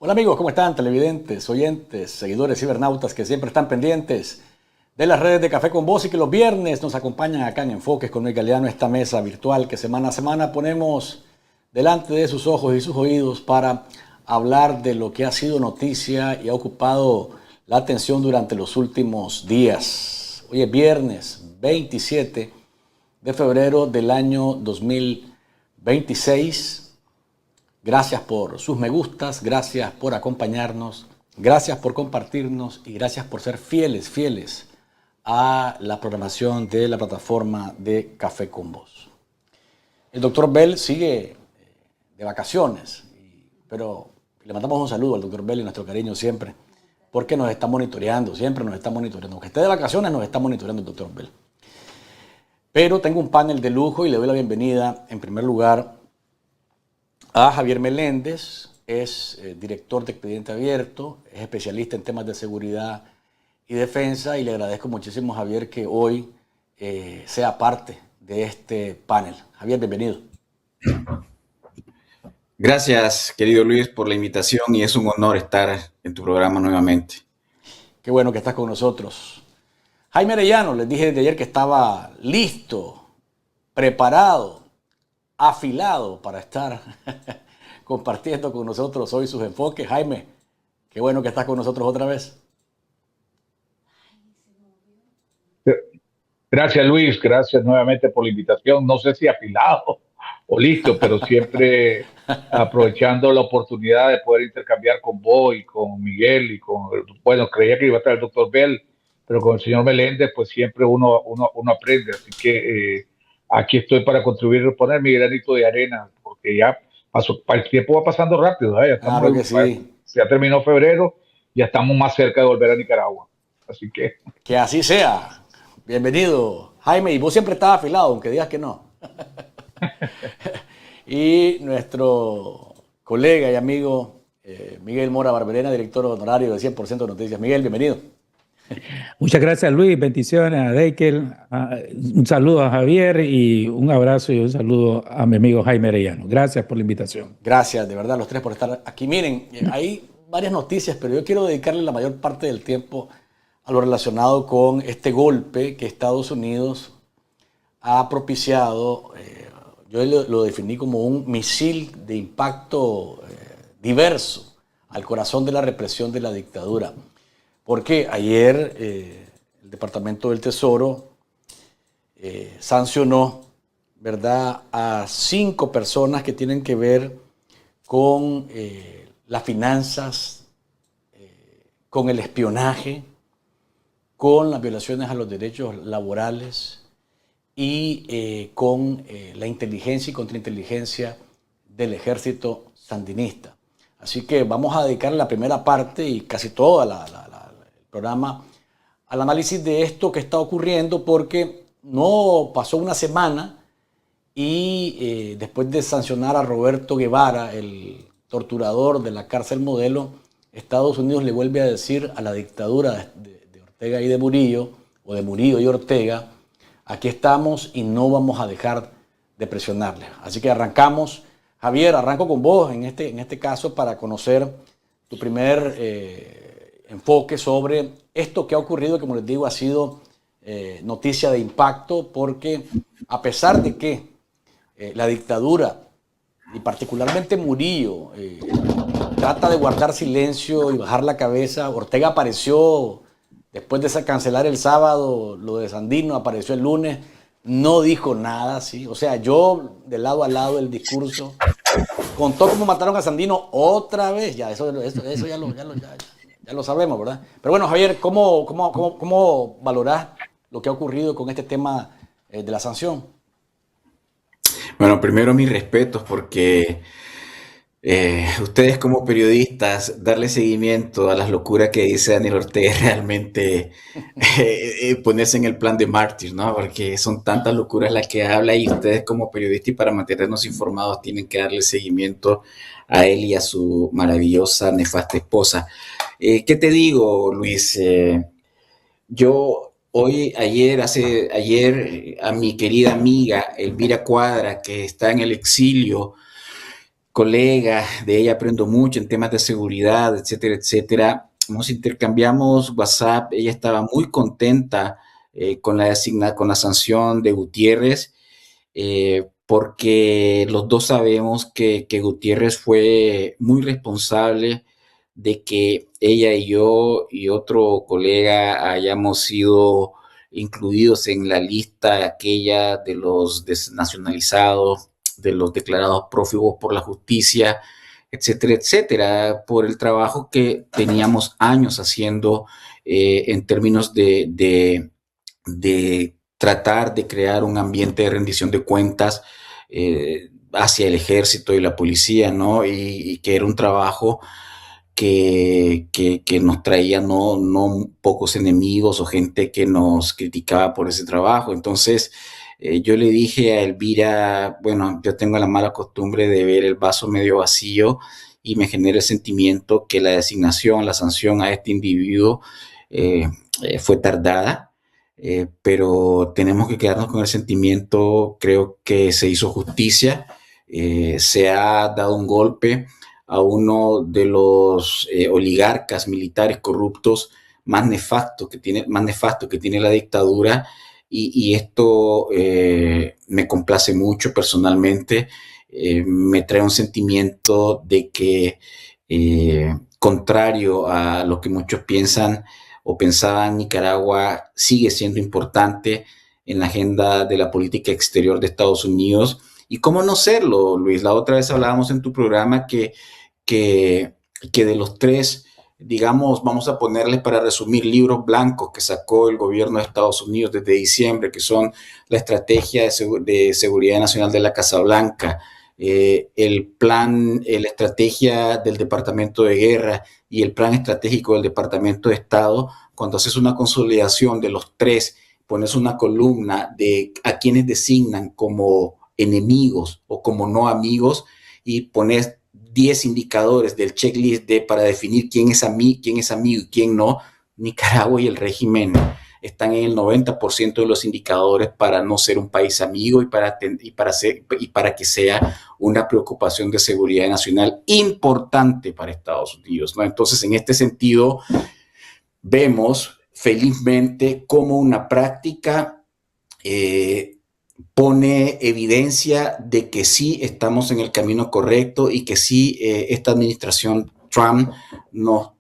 Hola amigos, ¿cómo están? Televidentes, oyentes, seguidores cibernautas que siempre están pendientes de las redes de Café con Voz y que los viernes nos acompañan acá en Enfoques con Luis Galeano, esta mesa virtual que semana a semana ponemos delante de sus ojos y sus oídos para hablar de lo que ha sido noticia y ha ocupado la atención durante los últimos días. Hoy es viernes 27 de febrero del año 2026. Gracias por sus me gustas, gracias por acompañarnos, gracias por compartirnos y gracias por ser fieles a la programación de la plataforma de Café con Voz. El doctor Bell sigue de vacaciones, pero le mandamos un saludo al doctor Bell y nuestro cariño siempre, porque nos está monitoreando, siempre nos está monitoreando. Aunque esté de vacaciones, nos está monitoreando el doctor Bell. Pero tengo un panel de lujo y le doy la bienvenida, en primer lugar, a Javier Meléndez. Es director de Expediente Abierto, es especialista en temas de seguridad y defensa, y le agradezco muchísimo a Javier que hoy sea parte de este panel. Javier, bienvenido. Gracias, querido Luis, por la invitación y es un honor estar en tu programa nuevamente. Qué bueno que estás con nosotros. Jaime Arellano, les dije desde ayer que estaba listo, preparado, afilado para estar compartiendo con nosotros hoy sus enfoques. Jaime, qué bueno que estás con nosotros otra vez. Gracias Luis, gracias nuevamente por la invitación. No sé si afilado o listo, pero siempre aprovechando la oportunidad de poder intercambiar con vos y con Miguel y bueno, creía que iba a estar el doctor Bell, pero con el señor Meléndez, pues siempre uno aprende. Así que aquí estoy para contribuir, poner mi granito de arena, porque ya pasó, el tiempo va pasando rápido, ¿eh? Claro que sí. Ya terminó febrero, ya estamos más cerca de volver a Nicaragua. Así que... Que así sea. Bienvenido, Jaime. Y vos siempre estás afilado, aunque digas que no. Y nuestro colega y amigo Miguel Mora Barberena, director honorario de 100% Noticias. Miguel, bienvenido. Muchas gracias, Luis. Bendiciones a Deikel. Un saludo a Javier y un abrazo y un saludo a mi amigo Jaime Arellano. Gracias por la invitación. Gracias, de verdad, los tres por estar aquí. Miren, hay varias noticias, pero yo quiero dedicarle la mayor parte del tiempo a lo relacionado con este golpe que Estados Unidos ha propiciado. Yo lo definí como un misil de impacto diverso al corazón de la represión de la dictadura. Porque ayer el Departamento del Tesoro sancionó, ¿verdad?, a 5 personas que tienen que ver con las finanzas, con el espionaje, con las violaciones a los derechos laborales y con la inteligencia y contrainteligencia del ejército sandinista. Así que vamos a dedicar la primera parte y casi todo el programa al análisis de esto que está ocurriendo, porque no pasó una semana y después de sancionar a Roberto Guevara, el torturador de la cárcel Modelo, Estados Unidos le vuelve a decir a la dictadura de Ortega y de Murillo, o de Murillo y Ortega: aquí estamos y no vamos a dejar de presionarle. Así que arrancamos. Javier, arranco con vos en este caso para conocer tu primer enfoque sobre esto que ha ocurrido, que, como les digo, ha sido noticia de impacto, porque a pesar de que la dictadura, y particularmente Murillo, trata de guardar silencio y bajar la cabeza, Ortega apareció después de cancelar el sábado lo de Sandino, apareció el lunes, no dijo nada, ¿sí? O sea, yo de lado a lado el discurso, contó cómo mataron a Sandino otra vez, ya eso ya lo sabemos, ¿verdad? Pero bueno, Javier, ¿cómo valorás lo que ha ocurrido con este tema de la sanción? Bueno, primero mis respetos porque ustedes como periodistas, darle seguimiento a las locuras que dice Daniel Ortega es realmente ponerse en el plan de mártir, ¿no? Porque son tantas locuras las que habla y ustedes como periodistas y para mantenernos informados tienen que darle seguimiento a él y a su maravillosa, nefasta esposa. ¿Qué te digo, Luis? Ayer, a mi querida amiga Elvira Cuadra, que está en el exilio, colega, de ella aprendo mucho en temas de seguridad, etcétera, etcétera. Nos intercambiamos WhatsApp, ella estaba muy contenta con con la sanción de Gutiérrez, porque los dos sabemos que Gutiérrez fue muy responsable de que ella y yo y otro colega hayamos sido incluidos en la lista aquella de los desnacionalizados, de los declarados prófugos por la justicia, etcétera, etcétera, por el trabajo que teníamos años haciendo en términos de tratar de crear un ambiente de rendición de cuentas hacia el ejército y la policía, ¿no? Y que era un trabajo que nos traía no pocos enemigos o gente que nos criticaba por ese trabajo. Entonces, yo le dije a Elvira, bueno, yo tengo la mala costumbre de ver el vaso medio vacío y me genera el sentimiento que la designación, la sanción a este individuo fue tardada, pero tenemos que quedarnos con el sentimiento. Creo que se hizo justicia, se ha dado un golpe a uno de los oligarcas militares corruptos más nefasto que tiene la dictadura, y esto me complace mucho personalmente. Me trae un sentimiento de que, contrario a lo que muchos piensan o pensaban, Nicaragua sigue siendo importante en la agenda de la política exterior de Estados Unidos. Y cómo no serlo, Luis. La otra vez hablábamos en tu programa que de los tres, digamos, vamos a ponerles, para resumir, libros blancos que sacó el gobierno de Estados Unidos desde diciembre, que son la Estrategia de Seguridad Nacional de la Casa Blanca, el plan, la estrategia del Departamento de Guerra y el plan estratégico del Departamento de Estado. Cuando haces una consolidación de los tres, pones una columna de a quienes designan como enemigos o como no amigos, y pones 10 indicadores del checklist para definir quién es amigo y quién no. Nicaragua y el régimen están en el 90% de los indicadores para no ser un país amigo y para que sea una preocupación de seguridad nacional importante para Estados Unidos, ¿no? Entonces, en este sentido, vemos felizmente cómo una práctica pone evidencia de que sí estamos en el camino correcto y que sí, esta administración Trump nos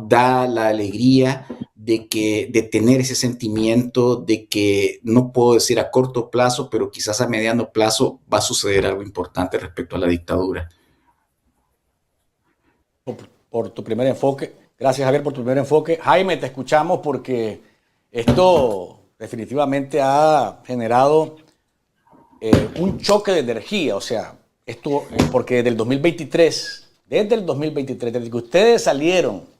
da la alegría de tener ese sentimiento de que, no puedo decir a corto plazo, pero quizás a mediano plazo va a suceder algo importante respecto a la dictadura. Por tu primer enfoque. Gracias, Javier, por tu primer enfoque. Jaime, te escuchamos porque esto definitivamente ha generado un choque de energía. O sea, esto, porque desde el 2023, desde que ustedes salieron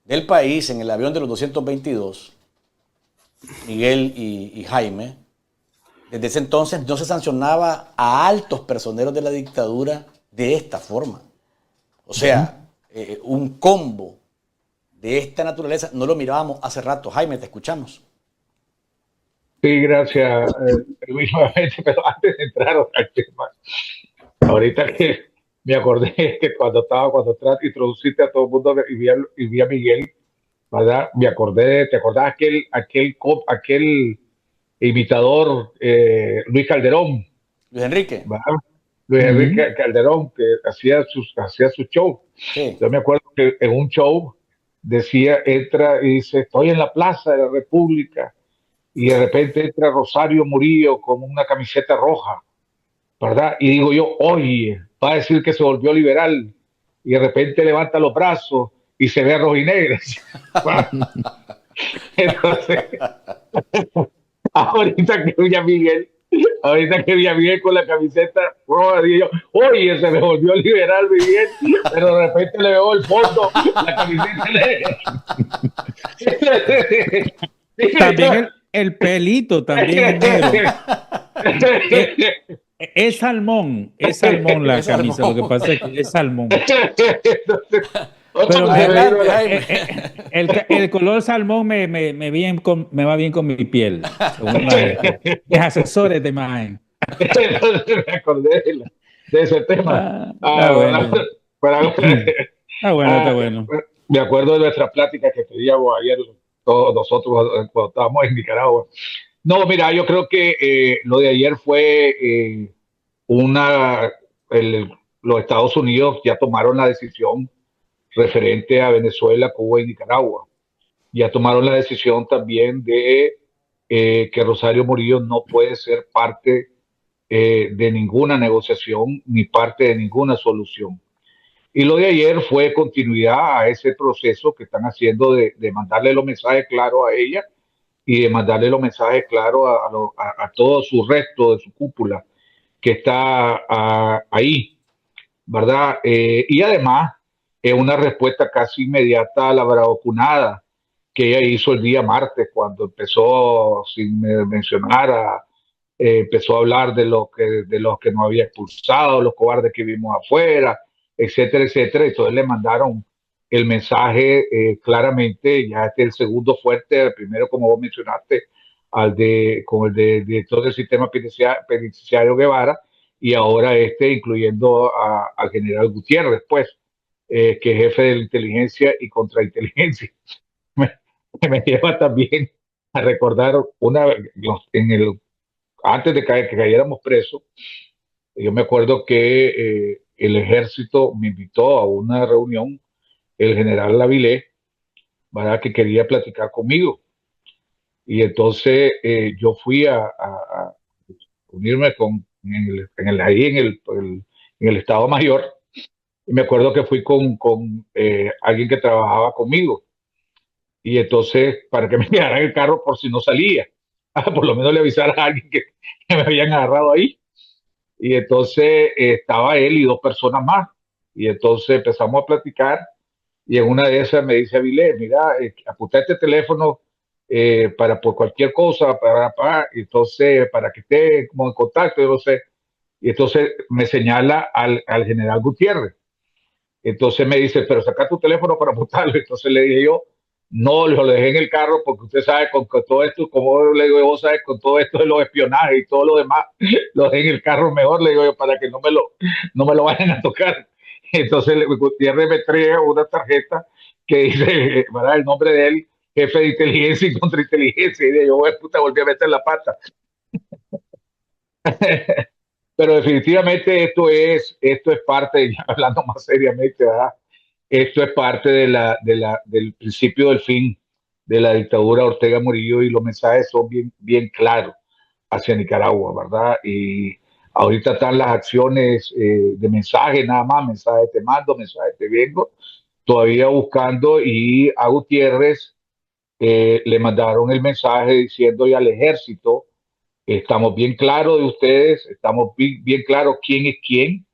del país en el avión de los 222, Miguel y Jaime, desde ese entonces no se sancionaba a altos personeros de la dictadura de esta forma. O sea, un combo de esta naturaleza no lo mirábamos hace rato. Jaime, te escuchamos. Sí, gracias, Luis, nuevamente, pero antes de entrar al tema, ahorita que me acordé que cuando introduciste a todo el mundo y vi a Miguel, ¿verdad? Me acordé, ¿te acordás aquel imitador, Luis Calderón? Luis Enrique. ¿Verdad? Luis Enrique Calderón, que hacía su show. Sí. Yo me acuerdo que en un show entra y dice, estoy en la Plaza de la República, y de repente entra Rosario Murillo con una camiseta roja, ¿verdad? Y digo yo, oye, va a decir que se volvió liberal, y de repente levanta los brazos y se ve rojinegras. Entonces, ahorita que vi a Miguel con la camiseta roja, digo yo, oye, se me volvió liberal Miguel, pero de repente le veo el fondo, la camiseta También el pelito también es negro. Es salmón la camisa, lo que pasa es que es salmón. Pero el color salmón me va bien con mi piel, según mis asesores de imagen. Entonces me acordé de ese tema. Ah, Bueno. para- Está bueno, está ah, bueno. me acuerdo de nuestra plática que teníamos ayer, todos nosotros cuando estábamos en Nicaragua. No, mira, yo creo que lo de ayer fue una, el- los Estados Unidos ya tomaron la decisión referente a Venezuela, Cuba y Nicaragua. Ya tomaron la decisión también de que Rosario Murillo no puede ser parte de ninguna negociación ni parte de ninguna solución. Y lo de ayer fue continuidad a ese proceso que están haciendo de mandarle los mensajes claros a ella y de mandarle los mensajes claros a todo su resto de su cúpula que está ahí, ¿verdad? Y además es una respuesta casi inmediata a la bravuconada que ella hizo el día martes cuando empezó, sin mencionar, empezó a hablar de los que nos había expulsado, los cobardes que vimos afuera, etcétera, etcétera. Entonces le mandaron el mensaje claramente, ya este es el segundo fuerte, el primero, como vos mencionaste, con el de director del sistema penitenciario Guevara, y ahora este, incluyendo al general Gutiérrez, pues, que es jefe de la inteligencia y contrainteligencia. Me, me lleva también a recordar en el antes de que cayéramos presos, yo me acuerdo que el ejército me invitó a una reunión, el general Lavilé, ¿verdad? Que quería platicar conmigo. Y entonces yo fui a unirme ahí en el Estado Mayor. Y me acuerdo que fui con alguien que trabajaba conmigo. Y entonces, para que me quedara el carro por si no salía, por lo menos le avisara a alguien que me habían agarrado ahí. Y entonces estaba él y dos personas más. Y entonces empezamos a platicar y en una de esas me dice Avilés, mira, apunta este teléfono para por cualquier cosa, entonces para que esté como en contacto, yo no sé. Y entonces me señala al general Gutiérrez. Entonces me dice, pero saca tu teléfono para apuntarlo. Entonces le dije yo, no, lo dejé en el carro porque usted sabe con todo esto, como le digo, vos sabes, con todo esto de los espionajes y todo lo demás, lo dejé en el carro mejor, le digo yo, para que no me lo vayan a tocar. Entonces Gutiérrez me trae una tarjeta que dice, ¿verdad? El nombre de él, jefe de inteligencia y contrainteligencia. Y de yo, puta, volví a meter la pata. Pero definitivamente esto es parte, ya hablando más seriamente, ¿verdad? Esto es parte del principio del fin de la dictadura Ortega Murillo y los mensajes son bien claros hacia Nicaragua, ¿verdad? Y ahorita están las acciones de mensaje, nada más, mensaje te mando, mensaje te vengo, todavía buscando y a Gutiérrez le mandaron el mensaje diciendo al ejército, estamos bien claros de ustedes, estamos bien claros quién es quién,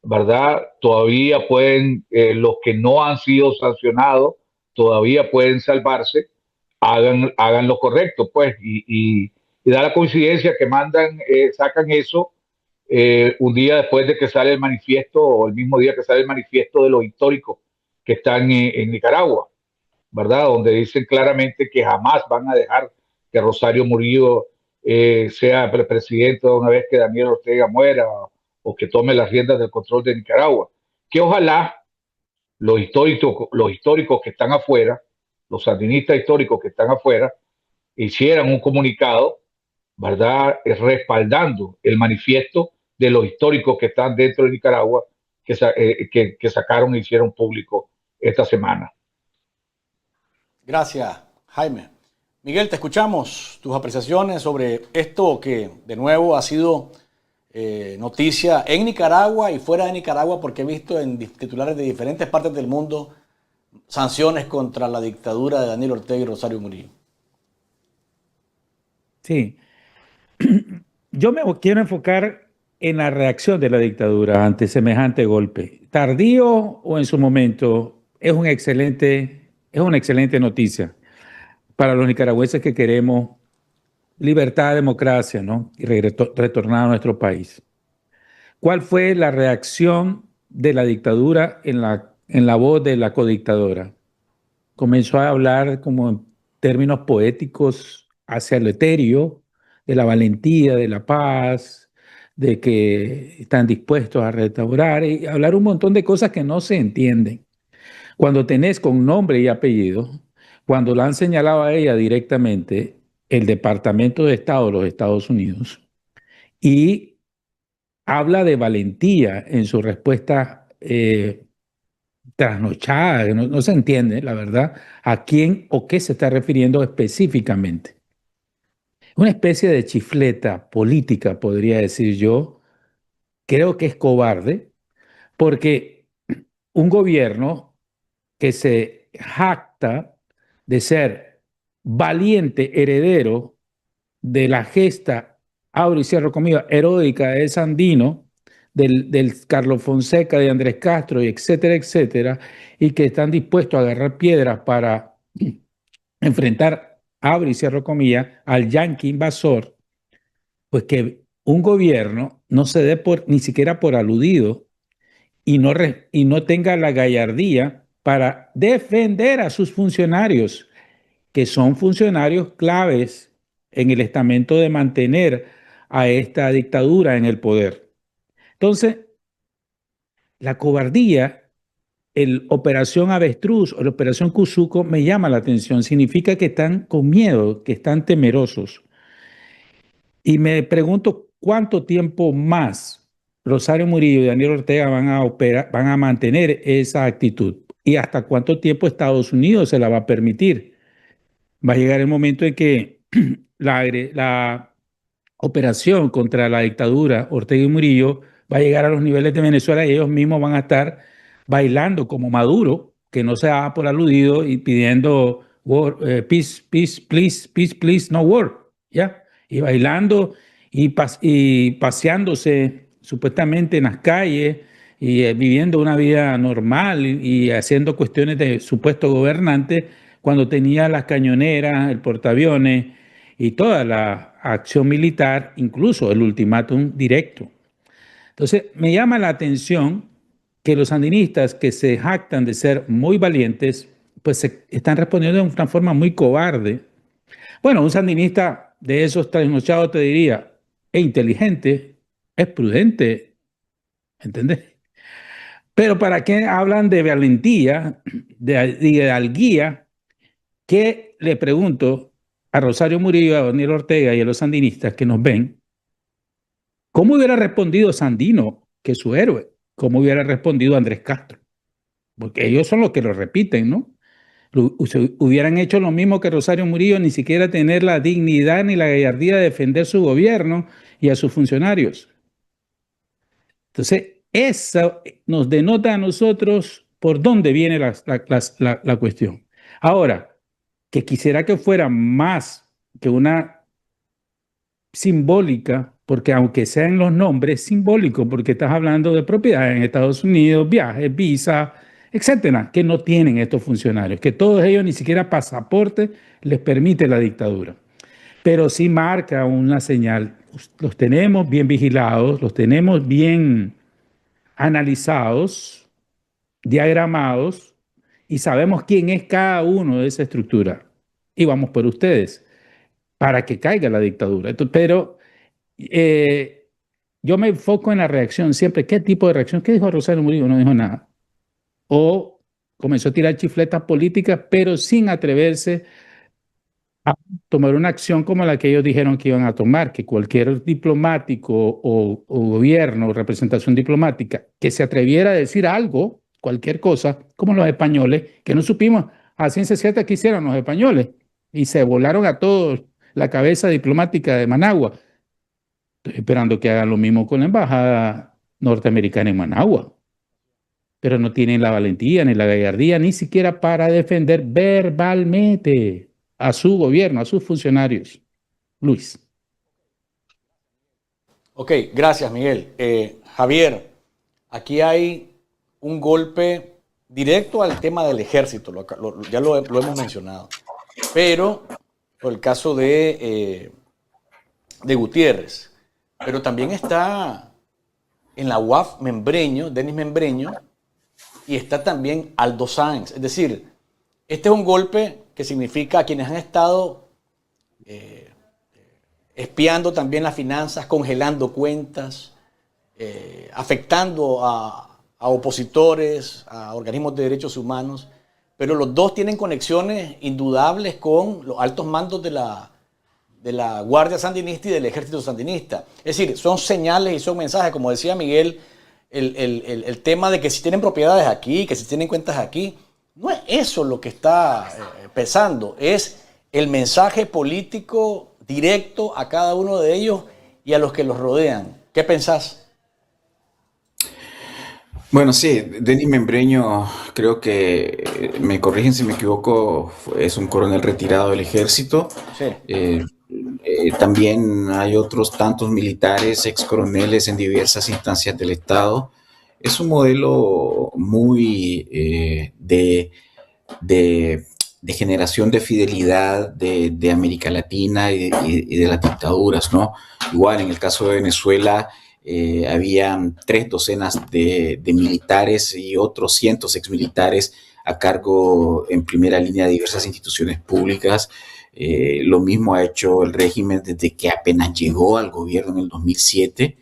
¿verdad? Todavía pueden, los que no han sido sancionados, todavía pueden salvarse, hagan lo correcto, pues, y da la coincidencia que sacan eso un día después de que sale el manifiesto, o el mismo día que sale el manifiesto de los históricos que están en Nicaragua, ¿verdad? Donde dicen claramente que jamás van a dejar que Rosario Murillo sea presidente una vez que Daniel Ortega muera o que tome las riendas del control de Nicaragua. Que ojalá los históricos que están afuera, los sandinistas históricos que están afuera, hicieran un comunicado, ¿verdad? Respaldando el manifiesto de los históricos que están dentro de Nicaragua que sacaron e hicieron público esta semana. Gracias, Jaime. Miguel, te escuchamos tus apreciaciones sobre esto que de nuevo ha sido noticia en Nicaragua y fuera de Nicaragua, porque he visto en titulares de diferentes partes del mundo sanciones contra la dictadura de Daniel Ortega y Rosario Murillo. Sí, yo me quiero enfocar en la reacción de la dictadura ante semejante golpe. Tardío o en su momento, es una excelente noticia para los nicaragüenses que queremos libertad, democracia, ¿no? Y retornar a nuestro país. ¿Cuál fue la reacción de la dictadura en la voz de la codictadora? Comenzó a hablar como en términos poéticos hacia lo etéreo, de la valentía, de la paz, de que están dispuestos a restaurar y hablar un montón de cosas que no se entienden. Cuando tenés con nombre y apellido, cuando la han señalado a ella directamente el Departamento de Estado de los Estados Unidos y habla de valentía en su respuesta trasnochada, que no se entiende, la verdad, a quién o qué se está refiriendo específicamente. Una especie de chifleta política, podría decir yo. Creo que es cobarde porque un gobierno que se jacta de ser valiente heredero de la gesta, abro y cierro comillas, heroica de Sandino, del Carlos Fonseca, de Andrés Castro, y etcétera, etcétera, y que están dispuestos a agarrar piedras para enfrentar, abro y cierro comillas, al yanqui invasor, pues que un gobierno no se dé por, ni siquiera por aludido y no tenga la gallardía para defender a sus funcionarios, que son funcionarios claves en el estamento de mantener a esta dictadura en el poder. Entonces, la cobardía, el Operación Avestruz o la Operación Cuzuco me llama la atención. Significa que están con miedo, que están temerosos. Y me pregunto cuánto tiempo más Rosario Murillo y Daniel Ortega van a mantener esa actitud y hasta cuánto tiempo Estados Unidos se la va a permitir. Va a llegar el momento en que la operación contra la dictadura Ortega y Murillo va a llegar a los niveles de Venezuela y ellos mismos van a estar bailando como Maduro, que no se da por aludido y pidiendo war, peace, peace, please, no war, ¿ya? Y bailando y paseándose supuestamente en las calles y viviendo una vida normal y haciendo cuestiones de supuesto gobernante cuando tenía las cañoneras, el portaaviones y toda la acción militar, incluso el ultimátum directo. Entonces, me llama la atención que los sandinistas que se jactan de ser muy valientes, pues están respondiendo de una forma muy cobarde. Bueno, un sandinista de esos trasnochados te diría, es inteligente, es prudente, ¿entendés? Pero ¿para qué hablan de valentía, de hidalguía? ¿Qué le pregunto a Rosario Murillo, a Daniel Ortega y a los sandinistas que nos ven? ¿Cómo hubiera respondido Sandino, que es su héroe? ¿Cómo hubiera respondido Andrés Castro? Porque ellos son los que lo repiten, ¿no? Hubieran hecho lo mismo que Rosario Murillo, ni siquiera tener la dignidad ni la gallardía de defender su gobierno y a sus funcionarios. Entonces, eso nos denota a nosotros por dónde viene la cuestión. Ahora, que quisiera que fuera más que una simbólica, porque aunque sean los nombres simbólicos, porque estás hablando de propiedades en Estados Unidos, viajes, visa, etcétera, que no tienen estos funcionarios, que todos ellos ni siquiera pasaporte les permite la dictadura. Pero sí marca una señal. Los tenemos bien vigilados, los tenemos bien analizados, diagramados, y sabemos quién es cada uno de esa estructura. Y vamos por ustedes, para que caiga la dictadura. Pero yo me enfoco en la reacción siempre. ¿Qué tipo de reacción? ¿Qué dijo Rosario Murillo? No dijo nada. O comenzó a tirar chifletas políticas, pero sin atreverse a tomar una acción como la que ellos dijeron que iban a tomar, que cualquier diplomático o gobierno o representación diplomática que se atreviera a decir algo, cualquier cosa, como los españoles, que no supimos a ciencia cierta qué hicieron los españoles y se volaron a todos la cabeza diplomática de Managua. Estoy esperando que hagan lo mismo con la embajada norteamericana en Managua, pero no tienen la valentía ni la gallardía ni siquiera para defender verbalmente a su gobierno, a sus funcionarios. Luis. Ok, gracias, Miguel. Javier, aquí hay un golpe directo al tema del ejército, ya lo hemos mencionado, pero por el caso de Gutiérrez, pero también está en la UAF Membreño, Denis Membreño, y está también Aldo Sáenz. Es decir, este es un golpe que significa a quienes han estado espiando también las finanzas, congelando cuentas, afectando a opositores, a organismos de derechos humanos, pero los dos tienen conexiones indudables con los altos mandos de la Guardia Sandinista y del Ejército Sandinista. Es decir, son señales y son mensajes, como decía Miguel, el tema de que si tienen propiedades aquí, que si tienen cuentas aquí, no es eso lo que está pesando, es el mensaje político directo a cada uno de ellos y a los que los rodean. ¿Qué pensás? Bueno, sí, Denis Membreño, creo que, me corrigen si me equivoco, es un coronel retirado del ejército. Sí. También hay otros tantos militares, ex coroneles en diversas instancias del Estado. Es un modelo muy de, de generación de fidelidad de América Latina y de las dictaduras, ¿no? Igual en el caso de Venezuela, habían 3 docenas de militares y otros cientos exmilitares a cargo en primera línea de diversas instituciones públicas. Lo mismo ha hecho el régimen desde que apenas llegó al gobierno en el 2007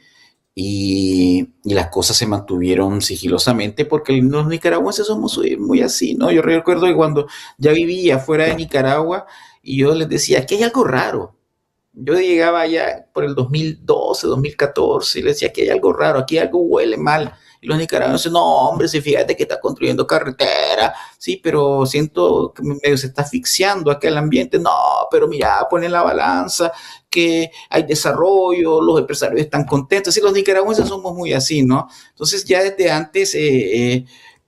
y las cosas se mantuvieron sigilosamente porque los nicaragüenses somos muy así, ¿no? Yo recuerdo que cuando ya vivía fuera de Nicaragua y yo les decía, aquí hay algo raro. Yo llegaba allá por el 2012, 2014 y le decía que hay algo raro, aquí algo huele mal. Y los nicaragüenses, no, hombre, si fíjate que está construyendo carretera, sí, pero siento que medio se está asfixiando aquel ambiente. No, pero mira, pone en la balanza que hay desarrollo, los empresarios están contentos. Sí, los nicaragüenses somos muy así, ¿no? Entonces ya desde antes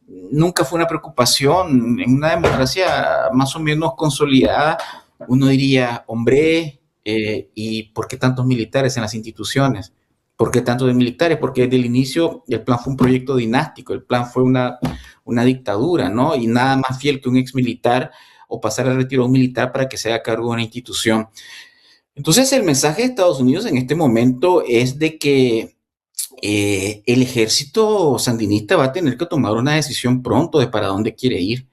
nunca fue una preocupación. En una democracia más o menos consolidada, uno diría, hombre, ¿y por qué tantos militares en las instituciones? ¿Por qué tantos de militares? Porque desde el inicio el plan fue un proyecto dinástico, el plan fue una dictadura, ¿no? Y nada más fiel que un ex militar o pasar al retiro a un militar para que se haga cargo de una institución. Entonces el mensaje de Estados Unidos en este momento es de que el ejército sandinista va a tener que tomar una decisión pronto de para dónde quiere ir.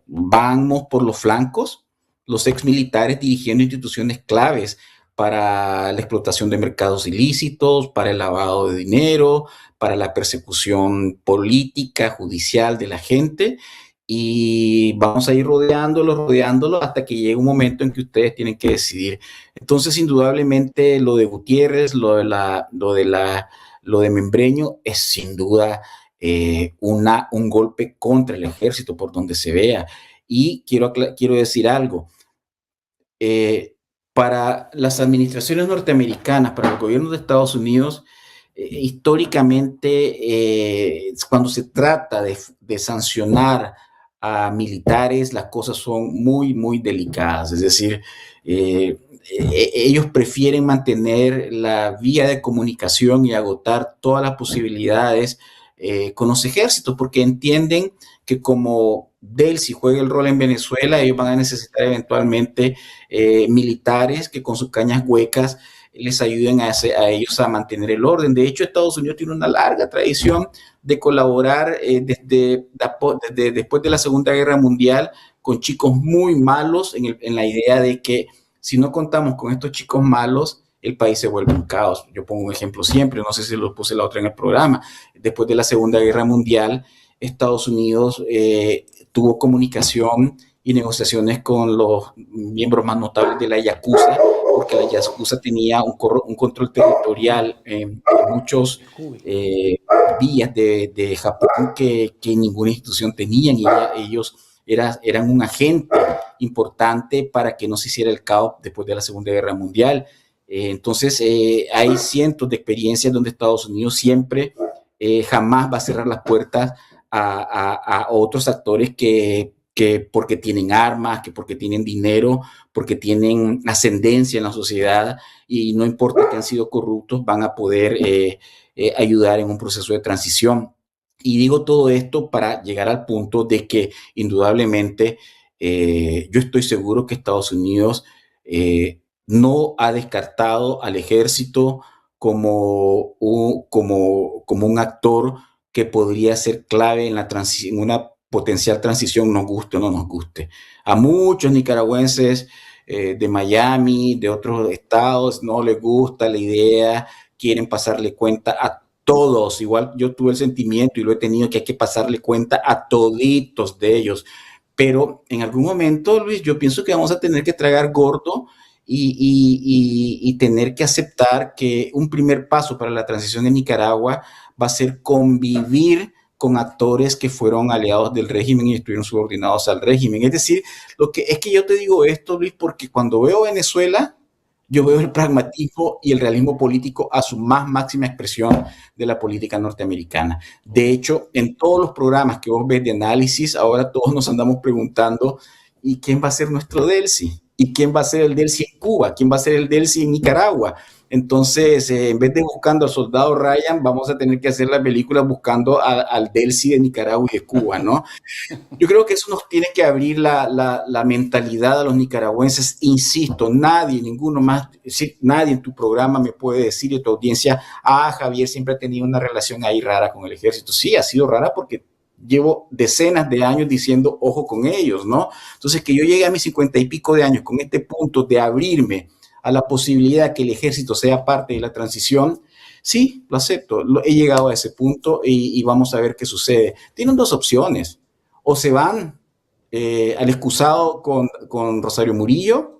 Vamos por los flancos, los ex militares dirigiendo instituciones claves para la explotación de mercados ilícitos, para el lavado de dinero, para la persecución política, judicial de la gente, y vamos a ir rodeándolo hasta que llegue un momento en que ustedes tienen que decidir. Entonces, indudablemente, lo de Gutiérrez, lo de Membreño es sin duda un golpe contra el ejército por donde se vea. Y quiero decir algo. Para las administraciones norteamericanas, para el gobierno de Estados Unidos, históricamente, cuando se trata de sancionar a militares, las cosas son muy, muy delicadas. Es decir, ellos prefieren mantener la vía de comunicación y agotar todas las posibilidades con los ejércitos, porque entienden que como Delcy juega el rol en Venezuela, ellos van a necesitar eventualmente militares que con sus cañas huecas les ayuden a ellos a mantener el orden. De hecho, Estados Unidos tiene una larga tradición de colaborar desde después de la Segunda Guerra Mundial con chicos muy malos en la idea de que si no contamos con estos chicos malos, el país se vuelve un caos. Yo pongo un ejemplo siempre, no sé si lo puse la otra en el programa. Después de la Segunda Guerra Mundial, Estados Unidos tuvo comunicación y negociaciones con los miembros más notables de la Yakuza, porque la Yakuza tenía un control territorial en muchos vías de Japón que ninguna institución tenía, y ellos eran un agente importante para que no se hiciera el caos después de la Segunda Guerra Mundial. Entonces, hay cientos de experiencias donde Estados Unidos siempre jamás va a cerrar las puertas a otros actores que porque tienen armas, que porque tienen dinero, porque tienen ascendencia en la sociedad, y no importa que han sido corruptos, van a poder ayudar en un proceso de transición. Y digo todo esto para llegar al punto de que indudablemente yo estoy seguro que Estados Unidos no ha descartado al ejército como un actor que podría ser clave en una potencial transición, nos guste o no nos guste. A muchos nicaragüenses de Miami, de otros estados, no les gusta la idea, quieren pasarle cuenta a todos. Igual yo tuve el sentimiento y lo he tenido que hay que pasarle cuenta a toditos de ellos. Pero en algún momento, Luis, yo pienso que vamos a tener que tragar gordo y tener que aceptar que un primer paso para la transición en Nicaragua va a ser convivir con actores que fueron aliados del régimen y estuvieron subordinados al régimen. Es decir, lo que es que yo te digo esto, Luis, porque cuando veo Venezuela, yo veo el pragmatismo y el realismo político a su más máxima expresión de la política norteamericana. De hecho, en todos los programas que vos ves de análisis, ahora todos nos andamos preguntando, ¿y quién va a ser nuestro Delcy? ¿Y quién va a ser el Delcy en Cuba? ¿Quién va a ser el Delcy en Nicaragua? Entonces, en vez de buscando al soldado Ryan, vamos a tener que hacer la película buscando al Delcy de Nicaragua y de Cuba, ¿no? Yo creo que eso nos tiene que abrir la mentalidad a los nicaragüenses. Insisto, nadie, ninguno más, nadie en tu programa me puede decir, de tu audiencia, Javier siempre ha tenido una relación ahí rara con el ejército. Sí, ha sido rara porque llevo decenas de años diciendo ojo con ellos, ¿no? Entonces, que yo llegue a mis 50 y pico de años con este punto de abrirme a la posibilidad que el ejército sea parte de la transición, sí, lo acepto. He llegado a ese punto y vamos a ver qué sucede. Tienen dos opciones. O se van al excusado con Rosario Murillo,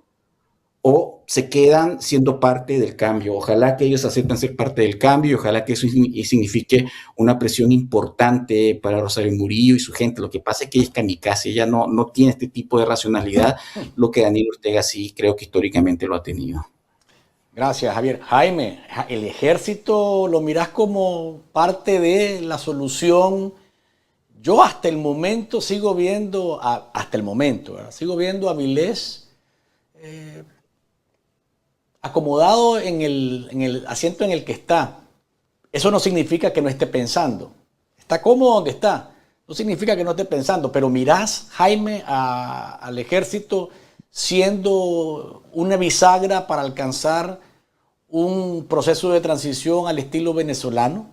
o se quedan siendo parte del cambio. Ojalá que ellos acepten ser parte del cambio y ojalá que eso signifique una presión importante para Rosario Murillo y su gente. Lo que pasa es que ella es kamikaze, ella no tiene este tipo de racionalidad, lo que Daniel Ortega sí creo que históricamente lo ha tenido. Gracias, Javier. Jaime, ¿el ejército lo mirás como parte de la solución? Yo hasta el momento sigo viendo, sigo viendo a Vilés acomodado en el asiento en el que está. Eso no significa que no esté pensando. Está cómodo donde está. No significa que no esté pensando, pero mirás, Jaime, al ejército siendo una bisagra para alcanzar un proceso de transición al estilo venezolano.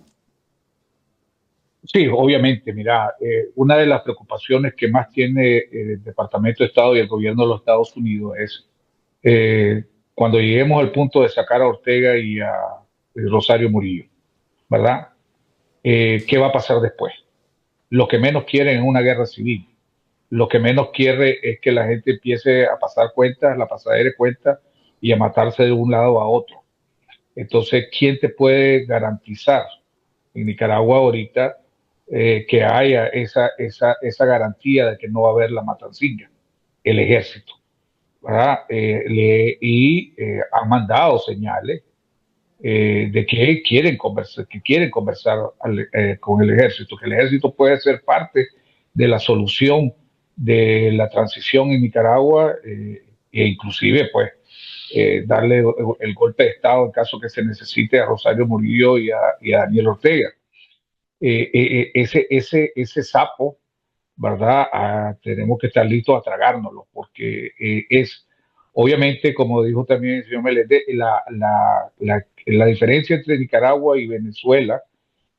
Sí, obviamente, mira, una de las preocupaciones que más tiene el Departamento de Estado y el gobierno de los Estados Unidos es cuando lleguemos al punto de sacar a Ortega y a Rosario Murillo, ¿verdad? ¿Qué va a pasar después? Lo que menos quieren es una guerra civil. Lo que menos quiere es que la gente empiece a pasar cuentas, la pasadera de cuentas y a matarse de un lado a otro. Entonces, ¿quién te puede garantizar en Nicaragua ahorita que haya esa garantía de que no va a haber la matancinga? El ejército, ¿verdad? Han mandado señales de que quieren conversar con el ejército, que el ejército puede ser parte de la solución de la transición en Nicaragua e inclusive pues darle el golpe de Estado en caso que se necesite a Rosario Murillo y a Daniel Ortega. Ese sapo, ¿verdad? Tenemos que estar listos a tragárnoslo, porque obviamente, como dijo también el señor Meléndez, la diferencia entre Nicaragua y Venezuela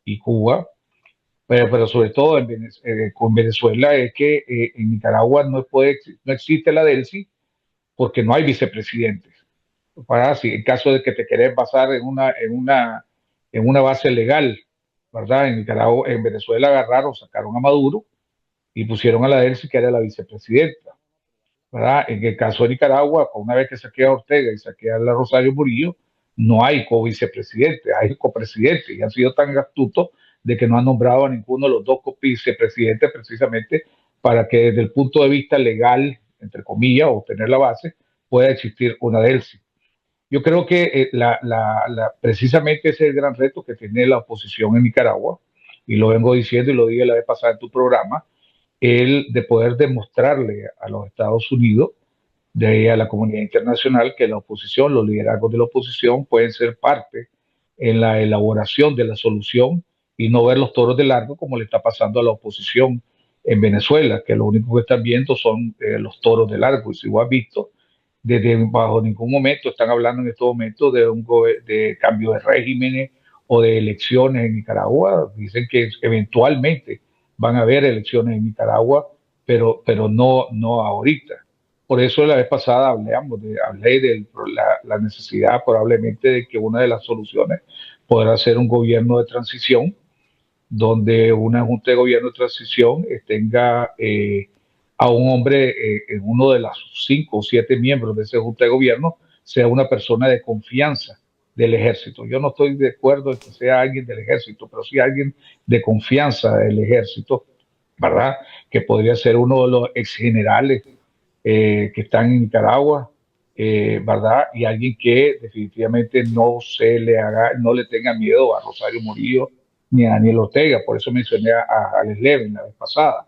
y Cuba, pero sobre todo con Venezuela, es que en Nicaragua no existe la DELCI porque no hay vicepresidentes. Si en caso de que te querés basar en una base legal, ¿verdad? En Nicaragua, en Venezuela sacaron a Maduro y pusieron a la DELCI, que era la vicepresidenta, ¿verdad? En el caso de Nicaragua, una vez que saqué a Ortega y saqué a la Rosario Murillo, no hay co-vicepresidente, hay copresidente, y han sido tan astutos de que no han nombrado a ninguno de los dos vicepresidentes precisamente para que desde el punto de vista legal, entre comillas, o tener la base, pueda existir una DELCI. Yo creo que precisamente ese es el gran reto que tiene la oposición en Nicaragua, y lo vengo diciendo y lo dije la vez pasada en tu programa, el de poder demostrarle a los Estados Unidos, a la comunidad internacional, que la oposición, los liderazgos de la oposición pueden ser parte en la elaboración de la solución y no ver los toros de largo como le está pasando a la oposición en Venezuela, que lo único que están viendo son los toros de largo. Y si vos has visto, bajo ningún momento están hablando en estos momentos de cambio de regímenes o de elecciones en Nicaragua. Dicen que eventualmente van a haber elecciones en Nicaragua, pero no ahorita. Por eso la vez pasada hablé de la necesidad probablemente de que una de las soluciones podrá ser un gobierno de transición, donde una junta de gobierno de transición tenga a un hombre, en uno de los 5 o 7 miembros de esa junta de gobierno, sea una persona de confianza del ejército. Yo no estoy de acuerdo en que sea alguien del ejército, pero sí alguien de confianza del ejército, ¿verdad? Que podría ser uno de los exgenerales que están en Nicaragua, ¿verdad? Y alguien que definitivamente no le tenga miedo a Rosario Murillo ni a Daniel Ortega. Por eso mencioné a Alex Levin la vez pasada,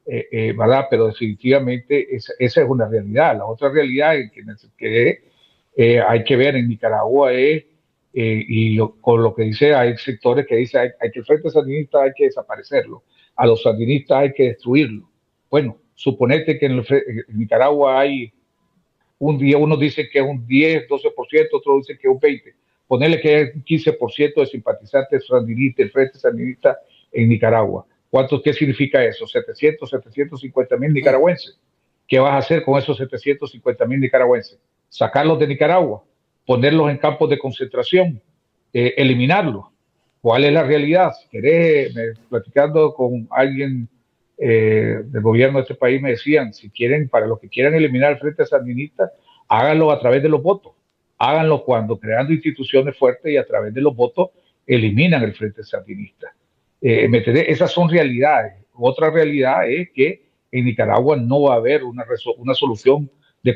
¿verdad? Pero definitivamente esa es una realidad. La otra realidad que hay que ver en Nicaragua es, con lo que dice, hay sectores que dicen hay que el Frente Sandinista hay que desaparecerlo, a los sandinistas hay que destruirlo. Bueno, suponete que en Nicaragua hay un día, unos dicen que es un 10, 12%, otros dicen que es un 20%. Ponerle que es un 15% de simpatizantes sandinistas, el Frente Sandinista en Nicaragua. ¿Qué significa eso? 750,000 nicaragüenses. ¿Qué vas a hacer con esos 750,000 nicaragüenses? Sacarlos de Nicaragua, ponerlos en campos de concentración, eliminarlos. ¿Cuál es la realidad? Si querés, platicando con alguien del gobierno de este país, me decían, si quieren, para los que quieran eliminar el Frente Sandinista, háganlo a través de los votos. Háganlo cuando creando instituciones fuertes y a través de los votos eliminan el Frente Sandinista. Esas son realidades. Otra realidad es que en Nicaragua no va a haber una solución de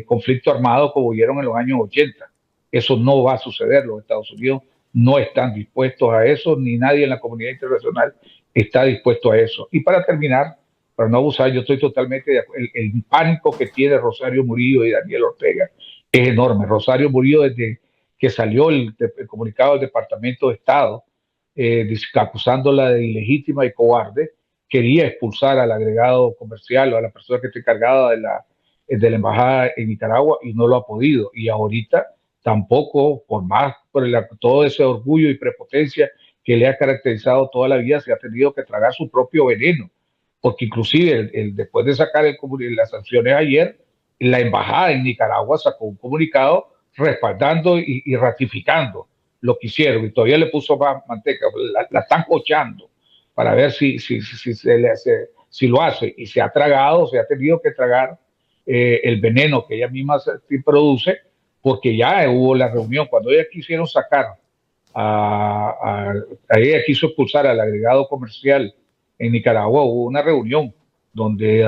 conflicto armado como vieron en los años 80. Eso no va a suceder. Los Estados Unidos no están dispuestos a eso, ni nadie en la comunidad internacional está dispuesto a eso. Y para terminar, para no abusar, yo estoy totalmente de acuerdo. El pánico que tiene Rosario Murillo y Daniel Ortega es enorme. Rosario Murillo, desde que salió el comunicado del Departamento de Estado, acusándola de ilegítima y cobarde, quería expulsar al agregado comercial o a la persona que está encargada de la embajada en Nicaragua y no lo ha podido. Y ahorita tampoco, por todo ese orgullo y prepotencia que le ha caracterizado toda la vida, se ha tenido que tragar su propio veneno, porque inclusive después de sacar las sanciones ayer, la embajada en Nicaragua sacó un comunicado respaldando y ratificando lo que hicieron, y todavía le puso más manteca, la están cochando para ver si lo hace, y se ha tenido que tragar el veneno que ella misma produce, porque ya hubo la reunión, cuando ellas quisieron sacar ella quiso expulsar al agregado comercial en Nicaragua, hubo una reunión donde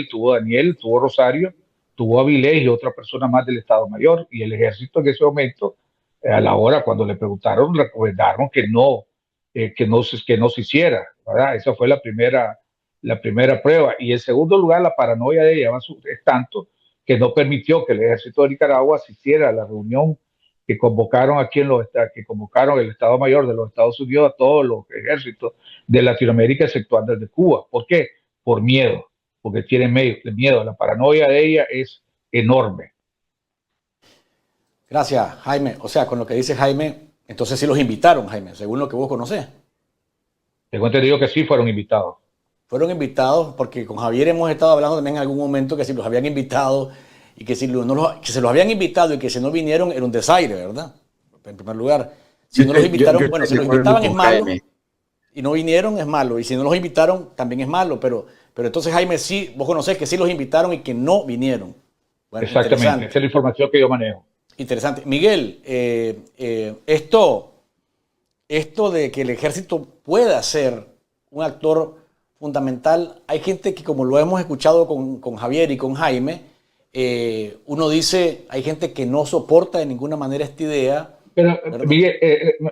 tuvo Rosario, tuvo Avilés y otra persona más del Estado Mayor, y el ejército en ese momento, a la hora cuando le preguntaron, recomendaron que no se hiciera, ¿verdad? Esa fue la primera prueba. Y en segundo lugar, la paranoia de ella es tanto que no permitió que el ejército de Nicaragua asistiera a la reunión que convocaron el Estado Mayor de los Estados Unidos a todos los ejércitos de Latinoamérica, exceptuando el de Cuba. ¿Por qué? Por miedo, porque tienen miedo. La paranoia de ella es enorme. Gracias, Jaime. O sea, con lo que dice Jaime, entonces sí los invitaron, Jaime, según lo que vos conocés. Tengo entendido que sí fueron invitados. Fueron invitados porque con Javier hemos estado hablando también en algún momento que si los habían invitado y que si que se los habían invitado y que si no vinieron era un desaire, ¿verdad? En primer lugar, si no los invitaron, bueno, si los invitaban es malo y no vinieron es malo, y si no los invitaron también es malo, pero entonces, Jaime, sí, vos conocés que sí los invitaron y que no vinieron. Bueno, exactamente, esa es la información que yo manejo. Interesante. Miguel, esto de que el ejército pueda ser un actor fundamental, hay gente que, como lo hemos escuchado con Javier y con Jaime, uno dice, hay gente que no soporta de ninguna manera esta idea. Pero, Miguel,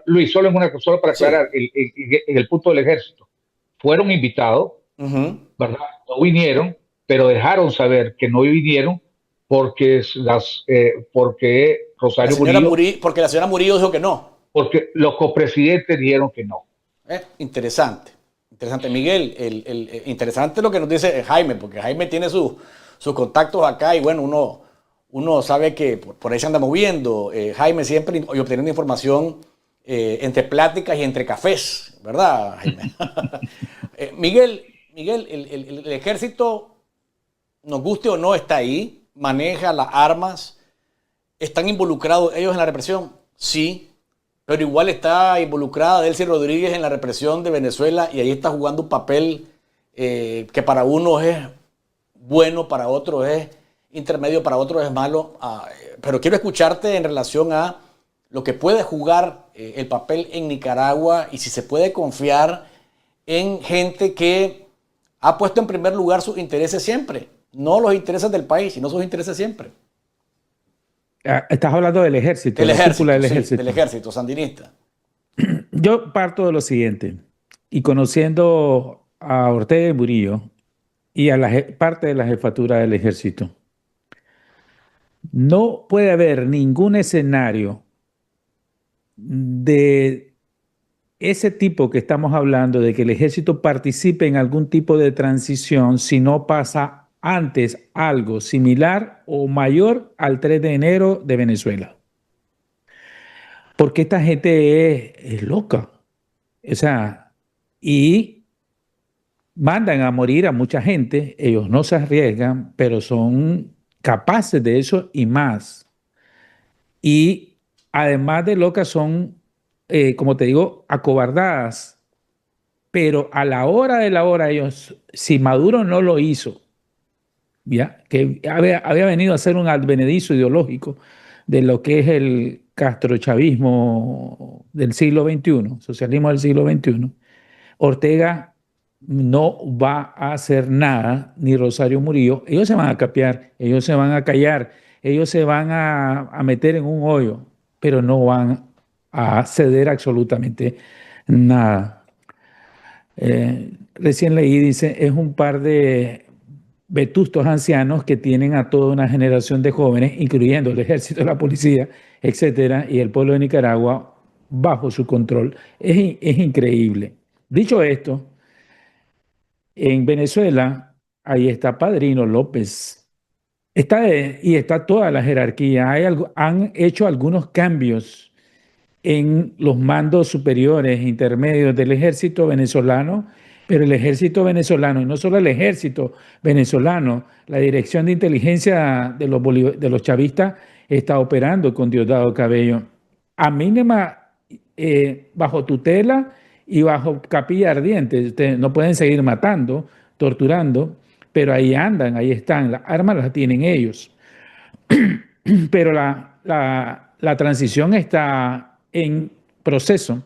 Luis, solo para aclarar, sí. En el punto del ejército, fueron invitados, ¿verdad? No vinieron, pero dejaron saber que no vinieron porque Rosario Murillo... porque la señora Murillo dijo que no. Porque los copresidentes dijeron que no. Interesante. Miguel, interesante lo que nos dice Jaime, porque Jaime tiene sus contactos acá y bueno, uno sabe que por ahí se anda moviendo. Jaime siempre y obteniendo información entre pláticas y entre cafés, ¿verdad, Jaime? Miguel, el ejército nos guste o no, está ahí, maneja las armas. ¿Están involucrados ellos en la represión? Sí, pero igual está involucrada Delcy Rodríguez en la represión de Venezuela y ahí está jugando un papel que para uno es bueno, para otro es intermedio, para otro es malo. Pero quiero escucharte en relación a lo que puede jugar el papel en Nicaragua y si se puede confiar en gente que ha puesto en primer lugar sus intereses siempre, no los intereses del país, sino sus intereses siempre. Estás hablando del ejército, Del la cúpula del ejército, sí, ejército. del ejército sandinista. Yo parto de lo siguiente, y conociendo a Ortega y Murillo y a parte de la jefatura del ejército, no puede haber ningún escenario de ese tipo que estamos hablando, de que el ejército participe en algún tipo de transición si no pasa antes algo similar o mayor al 3 de enero de Venezuela. Porque esta gente es loca. O sea, y mandan a morir a mucha gente, ellos no se arriesgan, pero son capaces de eso y más. Y además de locas son, como te digo, acobardadas. Pero a la hora de la hora ellos, si Maduro no lo hizo, ¿ya? Que había venido a ser un advenedizo ideológico de lo que es el castrochavismo del siglo XXI, socialismo del siglo XXI, Ortega no va a hacer nada, ni Rosario Murillo. Ellos se van a capear, ellos se van a callar, ellos se van a meter en un hoyo, pero no van a ceder absolutamente nada. Recién leí, dice, es un par de vetustos ancianos que tienen a toda una generación de jóvenes, incluyendo el ejército, la policía, etcétera, y el pueblo de Nicaragua bajo su control. Es increíble. Dicho esto, en Venezuela, ahí está Padrino López. Y está toda la jerarquía. Han hecho algunos cambios en los mandos superiores, intermedios del ejército venezolano, pero el ejército venezolano, y no solo el ejército venezolano, la dirección de inteligencia de los chavistas está operando con Diosdado Cabello a mínima, bajo tutela y bajo capilla ardiente. Ustedes no pueden seguir matando, torturando, pero ahí andan, ahí están, las armas las tienen ellos. Pero la transición está en proceso.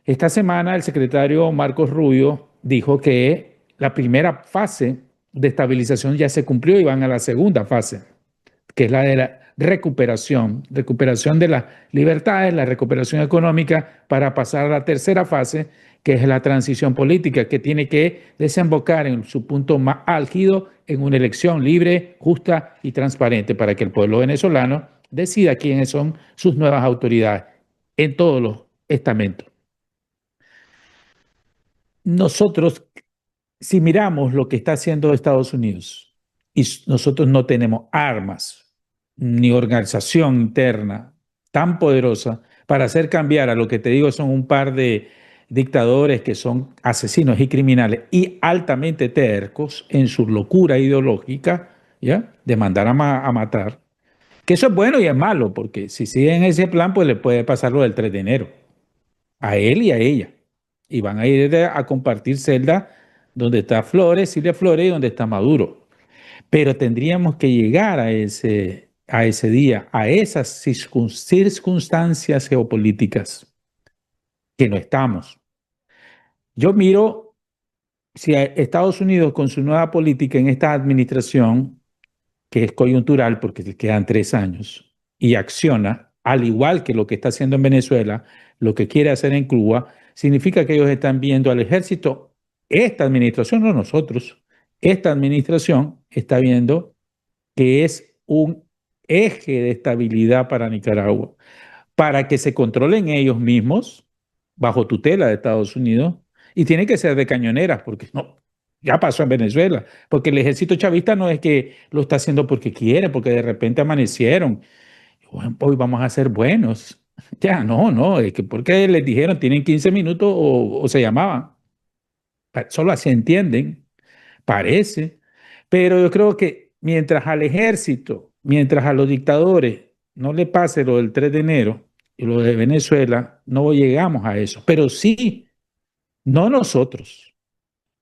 Esta semana el secretario Marcos Rubio dijo que la primera fase de estabilización ya se cumplió y van a la segunda fase, que es la de la recuperación de las libertades, la recuperación económica, para pasar a la tercera fase, que es la transición política, que tiene que desembocar en su punto más álgido en una elección libre, justa y transparente para que el pueblo venezolano decida quiénes son sus nuevas autoridades en todos los estamentos. Nosotros, si miramos lo que está haciendo Estados Unidos, y nosotros no tenemos armas ni organización interna tan poderosa para hacer cambiar a lo que te digo son un par de dictadores que son asesinos y criminales y altamente tercos en su locura ideológica, ¿ya? De mandar a matar. Que eso es bueno y es malo, porque si siguen ese plan, pues le puede pasar lo del 3 de enero a él y a ella. Y van a ir a compartir celda donde está Flores, Silvia Flores, y donde está Maduro. Pero tendríamos que llegar a ese día, a esas circunstancias geopolíticas que no estamos. Yo miro si Estados Unidos con su nueva política en esta administración, que es coyuntural porque le quedan 3 años, y acciona, al igual que lo que está haciendo en Venezuela, lo que quiere hacer en Cuba, significa que ellos están viendo al ejército, esta administración, no nosotros, esta administración está viendo que es un eje de estabilidad para Nicaragua, para que se controlen ellos mismos bajo tutela de Estados Unidos, y tiene que ser de cañoneras, porque no, ya pasó en Venezuela, porque el ejército chavista no es que lo está haciendo porque quiere, porque de repente amanecieron, bueno, hoy vamos a ser buenos. Ya, no, es que porque les dijeron tienen 15 minutos o se llamaban. Solo así entienden, parece, Pero yo creo que mientras al ejército, mientras a los dictadores no le pase lo del 3 de enero y lo de Venezuela, no llegamos a eso. Pero sí, no nosotros,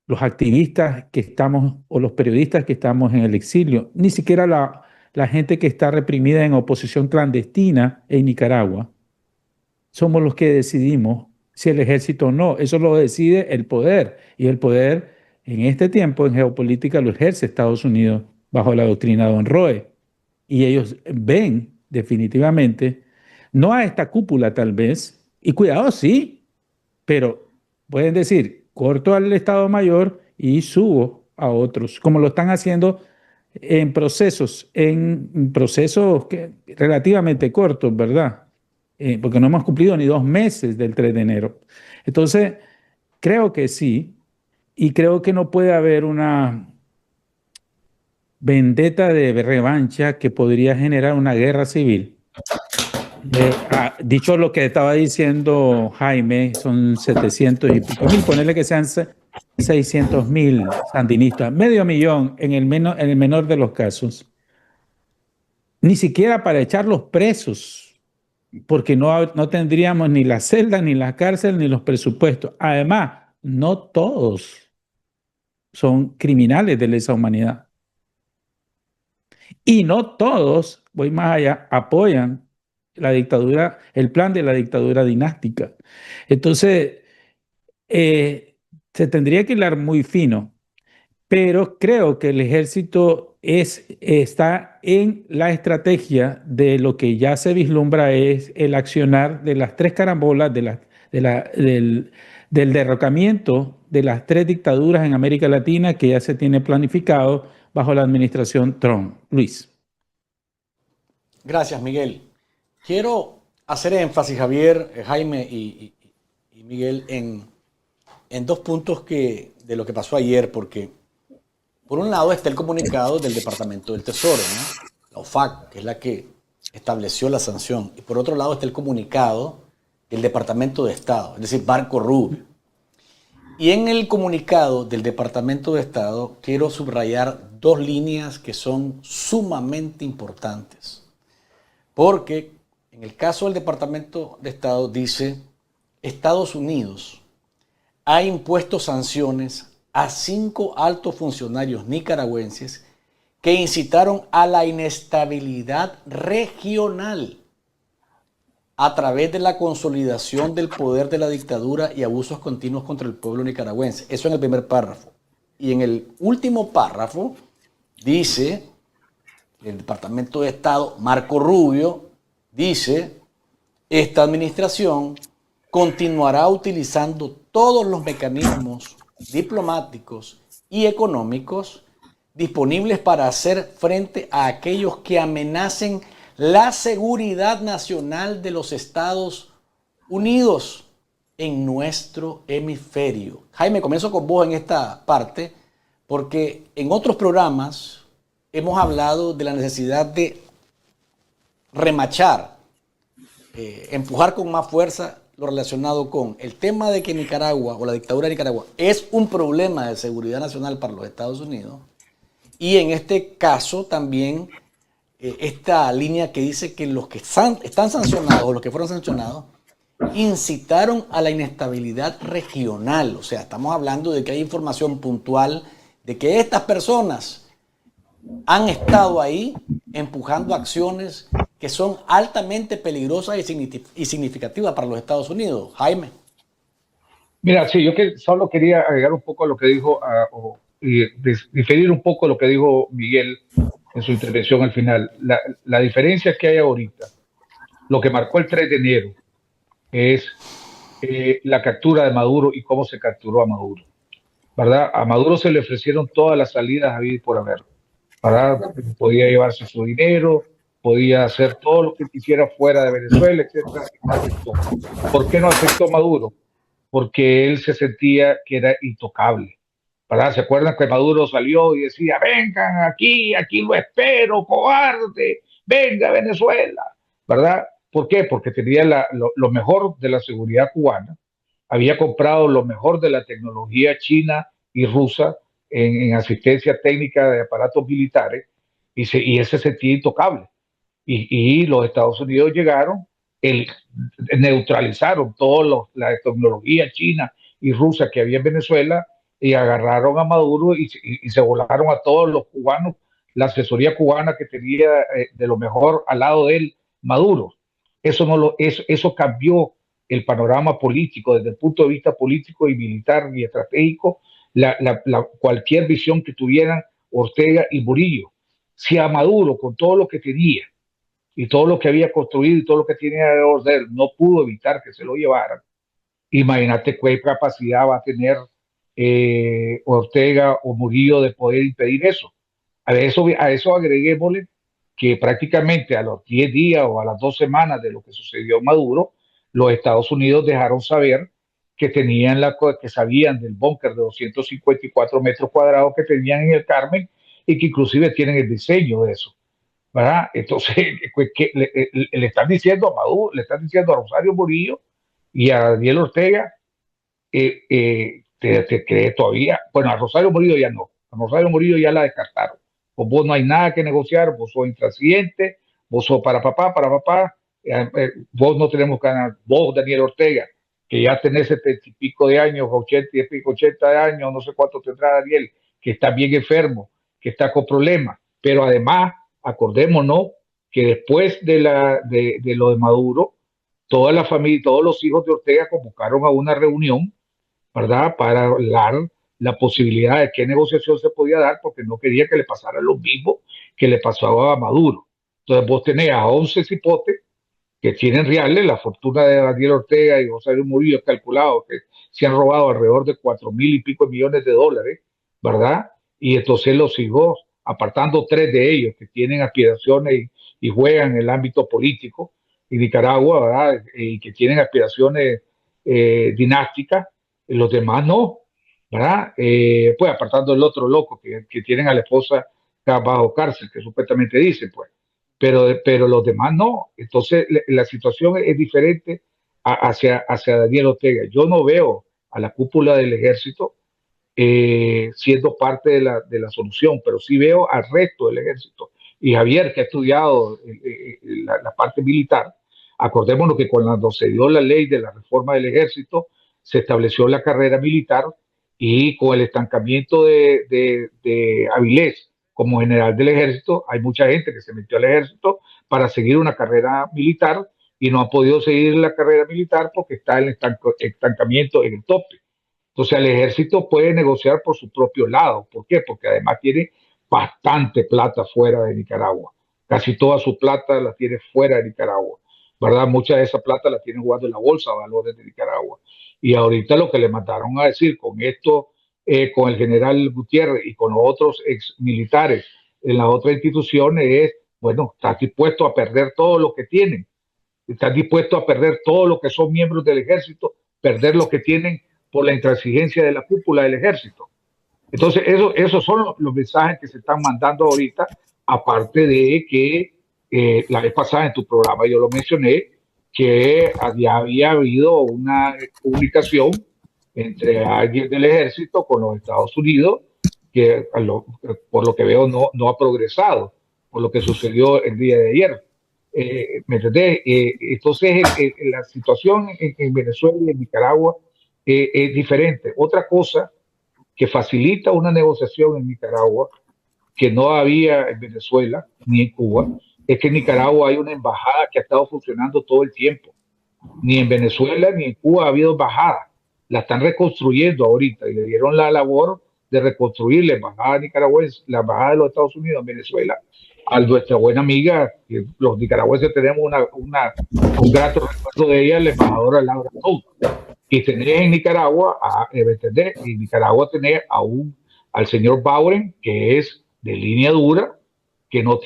los activistas que estamos o los periodistas que estamos en el exilio, ni siquiera la gente que está reprimida en oposición clandestina en Nicaragua, somos los que decidimos si el ejército o no. Eso lo decide el poder. Y el poder en este tiempo en geopolítica lo ejerce Estados Unidos bajo la doctrina de Monroe. Y ellos ven definitivamente, no a esta cúpula tal vez, y cuidado sí, pero pueden decir, corto al Estado Mayor y subo a otros, como lo están haciendo en procesos relativamente cortos, ¿verdad? Porque no hemos cumplido ni 2 meses del 3 de enero. Entonces, creo que sí, y creo que no puede haber una vendetta de revancha que podría generar una guerra civil. Dicho lo que estaba diciendo Jaime, son 700 y pico mil, ponerle que sean 600.000 sandinistas, medio millón en el menor de los casos, ni siquiera para echarlos presos, porque no tendríamos ni la celda, ni la cárcel, ni los presupuestos. Además, no todos son criminales de lesa humanidad. Y no todos, voy más allá, apoyan la dictadura, el plan de la dictadura dinástica. Entonces, se tendría que hilar muy fino, pero creo que el ejército está en la estrategia de lo que ya se vislumbra es el accionar de las tres carambolas del derrocamiento de las tres dictaduras en América Latina que ya se tiene planificado bajo la administración Trump. Luis. Gracias, Miguel. Quiero hacer énfasis, Javier, Jaime y Miguel, en dos puntos de lo que pasó ayer, porque por un lado está el comunicado del Departamento del Tesoro, ¿no? La OFAC, que es la que estableció la sanción, y por otro lado está el comunicado del Departamento de Estado, es decir, Marco Rubio. Y en el comunicado del Departamento de Estado quiero subrayar dos líneas que son sumamente importantes. Porque en el caso del Departamento de Estado dice, Estados Unidos ha impuesto sanciones a 5 altos funcionarios nicaragüenses que incitaron a la inestabilidad regional a través de la consolidación del poder de la dictadura y abusos continuos contra el pueblo nicaragüense. Eso en el primer párrafo. Y en el último párrafo dice, el Departamento de Estado, Marco Rubio, dice, esta administración continuará utilizando todos los mecanismos diplomáticos y económicos disponibles para hacer frente a aquellos que amenacen la seguridad nacional de los Estados Unidos en nuestro hemisferio. Jaime, comienzo con vos en esta parte, porque en otros programas hemos hablado de la necesidad de remachar, empujar con más fuerza lo relacionado con el tema de que Nicaragua o la dictadura de Nicaragua es un problema de seguridad nacional para los Estados Unidos. Y en este caso también esta línea que dice que los que están sancionados o los que fueron sancionados incitaron a la inestabilidad regional. O sea, estamos hablando de que hay información puntual de que estas personas han estado ahí empujando acciones que son altamente peligrosas y significativas para los Estados Unidos. Jaime. Mira, sí, solo quería agregar un poco a lo que dijo, y diferir un poco lo que dijo Miguel en su intervención al final. La diferencia que hay ahorita, lo que marcó el 3 de enero, es la captura de Maduro y cómo se capturó a Maduro, ¿verdad? A Maduro se le ofrecieron todas las salidas a vivir por haber, ¿verdad? Podía llevarse su dinero, podía hacer todo lo que quisiera fuera de Venezuela, etcétera. ¿Por qué no aceptó Maduro? Porque él se sentía que era intocable, ¿verdad? ¿Se acuerdan que Maduro salió y decía, vengan aquí lo espero, cobarde, venga a Venezuela, ¿verdad? ¿Por qué? Porque tenía lo mejor de la seguridad cubana, había comprado lo mejor de la tecnología china y rusa en asistencia técnica de aparatos militares y él se sentía intocable. Y los Estados Unidos llegaron, neutralizaron toda la tecnología china y rusa que había en Venezuela y agarraron a Maduro y se volaron a todos los cubanos, la asesoría cubana que tenía de lo mejor al lado de él, Maduro. Eso cambió el panorama político desde el punto de vista político y militar y estratégico, cualquier visión que tuvieran Ortega y Murillo. Si a Maduro, con todo lo que tenía y todo lo que había construido y todo lo que tenía alrededor de él, no pudo evitar que se lo llevaran, imagínate qué capacidad va a tener Ortega o Murillo de poder impedir eso. A eso agreguémosle que prácticamente a los 10 días o a las 2 semanas de lo que sucedió en Maduro, los Estados Unidos dejaron saber que que sabían del búnker de 254 metros cuadrados que tenían en el Carmen y que inclusive tienen el diseño de eso, ¿verdad? Entonces, le están diciendo a Maduro, le están diciendo a Rosario Murillo y a Daniel Ortega, te crees todavía. Bueno, a Rosario Murillo ya no, a Rosario Murillo ya la descartaron. Con vos no hay nada que negociar, vos sos intransigente, vos sos para papá, vos no tenemos ganas, vos, Daniel Ortega, que ya tenés 70 y pico de años, 80 y pico, 80 de años, no sé cuánto tendrá Daniel, que está bien enfermo, que está con problemas, pero además, acordémonos que después de lo de Maduro, toda la familia, todos los hijos de Ortega convocaron a una reunión, ¿verdad? Para hablar la posibilidad de qué negociación se podía dar, porque no quería que le pasara lo mismo que le pasaba a Maduro. Entonces vos tenés a 11 cipotes que tienen reales, la fortuna de Daniel Ortega y Rosario Murillo calculado que se han robado alrededor de 4.000 y pico millones de dólares, ¿verdad? Y entonces los hijos, apartando 3 de ellos que tienen aspiraciones y juegan en el ámbito político en Nicaragua, ¿verdad? Y que tienen aspiraciones dinásticas, los demás no, ¿verdad? Pues apartando el otro loco que tienen a la esposa bajo cárcel, que supuestamente dicen, pues. Pero los demás no. Entonces la situación es diferente hacia Daniel Ortega. Yo no veo a la cúpula del ejército siendo parte de la solución, pero sí veo al resto del ejército. Y Javier, que ha estudiado la parte militar, acordémonos que cuando se dio la ley de la reforma del ejército, se estableció la carrera militar y con el estancamiento de Avilés como general del ejército, hay mucha gente que se metió al ejército para seguir una carrera militar y no ha podido seguir la carrera militar porque está el estancamiento en el tope. Entonces el ejército puede negociar por su propio lado. ¿Por qué? Porque además tiene bastante plata fuera de Nicaragua. Casi toda su plata la tiene fuera de Nicaragua, ¿verdad? Mucha de esa plata la tienen jugando en la bolsa de valores de Nicaragua. Y ahorita lo que le mandaron a decir con esto, con el general Gutiérrez y con los otros ex militares en las otras instituciones es, bueno, estás dispuesto a perder todo lo que tienen, estás dispuesto a perder todo lo que son miembros del ejército, perder lo que tienen por la intransigencia de la cúpula del ejército. Entonces, esos son los mensajes que se están mandando ahorita, aparte de que la vez pasada en tu programa yo lo mencioné, que había habido una comunicación entre alguien del ejército con los Estados Unidos, que por lo que veo no ha progresado, por lo que sucedió el día de ayer. ¿Me entendés? Entonces, la situación en Venezuela y en Nicaragua es diferente. Otra cosa que facilita una negociación en Nicaragua, que no había en Venezuela ni en Cuba, es que en Nicaragua hay una embajada que ha estado funcionando todo el tiempo. Ni en Venezuela ni en Cuba ha habido embajada. La están reconstruyendo ahorita y le dieron la labor de reconstruir la embajada nicaragüense, la embajada de los Estados Unidos en Venezuela, a nuestra buena amiga, que los nicaragüenses tenemos un grato recuerdo de ella, la embajadora Laura Sousa. Y tenés en Nicaragua, en Nicaragua tenés al señor Bauren, que es de línea dura, que no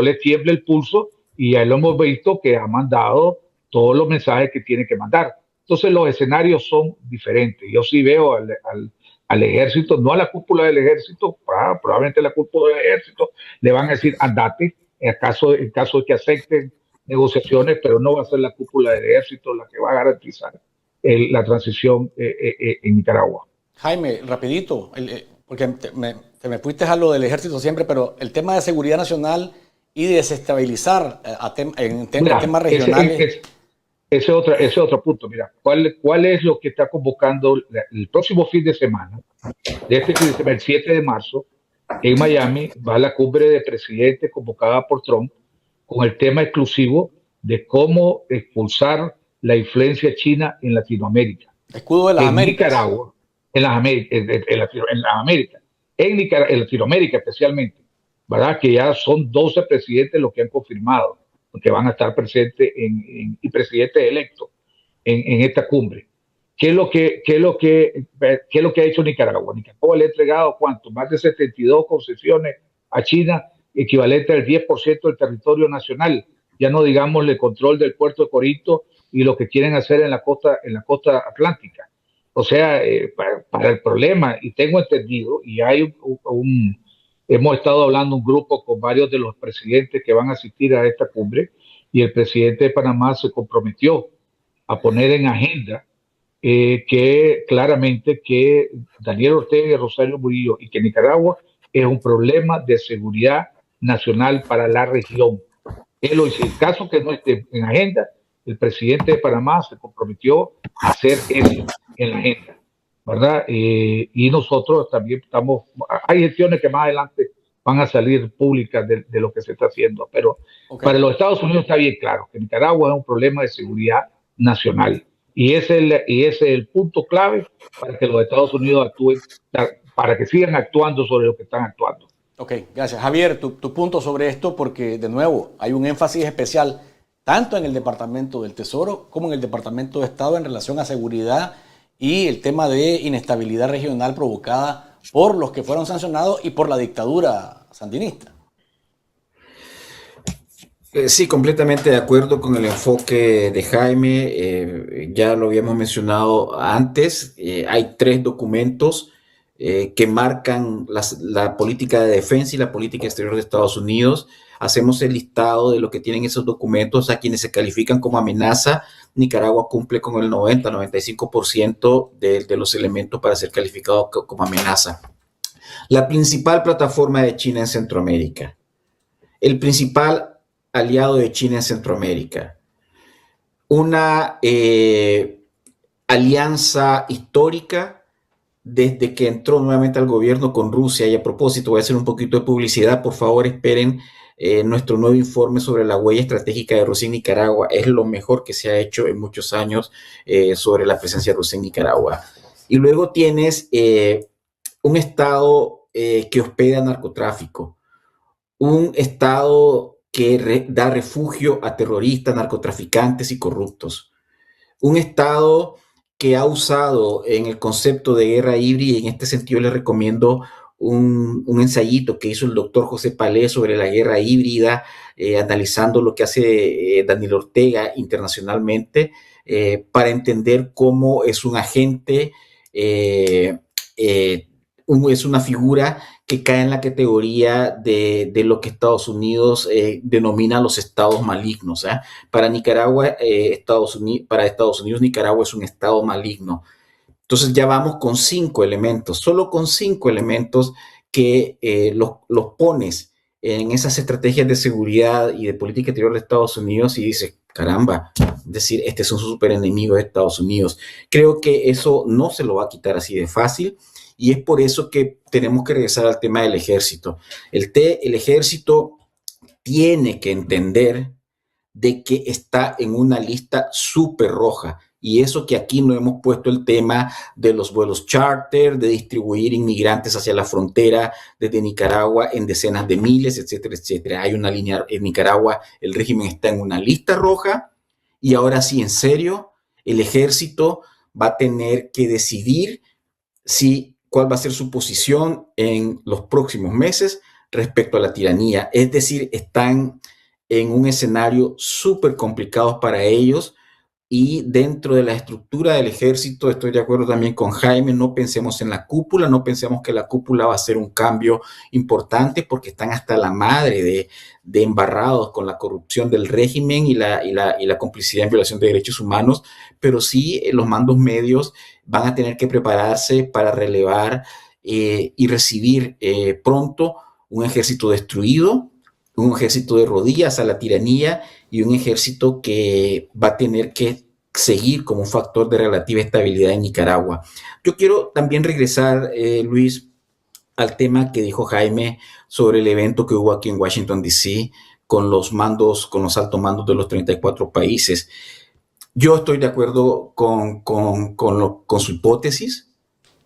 le tiembla el pulso, y ya lo hemos visto que ha mandado todos los mensajes que tiene que mandar. Entonces los escenarios son diferentes. Yo sí veo al ejército, no a la cúpula del ejército, probablemente la cúpula del ejército le van a decir andate, en caso de que acepten negociaciones, pero no va a ser la cúpula del ejército la que va a garantizar la transición en Nicaragua. Jaime, rapidito, porque te me fuiste a lo del ejército siempre, pero el tema de seguridad nacional y desestabilizar en temas regionales. Ese es otro punto. Mira, ¿cuál es lo que está convocando el próximo fin de semana? De este fin de semana, el 7 de marzo, en Miami, va la cumbre de presidentes convocada por Trump con el tema exclusivo de cómo expulsar la influencia china en Latinoamérica. Escudo de las Américas. Nicaragua, en Latinoamérica especialmente, ¿verdad? Que ya son 12 presidentes los que han confirmado que van a estar presentes y presidentes electos en esta cumbre. ¿Qué es lo que ha hecho Nicaragua? Nicaragua le ha entregado, ¿cuánto? Más de 72 concesiones a China, equivalente al 10% del territorio nacional. Ya no digamos el control del puerto de Corinto y lo que quieren hacer en la costa atlántica. O sea, para el problema, y tengo entendido, y hay hemos estado hablando un grupo con varios de los presidentes que van a asistir a esta cumbre, y el presidente de Panamá se comprometió a poner en agenda que claramente que Daniel Ortega y Rosario Murillo y que Nicaragua es un problema de seguridad nacional para la región. En caso que no esté en agenda, el presidente de Panamá se comprometió a hacer eso en la agenda, ¿verdad? Y nosotros también hay gestiones que más adelante van a salir públicas de lo que se está haciendo, pero para los Estados Unidos está bien claro que Nicaragua es un problema de seguridad nacional. Y ese es el punto clave para que los Estados Unidos actúen, para que sigan actuando sobre lo que están actuando. Ok, gracias. Javier, tu punto sobre esto, porque de nuevo hay un énfasis especial tanto en el Departamento del Tesoro como en el Departamento de Estado en relación a seguridad y el tema de inestabilidad regional provocada por los que fueron sancionados y por la dictadura sandinista. Sí, completamente de acuerdo con el enfoque de Jaime. Ya lo habíamos mencionado antes. Hay 3 documentos que marcan la política de defensa y la política exterior de Estados Unidos. Hacemos el listado de lo que tienen esos documentos. A quienes se califican como amenaza, Nicaragua cumple con el 90-95% de los elementos para ser calificado como amenaza. La principal plataforma de China en Centroamérica. El principal aliado de China en Centroamérica. Una alianza histórica desde que entró nuevamente al gobierno con Rusia. Y a propósito, voy a hacer un poquito de publicidad. Por favor, esperen nuestro nuevo informe sobre la huella estratégica de Rusia en Nicaragua. Es lo mejor que se ha hecho en muchos años sobre la presencia rusa en Nicaragua. Y luego tienes un Estado que hospeda narcotráfico. Un Estado que da refugio a terroristas, narcotraficantes y corruptos. Un Estado que ha usado en el concepto de guerra híbrida, y en este sentido les recomiendo un ensayito que hizo el doctor José Palés sobre la guerra híbrida, analizando lo que hace Daniel Ortega internacionalmente, para entender cómo es un agente, es una figura que cae en la categoría de lo que Estados Unidos denomina los estados malignos. Para Nicaragua, para Estados Unidos, Nicaragua es un estado maligno. Entonces ya vamos con 5 elementos, solo con 5 elementos que los pones en esas estrategias de seguridad y de política exterior de Estados Unidos y dices, caramba, es decir, este es un súper enemigo de Estados Unidos. Creo que eso no se lo va a quitar así de fácil. Y es por eso que tenemos que regresar al tema del ejército. El ejército tiene que entender de que está en una lista súper roja. Y eso que aquí no hemos puesto el tema de los vuelos charter, de distribuir inmigrantes hacia la frontera desde Nicaragua en decenas de miles, etcétera, etcétera. Hay una línea en Nicaragua, el régimen está en una lista roja. Y ahora sí, en serio, el ejército va a tener que decidir cuál va a ser su posición en los próximos meses respecto a la tiranía. Es decir, están en un escenario súper complicado para ellos, y dentro de la estructura del ejército, estoy de acuerdo también con Jaime, no pensemos en la cúpula, no pensemos que la cúpula va a ser un cambio importante, porque están hasta la madre de embarrados con la corrupción del régimen y la complicidad en violación de derechos humanos, pero sí los mandos medios van a tener que prepararse para relevar y recibir pronto un ejército destruido, un ejército de rodillas a la tiranía y un ejército que va a tener que seguir como un factor de relativa estabilidad en Nicaragua. Yo quiero también regresar, Luis, al tema que dijo Jaime sobre el evento que hubo aquí en Washington, D.C., con los altos mandos de los 34 países. Yo estoy de acuerdo con su hipótesis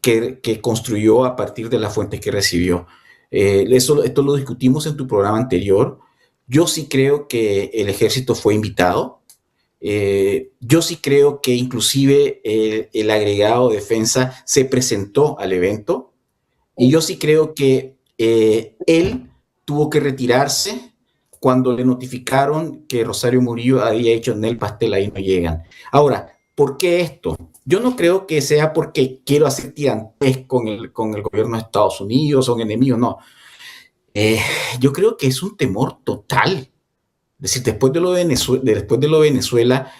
que construyó a partir de las fuentes que recibió. Esto lo discutimos en tu programa anterior. Yo sí creo que el ejército fue invitado. Yo sí creo que inclusive el agregado de defensa se presentó al evento. Y yo sí creo que él tuvo que retirarse cuando le notificaron que Rosario Murillo había hecho en el pastel, ahí no llegan. Ahora, ¿por qué esto? Yo no creo que sea porque quiero hacer tirantes con el gobierno de Estados Unidos, son enemigos, no. Yo creo que es un temor total. Es decir, después de lo de Venezuela,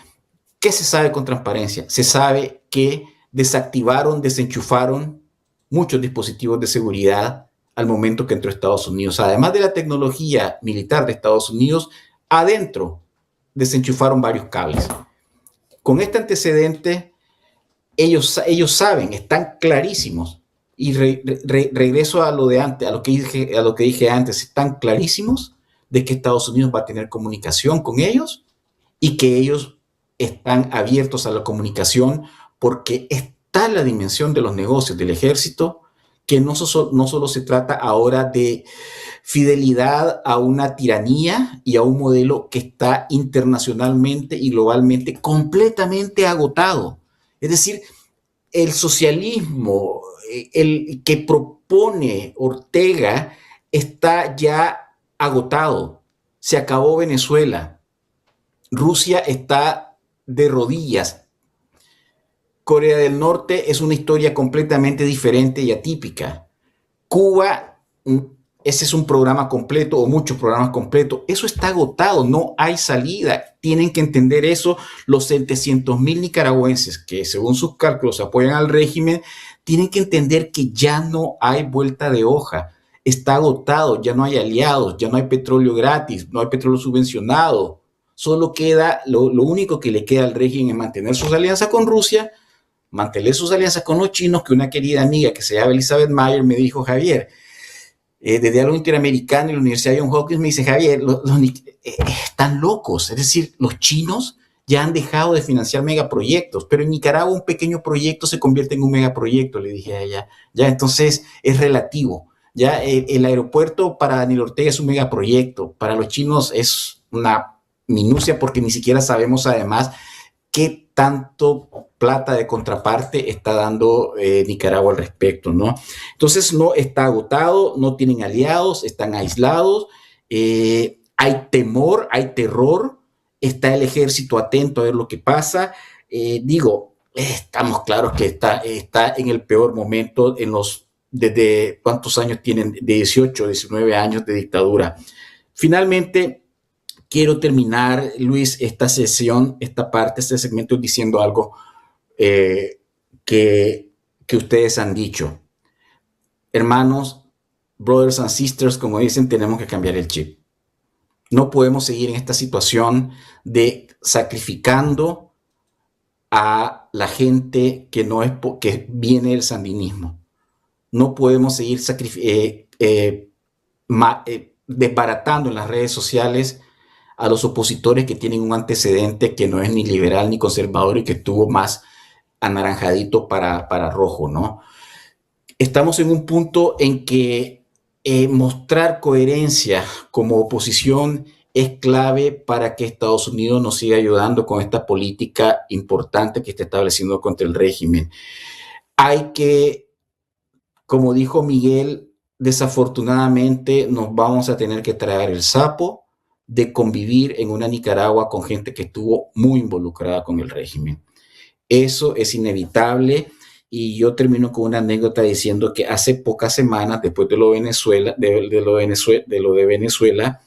¿qué se sabe con transparencia? Se sabe que desenchufaron muchos dispositivos de seguridad al momento que entró Estados Unidos. Además de la tecnología militar de Estados Unidos, adentro desenchufaron varios cables. Con este antecedente, ellos saben, están clarísimos. Y regreso a lo de antes, a lo que dije antes, están clarísimos de que Estados Unidos va a tener comunicación con ellos y que ellos están abiertos a la comunicación porque está la dimensión de los negocios del ejército, que no solo se trata ahora de fidelidad a una tiranía y a un modelo que está internacionalmente y globalmente completamente agotado. Es decir, el socialismo, el que propone Ortega, está ya agotado. Se acabó Venezuela. Rusia está de rodillas. Corea del Norte es una historia completamente diferente y atípica. Cuba, ese es un programa completo o muchos programas completos. Eso está agotado, no hay salida. Tienen que entender eso los 700,000 nicaragüenses que según sus cálculos apoyan al régimen, tienen que entender que ya no hay vuelta de hoja. Está agotado, ya no hay aliados, ya no hay petróleo gratis, no hay petróleo subvencionado. Solo queda, lo único que le queda al régimen es mantener sus alianzas con Rusia, mantener sus alianzas con los chinos, que una querida amiga que se llama Elizabeth Mayer me dijo, Javier, de Diálogo Interamericano y la Universidad de Johns Hopkins, me dice, Javier, están locos. Es decir, los chinos ya han dejado de financiar megaproyectos, pero en Nicaragua un pequeño proyecto se convierte en un megaproyecto, le dije a ella. Ya, entonces es relativo. Ya el aeropuerto para Daniel Ortega es un megaproyecto, para los chinos es una minucia porque ni siquiera sabemos además qué tanto plata de contraparte está dando Nicaragua al respecto, ¿no? Entonces no está agotado, no tienen aliados, están aislados, hay temor, hay terror, está el ejército atento a ver lo que pasa. Estamos claros que está en el peor momento desde cuántos años tienen, de 18, 19 años de dictadura. Finalmente, quiero terminar, Luis, esta sesión, esta parte, este segmento diciendo algo que ustedes han dicho. Hermanos, brothers and sisters, como dicen, tenemos que cambiar el chip. No podemos seguir en esta situación de sacrificando a la gente que viene del sandinismo. No podemos seguir desbaratando en las redes sociales a los opositores que tienen un antecedente que no es ni liberal ni conservador y que estuvo más anaranjadito para rojo, ¿no? Estamos en un punto en que mostrar coherencia como oposición es clave para que Estados Unidos nos siga ayudando con esta política importante que está estableciendo contra el régimen. Hay que, como dijo Miguel, desafortunadamente nos vamos a tener que tragar el sapo de convivir en una Nicaragua con gente que estuvo muy involucrada con el régimen. Eso es inevitable y yo termino con una anécdota diciendo que hace pocas semanas, después de lo de Venezuela,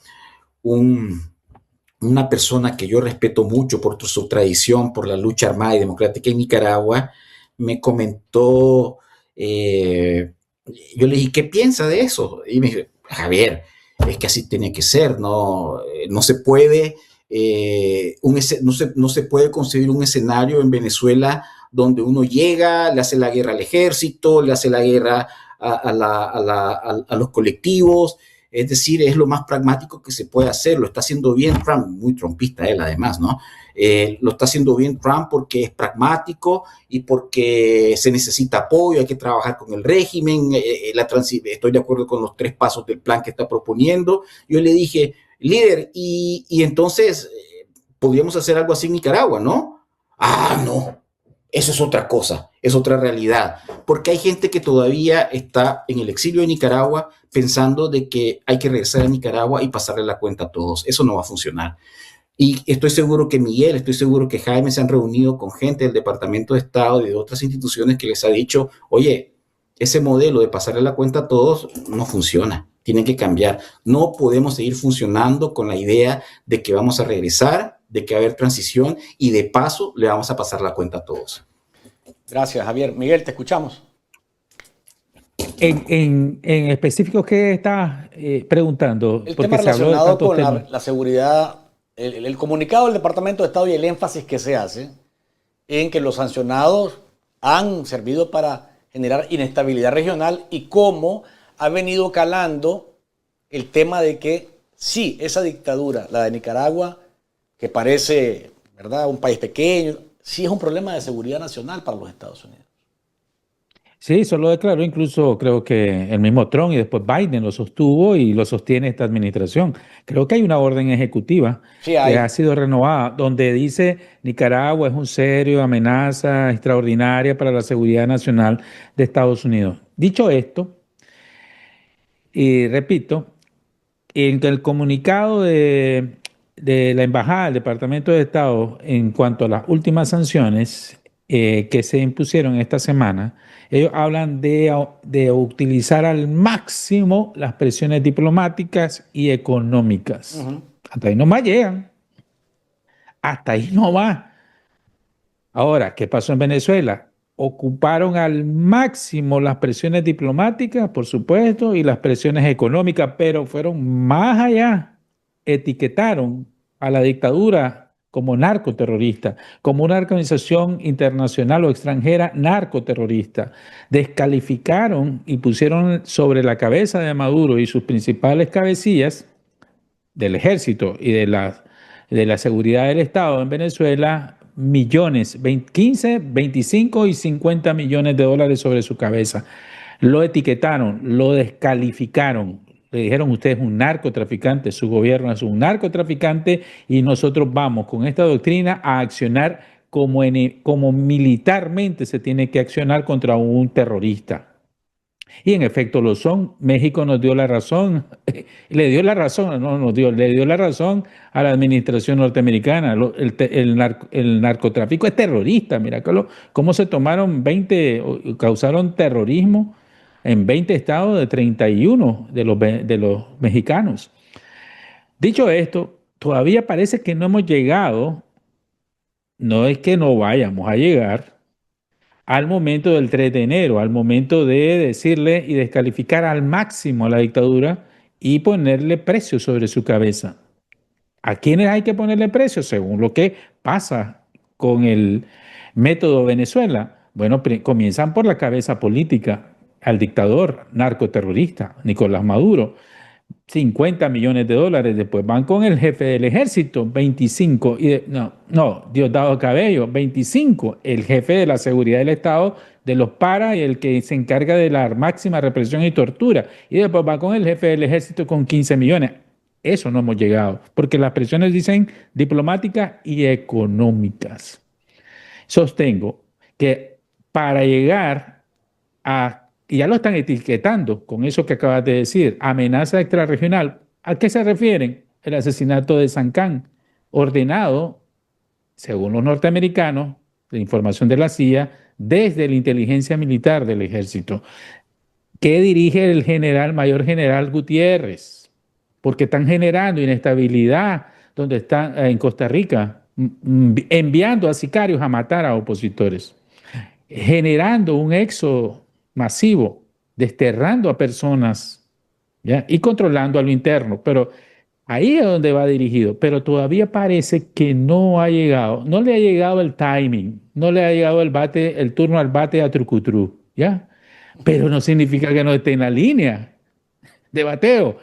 una persona que yo respeto mucho por su tradición, por la lucha armada y democrática en Nicaragua, me comentó Yo le dije, ¿qué piensa de eso? Y me dice, Javier, es que así tiene que ser, no, no se puede, no se puede concebir un escenario en Venezuela donde uno llega, le hace la guerra al ejército, le hace la guerra a los colectivos. Es decir, es lo más pragmático que se puede hacer. Lo está haciendo bien Trump, muy trumpista él además, ¿no? Lo está haciendo bien Trump porque es pragmático y porque se necesita apoyo, hay que trabajar con el régimen, estoy de acuerdo con los 3 pasos del plan que está proponiendo. Yo le dije, líder, y entonces podríamos hacer algo así en Nicaragua, ¿no? Ah, no, eso es otra cosa, es otra realidad, porque hay gente que todavía está en el exilio de Nicaragua pensando de que hay que regresar a Nicaragua y pasarle la cuenta a todos. Eso no va a funcionar. Y estoy seguro que Miguel, estoy seguro que Jaime se han reunido con gente del Departamento de Estado y de otras instituciones que les ha dicho, oye, ese modelo de pasarle la cuenta a todos no funciona, tienen que cambiar. No podemos seguir funcionando con la idea de que vamos a regresar, de que va a haber transición y de paso le vamos a pasar la cuenta a todos. Gracias, Javier. Miguel, te escuchamos. En específico, ¿qué estás preguntando? El Porque tema se habló de relacionado tantos con temas. la seguridad, el comunicado del Departamento de Estado y el énfasis que se hace en que los sancionados han servido para generar inestabilidad regional y cómo ha venido calando el tema de que sí, esa dictadura, la de Nicaragua, que parece, ¿verdad?, un país pequeño, sí es un problema de seguridad nacional para los Estados Unidos. Sí, eso lo declaró incluso creo que el mismo Trump y después Biden lo sostuvo y lo sostiene esta administración. Creo que hay una orden ejecutiva Sí que hay. ha sido renovada donde dice Nicaragua es un serio amenaza extraordinaria para la seguridad nacional de Estados Unidos. Dicho esto, y repito, en el comunicado de la Embajada del Departamento de Estado en cuanto a las últimas sanciones que se impusieron esta semana, ellos hablan de utilizar al máximo las presiones diplomáticas y económicas. Hasta ahí nomás llegan. Hasta ahí no va. Ahora, ¿qué pasó en Venezuela? Ocuparon al máximo las presiones diplomáticas, por supuesto, y las presiones económicas, pero fueron más allá. Etiquetaron a la dictadura como narcoterrorista, como una organización internacional o extranjera narcoterrorista. Descalificaron y pusieron sobre la cabeza de Maduro y sus principales cabecillas del ejército y de la seguridad del Estado en Venezuela millones, 15, 25 y 50 millones de dólares sobre su cabeza. Lo etiquetaron, lo descalificaron. Le dijeron, usted es un narcotraficante, su gobierno es un narcotraficante y nosotros vamos con esta doctrina a accionar como militarmente se tiene que accionar contra un terrorista. Y en efecto lo son. México nos dio la razón, le dio la razón, no nos dio, le dio la razón a la administración norteamericana. El narcotráfico es terrorista, mira cómo se tomaron 20, causaron terrorismo en 20 estados de 31 de los mexicanos. Dicho esto, todavía parece que no hemos llegado, no es que no vayamos a llegar al momento del 3 de enero, al momento de decirle y descalificar al máximo a la dictadura y ponerle precio sobre su cabeza. ¿A quiénes hay que ponerle precio? Según lo que pasa con el método Venezuela. Bueno, comienzan por la cabeza política, al dictador narcoterrorista, Nicolás Maduro. 50 millones de dólares, después van con el jefe del ejército, 25, Diosdado Cabello, 25, el jefe de la seguridad del Estado, de los para y el que se encarga de la máxima represión y tortura, y después va con el jefe del ejército con 15 millones. Eso no hemos llegado, porque las presiones dicen diplomáticas y económicas. Sostengo que para llegar y ya lo están etiquetando con eso que acabas de decir, amenaza extrarregional. ¿A qué se refieren? El asesinato de Sankán, ordenado, según los norteamericanos, de información de la CIA, desde la inteligencia militar del ejército, que dirige el mayor general Gutiérrez, porque están generando inestabilidad donde están en Costa Rica, enviando a sicarios a matar a opositores, generando un éxodo masivo desterrando a personas, ¿ya? Y controlando a lo interno. Pero ahí es donde va dirigido. Pero todavía parece que no ha llegado, no le ha llegado el timing, no le ha llegado el turno al bate a Trucutru, ¿ya? Pero no significa que no esté en la línea de bateo.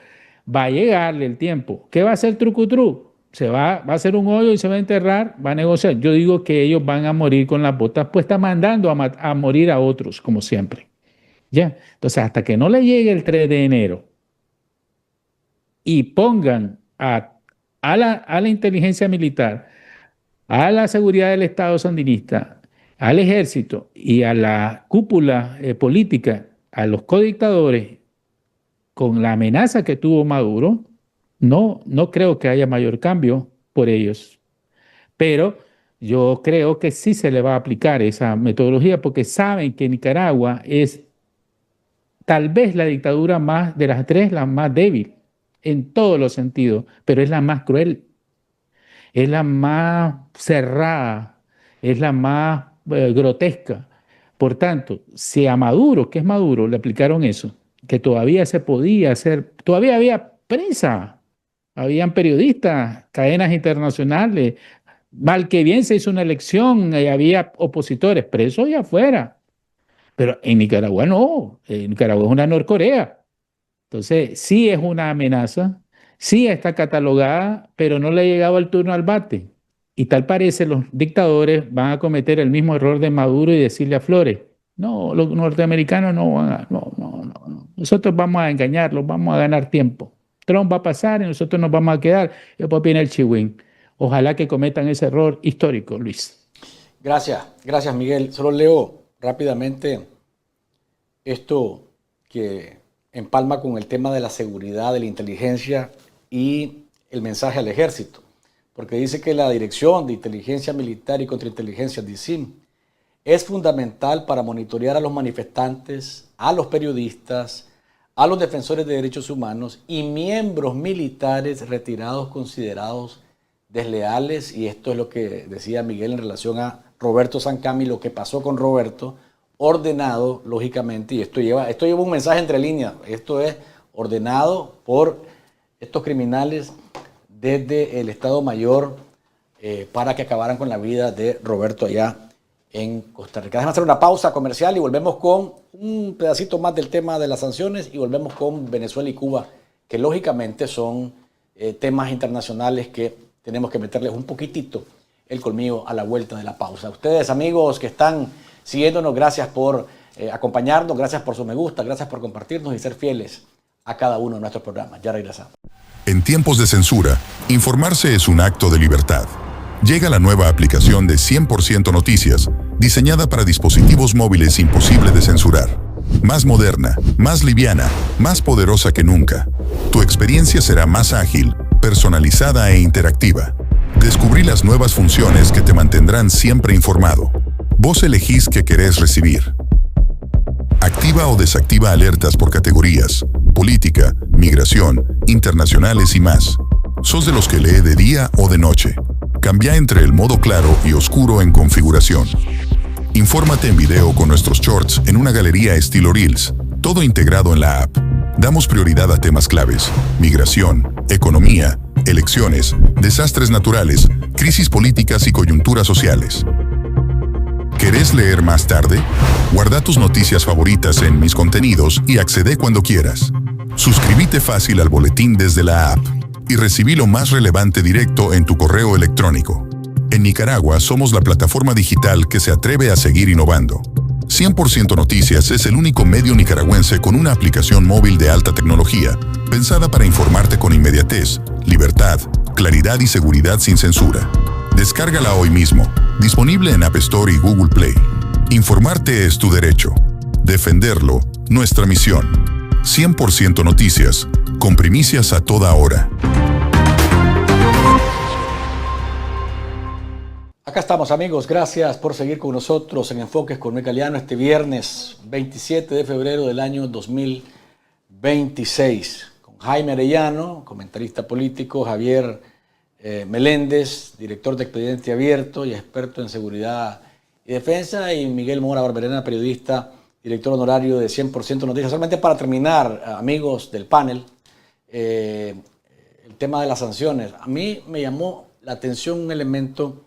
Va a llegarle el tiempo. ¿Qué va a hacer Trucutru? Va a hacer un hoyo y se va a enterrar, va a negociar. Yo digo que ellos van a morir con las botas puestas, mandando a morir a otros, como siempre. ¿Ya? Entonces, hasta que no le llegue el 3 de enero y pongan a la inteligencia militar, a la seguridad del Estado sandinista, al ejército y a la cúpula política, a los codictadores, con la amenaza que tuvo Maduro, no creo que haya mayor cambio por ellos. Pero yo creo que sí se le va a aplicar esa metodología porque saben que Nicaragua es tal vez la dictadura más de las tres, la más débil en todos los sentidos, pero es la más cruel, es la más cerrada, es la más grotesca. Por tanto, si a Maduro, que es Maduro, le aplicaron eso, que todavía se podía hacer, todavía había prensa, habían periodistas, cadenas internacionales, mal que bien se hizo una elección y había opositores presos y afuera. Pero en Nicaragua no, en Nicaragua es una Norcorea. Entonces, sí es una amenaza, sí está catalogada, pero no le ha llegado el turno al bate. Y tal parece los dictadores van a cometer el mismo error de Maduro y decirle a Flores, no, los norteamericanos no van a, no. Nosotros vamos a engañarlos, vamos a ganar tiempo. Trump va a pasar y nosotros nos vamos a quedar. Y después viene el chihuín. Ojalá que cometan ese error histórico, Luis. Gracias Miguel. Solo leo rápidamente esto que empalma con el tema de la seguridad, de la inteligencia y el mensaje al ejército, porque dice que la Dirección de Inteligencia Militar y Contrainteligencia, DICIM, es fundamental para monitorear a los manifestantes, a los periodistas, a los defensores de derechos humanos y miembros militares retirados considerados desleales, y esto es lo que decía Miguel en relación a Roberto Sancami, lo que pasó con Roberto, ordenado, lógicamente, y esto lleva un mensaje entre líneas, esto es ordenado por estos criminales desde el Estado Mayor para que acabaran con la vida de Roberto allá en Costa Rica. Déjame hacer una pausa comercial y volvemos con un pedacito más del tema de las sanciones y volvemos con Venezuela y Cuba, que lógicamente son temas internacionales que tenemos que meterles un poquitito el colmillo a la vuelta de la pausa. Ustedes, amigos que están siguiéndonos, gracias por acompañarnos, gracias por su me gusta, gracias por compartirnos y ser fieles a cada uno de nuestros programas. Ya regresamos. En tiempos de censura, informarse es un acto de libertad. Llega la nueva aplicación de 100% Noticias, diseñada para dispositivos móviles imposible de censurar. Más moderna, más liviana, más poderosa que nunca. Tu experiencia será más ágil, personalizada e interactiva. Descubrí las nuevas funciones que te mantendrán siempre informado. Vos elegís qué querés recibir. Activa o desactiva alertas por categorías, política, migración, internacionales y más. ¿Sos de los que lee de día o de noche? Cambia entre el modo claro y oscuro en configuración. Infórmate en video con nuestros shorts en una galería estilo Reels, todo integrado en la app. Damos prioridad a temas claves: migración, economía, elecciones, desastres naturales, crisis políticas y coyunturas sociales. ¿Querés leer más tarde? Guarda tus noticias favoritas en Mis Contenidos y accede cuando quieras. Suscríbete fácil al boletín desde la app y recibí lo más relevante directo en tu correo electrónico. En Nicaragua somos la plataforma digital que se atreve a seguir innovando. 100% Noticias es el único medio nicaragüense con una aplicación móvil de alta tecnología, pensada para informarte con inmediatez, libertad, claridad y seguridad sin censura. Descárgala hoy mismo, disponible en App Store y Google Play. Informarte es tu derecho. Defenderlo, nuestra misión. 100% Noticias, con primicias a toda hora. Acá estamos, amigos, gracias por seguir con nosotros en Enfoques con Luis Galeano este viernes 27 de febrero del año 2026, con Jaime Arellano, comentarista político, Javier Meléndez, director de Expediente Abierto y experto en seguridad y defensa, y Miguel Mora Barberena, periodista director honorario de 100% Noticias. Solamente para terminar, amigos del panel, el tema de las sanciones. A mí me llamó la atención un elemento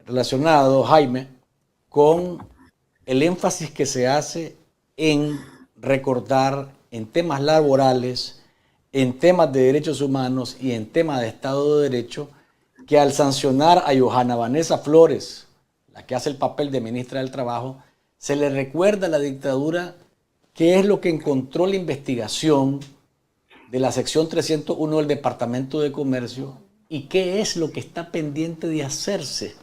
relacionado, Jaime, con el énfasis que se hace en recordar en temas laborales, en temas de derechos humanos y en temas de Estado de Derecho, que al sancionar a Johanna Vanessa Flores, la que hace el papel de ministra del Trabajo, se le recuerda a la dictadura qué es lo que encontró la investigación de la sección 301 del Departamento de Comercio y qué es lo que está pendiente de hacerse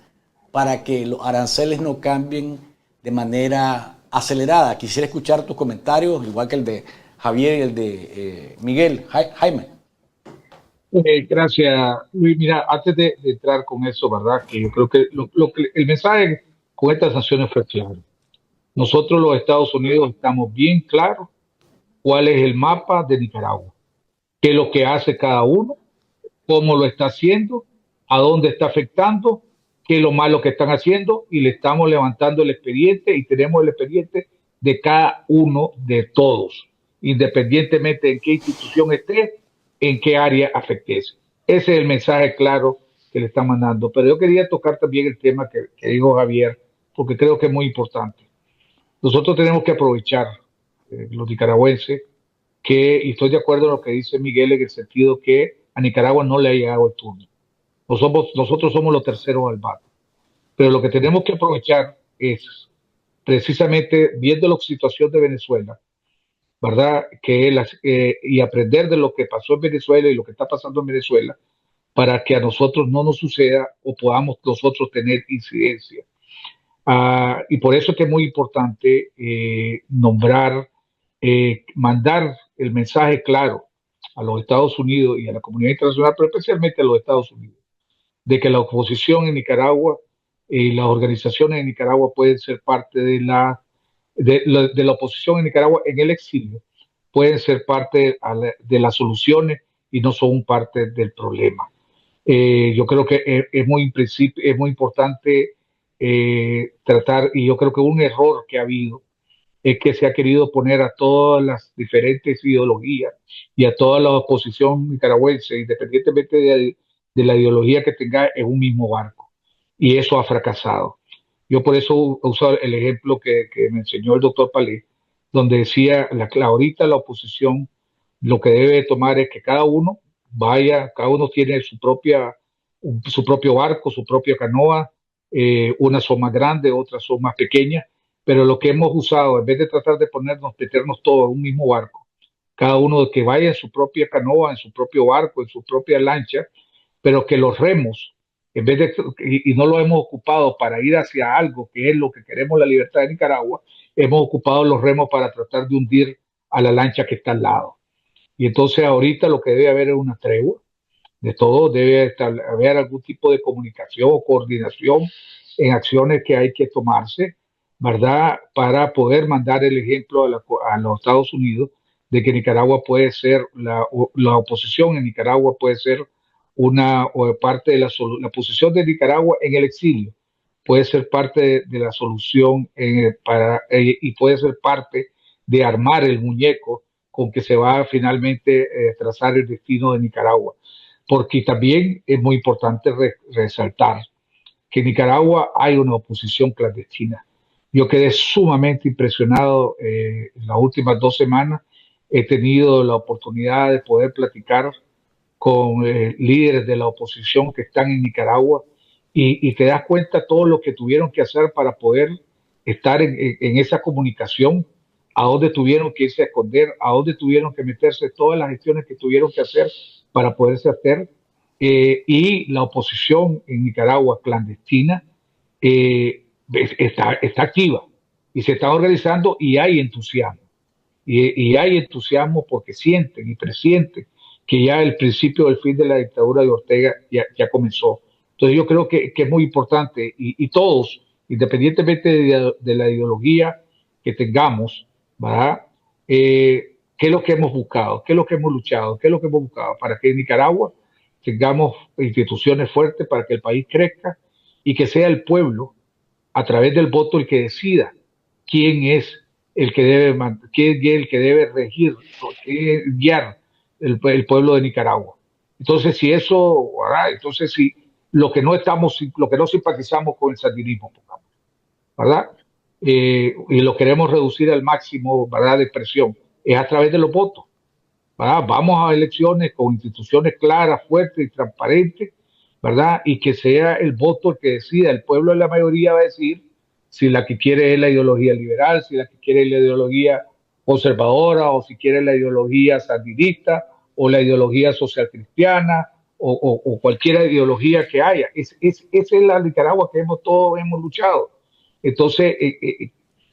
para que los aranceles no cambien de manera acelerada. Quisiera escuchar tus comentarios, igual que el de Javier y el de Miguel. Jaime. Gracias, Luis. Mira, antes de entrar con eso, ¿verdad? Que yo creo que el mensaje con estas sanciones fue claro. Nosotros los Estados Unidos estamos bien claros cuál es el mapa de Nicaragua, qué es lo que hace cada uno, cómo lo está haciendo, a dónde está afectando, qué es lo malo que están haciendo, y le estamos levantando el expediente y tenemos el expediente de cada uno de todos, independientemente en qué institución esté, en qué área afectese. Ese es el mensaje claro que le están mandando. Pero yo quería tocar también el tema que dijo Javier, porque creo que es muy importante. Nosotros tenemos que aprovechar, los nicaragüenses, y estoy de acuerdo en lo que dice Miguel en el sentido que a Nicaragua no le ha llegado el turno. Nosotros somos los terceros al bate. Pero lo que tenemos que aprovechar es precisamente viendo la situación de Venezuela, ¿verdad? Y aprender de lo que pasó en Venezuela y lo que está pasando en Venezuela para que a nosotros no nos suceda o podamos nosotros tener incidencia. Y por eso es que es muy importante nombrar, mandar el mensaje claro a los Estados Unidos y a la comunidad internacional, pero especialmente a los Estados Unidos, de que la oposición en Nicaragua y las organizaciones en Nicaragua pueden ser parte de la oposición en Nicaragua en el exilio, pueden ser parte de las soluciones y no son parte del problema. Yo creo que es muy importante tratar, y yo creo que un error que ha habido es que se ha querido poner a todas las diferentes ideologías y a toda la oposición nicaragüense, independientemente de la ideología que tenga, en un mismo barco. Y eso ha fracasado. Yo por eso uso el ejemplo que me enseñó el doctor Palé, donde decía, ahorita la oposición lo que debe tomar es que cada uno tiene su propio barco, su propia canoa, unas son más grandes, otras son más pequeñas, pero lo que hemos usado, en vez de tratar de meternos todos en un mismo barco, cada uno que vaya en su propia canoa, en su propio barco, en su propia lancha, pero que los remos, y no lo hemos ocupado para ir hacia algo que es lo que queremos, la libertad de Nicaragua, hemos ocupado los remos para tratar de hundir a la lancha que está al lado. Y entonces ahorita lo que debe haber es una tregua de todo, debe haber algún tipo de comunicación o coordinación en acciones que hay que tomarse, ¿verdad? Para poder mandar el ejemplo a los Estados Unidos de que Nicaragua puede ser, la oposición en Nicaragua puede ser parte de la posición de Nicaragua en el exilio, puede ser parte de la solución y puede ser parte de armar el muñeco con que se va a finalmente trazar el destino de Nicaragua. Porque también es muy importante resaltar que en Nicaragua hay una oposición clandestina. Yo quedé sumamente impresionado en las últimas 2 semanas. He tenido la oportunidad de poder platicar con líderes de la oposición que están en Nicaragua y te das cuenta todo lo que tuvieron que hacer para poder estar en esa comunicación, a dónde tuvieron que irse a esconder, a dónde tuvieron que meterse, todas las gestiones que tuvieron que hacer para poderse hacer. Y la oposición en Nicaragua clandestina está activa y se está organizando y hay entusiasmo. Y hay entusiasmo porque sienten y presienten que ya el principio del fin de la dictadura de Ortega ya comenzó. Entonces yo creo que es muy importante y todos, independientemente de la ideología que tengamos, ¿verdad? ¿Qué es lo que hemos buscado? ¿Qué es lo que hemos luchado? ¿Qué es lo que hemos buscado? Para que en Nicaragua tengamos instituciones fuertes, para que el país crezca y que sea el pueblo, a través del voto, el que decida quién es el que debe, quién es el que debe regir, guiar el pueblo de Nicaragua. Entonces, si eso, ¿verdad? Entonces, si lo que no simpatizamos con el sandinismo, ¿verdad? Y lo queremos reducir al máximo, ¿verdad? De presión, es a través de los votos, ¿verdad? Vamos a elecciones con instituciones claras, fuertes y transparentes, ¿verdad? Y que sea el voto el que decida. El pueblo de la mayoría va a decir si la que quiere es la ideología liberal, si la que quiere es la ideología conservadora, o si quiere la ideología sandinista, o la ideología social cristiana, o cualquier ideología que haya. Esa es la Nicaragua que todos hemos luchado. Entonces,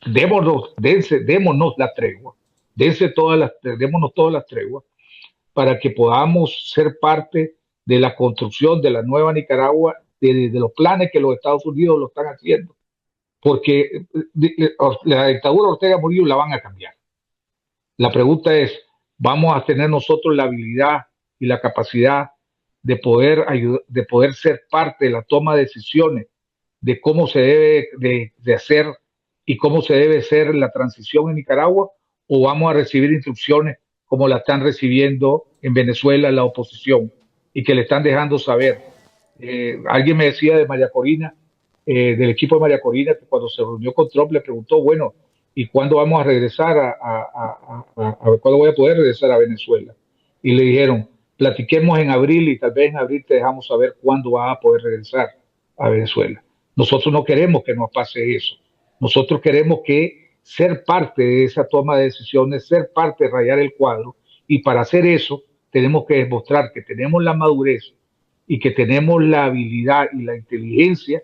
démonos la tregua, démonos todas las treguas para que podamos ser parte de la construcción de la nueva Nicaragua, de los planes que los Estados Unidos lo están haciendo. Porque la dictadura Ortega Murillo la van a cambiar. La pregunta es, ¿vamos a tener nosotros la habilidad y la capacidad de poder ser parte de la toma de decisiones de cómo se debe de hacer y cómo se debe hacer la transición en Nicaragua, o vamos a recibir instrucciones como la están recibiendo en Venezuela la oposición y que le están dejando saber? Alguien me decía de María Corina, del equipo de María Corina, que cuando se reunió con Trump le preguntó, bueno, ¿y cuándo vamos a regresar cuándo voy a poder regresar a Venezuela? Y le dijeron, platiquemos en abril y tal vez en abril te dejamos saber cuándo vas a poder regresar a Venezuela. Nosotros no queremos que nos pase eso. Nosotros queremos ser parte de esa toma de decisiones, ser parte de rayar el cuadro, y para hacer eso tenemos que demostrar que tenemos la madurez y que tenemos la habilidad y la inteligencia,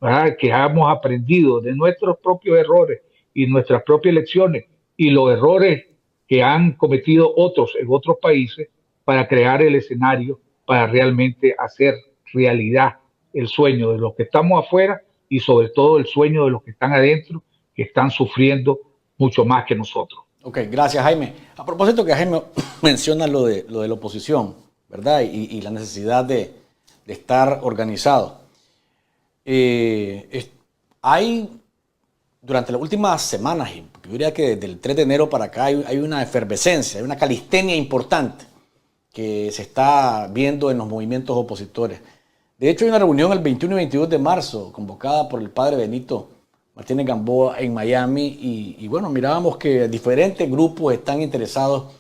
¿verdad? Que hemos aprendido de nuestros propios errores y nuestras propias lecciones y los errores que han cometido otros en otros países, para crear el escenario para realmente hacer realidad el sueño de los que estamos afuera y sobre todo el sueño de los que están adentro, que están sufriendo mucho más que nosotros. Ok, gracias, Jaime. A propósito que Jaime menciona lo de la oposición, ¿verdad? Y la necesidad de estar organizado. Hay, durante las últimas semanas, yo diría que desde el 3 de enero para acá, hay una efervescencia, hay una calistenia importante que se está viendo en los movimientos opositores. De hecho, hay una reunión el 21 y 22 de marzo convocada por el padre Benito Martínez Gamboa en Miami, y bueno, mirábamos que diferentes grupos están interesados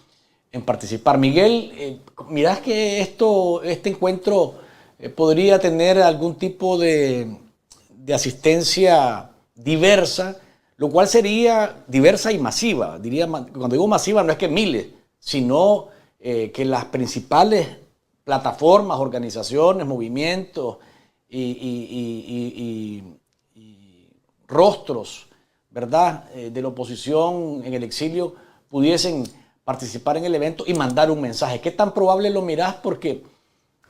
en participar. Miguel, ¿mirás que este encuentro podría tener algún tipo de asistencia diversa, lo cual sería diversa y masiva? Cuando digo masiva no es que miles, sino que las principales plataformas, organizaciones, movimientos y rostros, ¿verdad?, de la oposición en el exilio pudiesen participar en el evento y mandar un mensaje. ¿Qué tan probable lo mirás? Porque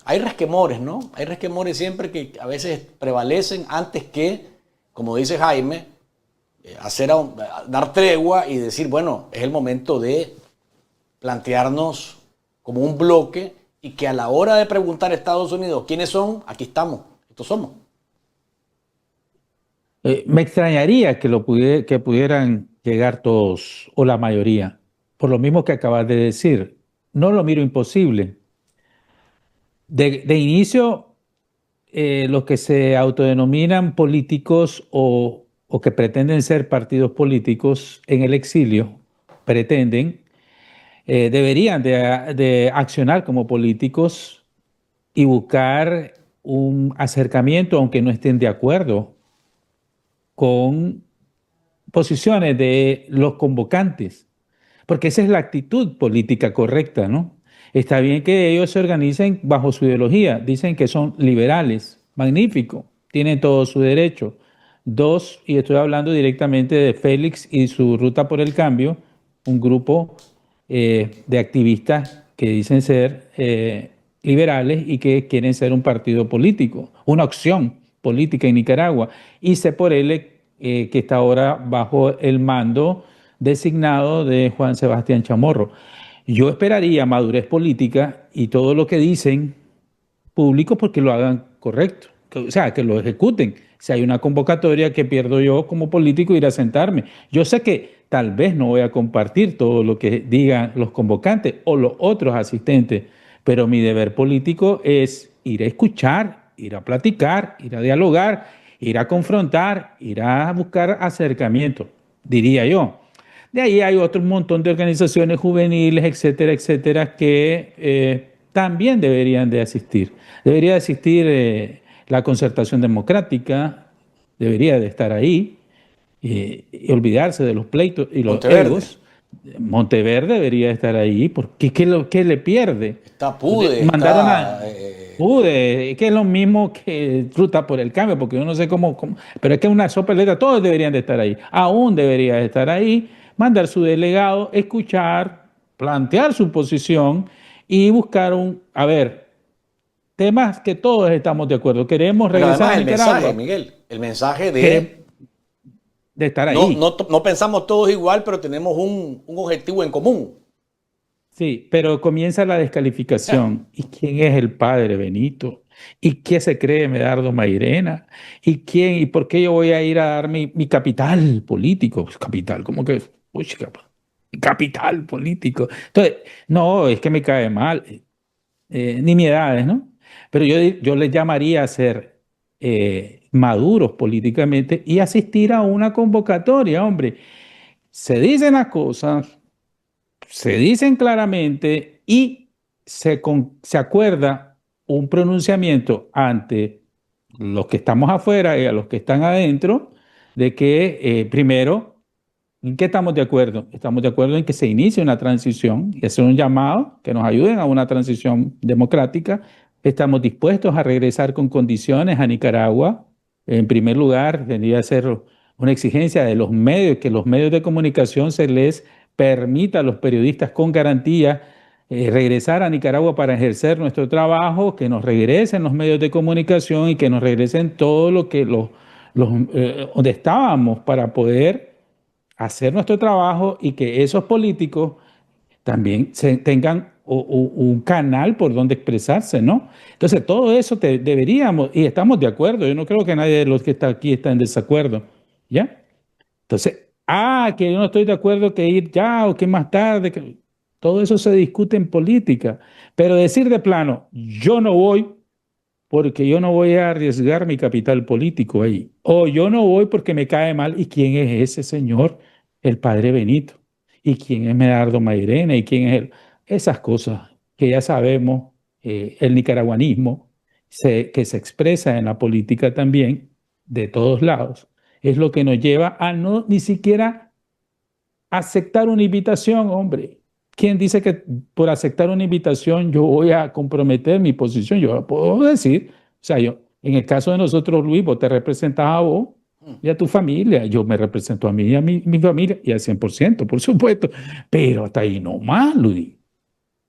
hay resquemores, ¿no? Hay resquemores siempre que a veces prevalecen antes que, como dice Jaime, dar tregua y decir, bueno, es el momento de plantearnos como un bloque, y que a la hora de preguntar a Estados Unidos quiénes son, aquí estamos, estos somos. Me extrañaría que pudieran llegar todos o la mayoría, por lo mismo que acabas de decir. No lo miro imposible. De inicio, los que se autodenominan políticos o que pretenden ser partidos políticos en el exilio, deberían de accionar como políticos y buscar un acercamiento, aunque no estén de acuerdo con posiciones de los convocantes, porque esa es la actitud política correcta, ¿no? Está bien que ellos se organicen bajo su ideología, dicen que son liberales, magnífico, tienen todo su derecho. Dos, y estoy hablando directamente de Félix y su Ruta por el Cambio, un grupo de activistas que dicen ser liberales y que quieren ser un partido político, una opción política en Nicaragua. Y CPORL, que está ahora bajo el mando designado de Juan Sebastián Chamorro. Yo esperaría madurez política y todo lo que dicen público porque lo hagan correcto, o sea, que lo ejecuten si hay una convocatoria que pierdo yo como político, ir a sentarme. Yo sé que tal vez no voy a compartir todo lo que digan los convocantes o los otros asistentes, pero mi deber político es ir a escuchar, ir a platicar, ir a dialogar, ir a confrontar, ir a buscar acercamiento, diría yo. De ahí hay otro montón de organizaciones juveniles, etcétera, etcétera, que también deberían de asistir. Debería asistir la Concertación Democrática, debería de estar ahí, y olvidarse de los pleitos y los Monteverde. egos. Monteverde debería estar ahí, porque ¿qué le pierde? Está Pude, Mandaron está... a Pude, que es lo mismo que Ruta por el Cambio, porque yo no sé cómo, pero es que una sopa de letras, todos deberían de estar ahí, aún debería de estar ahí, mandar su delegado, escuchar, plantear su posición y buscar a ver, temas que todos estamos de acuerdo. Queremos Pero regresar además a el mensaje, Nicaragua, Miguel, el mensaje de... queremos de estar ahí. No pensamos todos igual, pero tenemos un objetivo en común. Sí, pero comienza la descalificación. ¿Y quién es el padre Benito? ¿Y qué se cree Medardo Mairena? ¿Y por qué yo voy a ir a dar mi capital político? Pues capital, ¿cómo que? Uy, capital político. Entonces, no, es que me cae mal. Nimiedades, ¿no? Pero yo les llamaría a ser maduros políticamente y asistir a una convocatoria, hombre. Se dicen las cosas, se dicen claramente y se acuerda un pronunciamiento ante los que estamos afuera y a los que están adentro de que, primero, ¿en qué estamos de acuerdo? Estamos de acuerdo en que se inicie una transición y hacer un llamado que nos ayuden a una transición democrática. Estamos dispuestos a regresar con condiciones a Nicaragua. En primer lugar, tendría que ser una exigencia de los medios, que los medios de comunicación se les permita a los periodistas con garantía regresar a Nicaragua para ejercer nuestro trabajo, que nos regresen los medios de comunicación y que nos regresen todo lo que donde estábamos para poder hacer nuestro trabajo y que esos políticos también tengan un canal por donde expresarse, ¿no? Entonces, todo eso deberíamos, y estamos de acuerdo, yo no creo que nadie de los que está aquí está en desacuerdo, ¿ya? Entonces, que yo no estoy de acuerdo que ir ya o que más tarde, todo eso se discute en política, pero decir de plano, yo no voy porque yo no voy a arriesgar mi capital político ahí, o yo no voy porque me cae mal, ¿y quién es ese señor? El padre Benito. ¿Y quién es Medardo Mairena? ¿Y quién es él? Esas cosas que ya sabemos, el nicaragüanismo, que se expresa en la política también, de todos lados, es lo que nos lleva a no ni siquiera aceptar una invitación, hombre. ¿Quién dice que por aceptar una invitación yo voy a comprometer mi posición? Yo lo puedo decir. O sea, en el caso de nosotros, Luis, vos te representas a vos y a tu familia. Yo me represento a mí y a mi familia y al 100%, por supuesto. Pero hasta ahí nomás, Luis.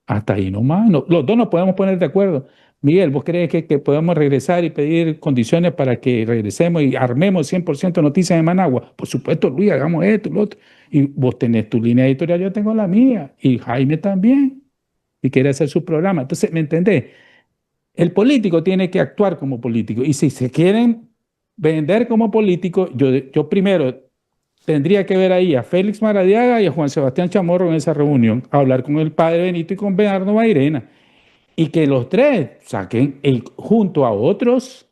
Hasta ahí nomás. No, los dos nos podemos poner de acuerdo. Miguel, ¿vos crees que podemos regresar y pedir condiciones para que regresemos y armemos 100% noticias en Managua? Por supuesto, Luis, hagamos esto, lo otro. Y vos tenés tu línea editorial, yo tengo la mía. Y Jaime también. Y quiere hacer su programa. Entonces, ¿me entendés? El político tiene que actuar como político. Y si se quieren vender como político, yo primero tendría que ver ahí a Félix Maradiaga y a Juan Sebastián Chamorro en esa reunión, a hablar con el padre Benito y con Bernardo Mairena. Y que los tres saquen, junto a otros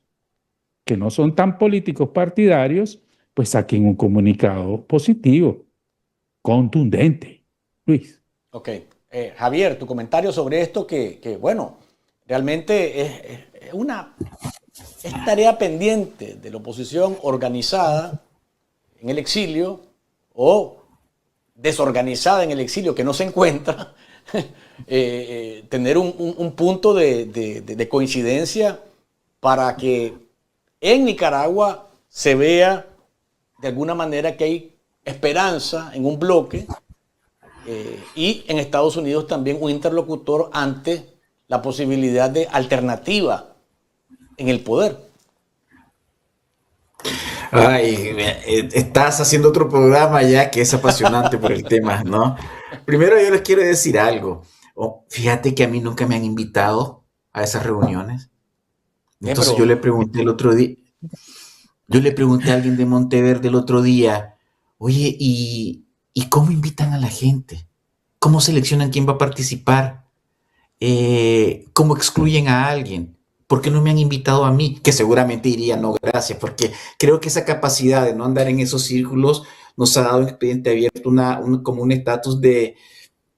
que no son tan políticos partidarios, pues saquen un comunicado positivo, contundente. Luis. Ok. Javier, tu comentario sobre esto bueno, realmente es tarea pendiente de la oposición organizada en el exilio o desorganizada en el exilio que no se encuentra, tener un punto de coincidencia para que en Nicaragua se vea de alguna manera que hay esperanza en un bloque y en Estados Unidos también un interlocutor ante la posibilidad de alternativa en el poder. Ay, estás haciendo otro programa ya que es apasionante por el tema, ¿no? Primero yo les quiero decir algo. Fíjate que a mí nunca me han invitado a esas reuniones. Entonces yo le pregunté el otro día, Yo le pregunté a alguien de Monteverde el otro día, oye, ¿y cómo invitan a la gente? ¿Cómo seleccionan quién va a participar? ¿Cómo excluyen a alguien? ¿Por qué no me han invitado a mí? Que seguramente diría no, gracias, porque creo que esa capacidad de no andar en esos círculos nos ha dado un expediente abierto, como un estatus de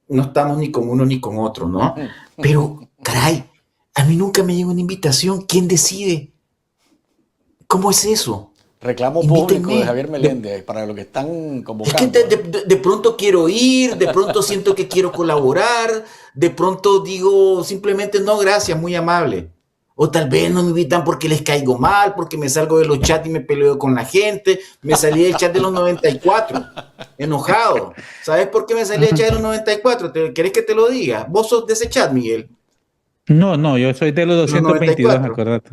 no estamos ni con uno ni con otro, ¿no? Pero, caray, a mí nunca me llegó una invitación. ¿Quién decide? ¿Cómo es eso? Reclamo público de Javier Meléndez para lo que están convocando. Es que de pronto quiero ir, de pronto siento que quiero colaborar, de pronto digo simplemente no, gracias, muy amable. O tal vez no me invitan porque les caigo mal, porque me salgo de los chats y me peleo con la gente. Me salí del chat de los 94, enojado. ¿Sabes por qué me salí del chat de los 94? ¿Querés que te lo diga? ¿Vos sos de ese chat, Miguel? No, yo soy de los 222, acuérdate.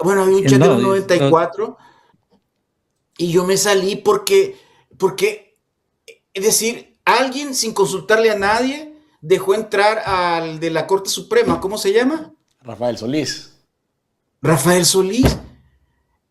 Bueno, había un chat de los 94 y yo me salí porque, es decir, alguien sin consultarle a nadie dejó entrar al de la Corte Suprema. ¿Cómo se llama? Rafael Solís. Rafael Solís.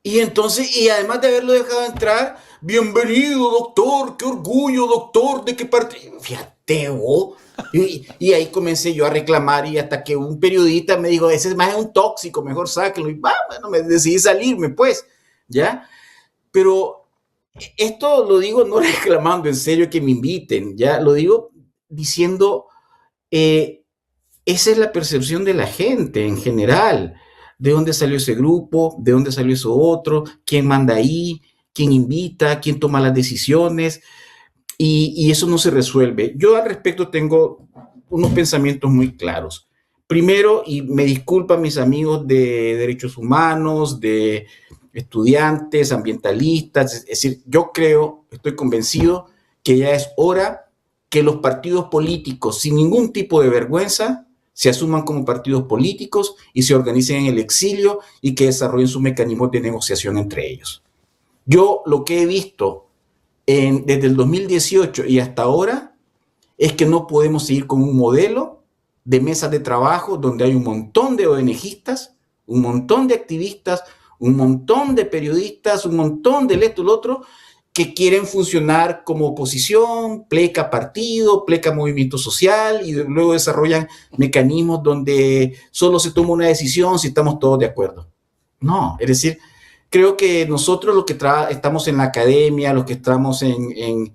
Y entonces, y además de haberlo dejado entrar, bienvenido, doctor, qué orgullo, doctor, de qué parte. Fíjate, vos. Y ahí comencé yo a reclamar y hasta que un periodista me dijo, ese es más un tóxico, mejor sáquenlo. Y bueno, me decidí salirme, pues, ¿ya? Pero esto lo digo no reclamando en serio que me inviten, ¿ya? Lo digo diciendo, esa es la percepción de la gente en general. ¿De dónde salió ese grupo? ¿De dónde salió eso otro? ¿Quién manda ahí? ¿Quién invita? ¿Quién toma las decisiones? Y eso no se resuelve. Yo al respecto tengo unos pensamientos muy claros. Primero, y me disculpan mis amigos de derechos humanos, de estudiantes, ambientalistas, es decir, yo creo, estoy convencido que ya es hora que los partidos políticos, sin ningún tipo de vergüenza, se asuman como partidos políticos y se organicen en el exilio y que desarrollen sus mecanismos de negociación entre ellos. Yo lo que he visto desde el 2018 y hasta ahora es que no podemos seguir con un modelo de mesas de trabajo donde hay un montón de ONGistas, un montón de activistas, un montón de periodistas, un montón de esto y lo otro, que quieren funcionar como oposición, pleca partido, pleca movimiento social y luego desarrollan mecanismos donde solo se toma una decisión si estamos todos de acuerdo. No, es decir, creo que nosotros los que estamos en la academia, los que estamos en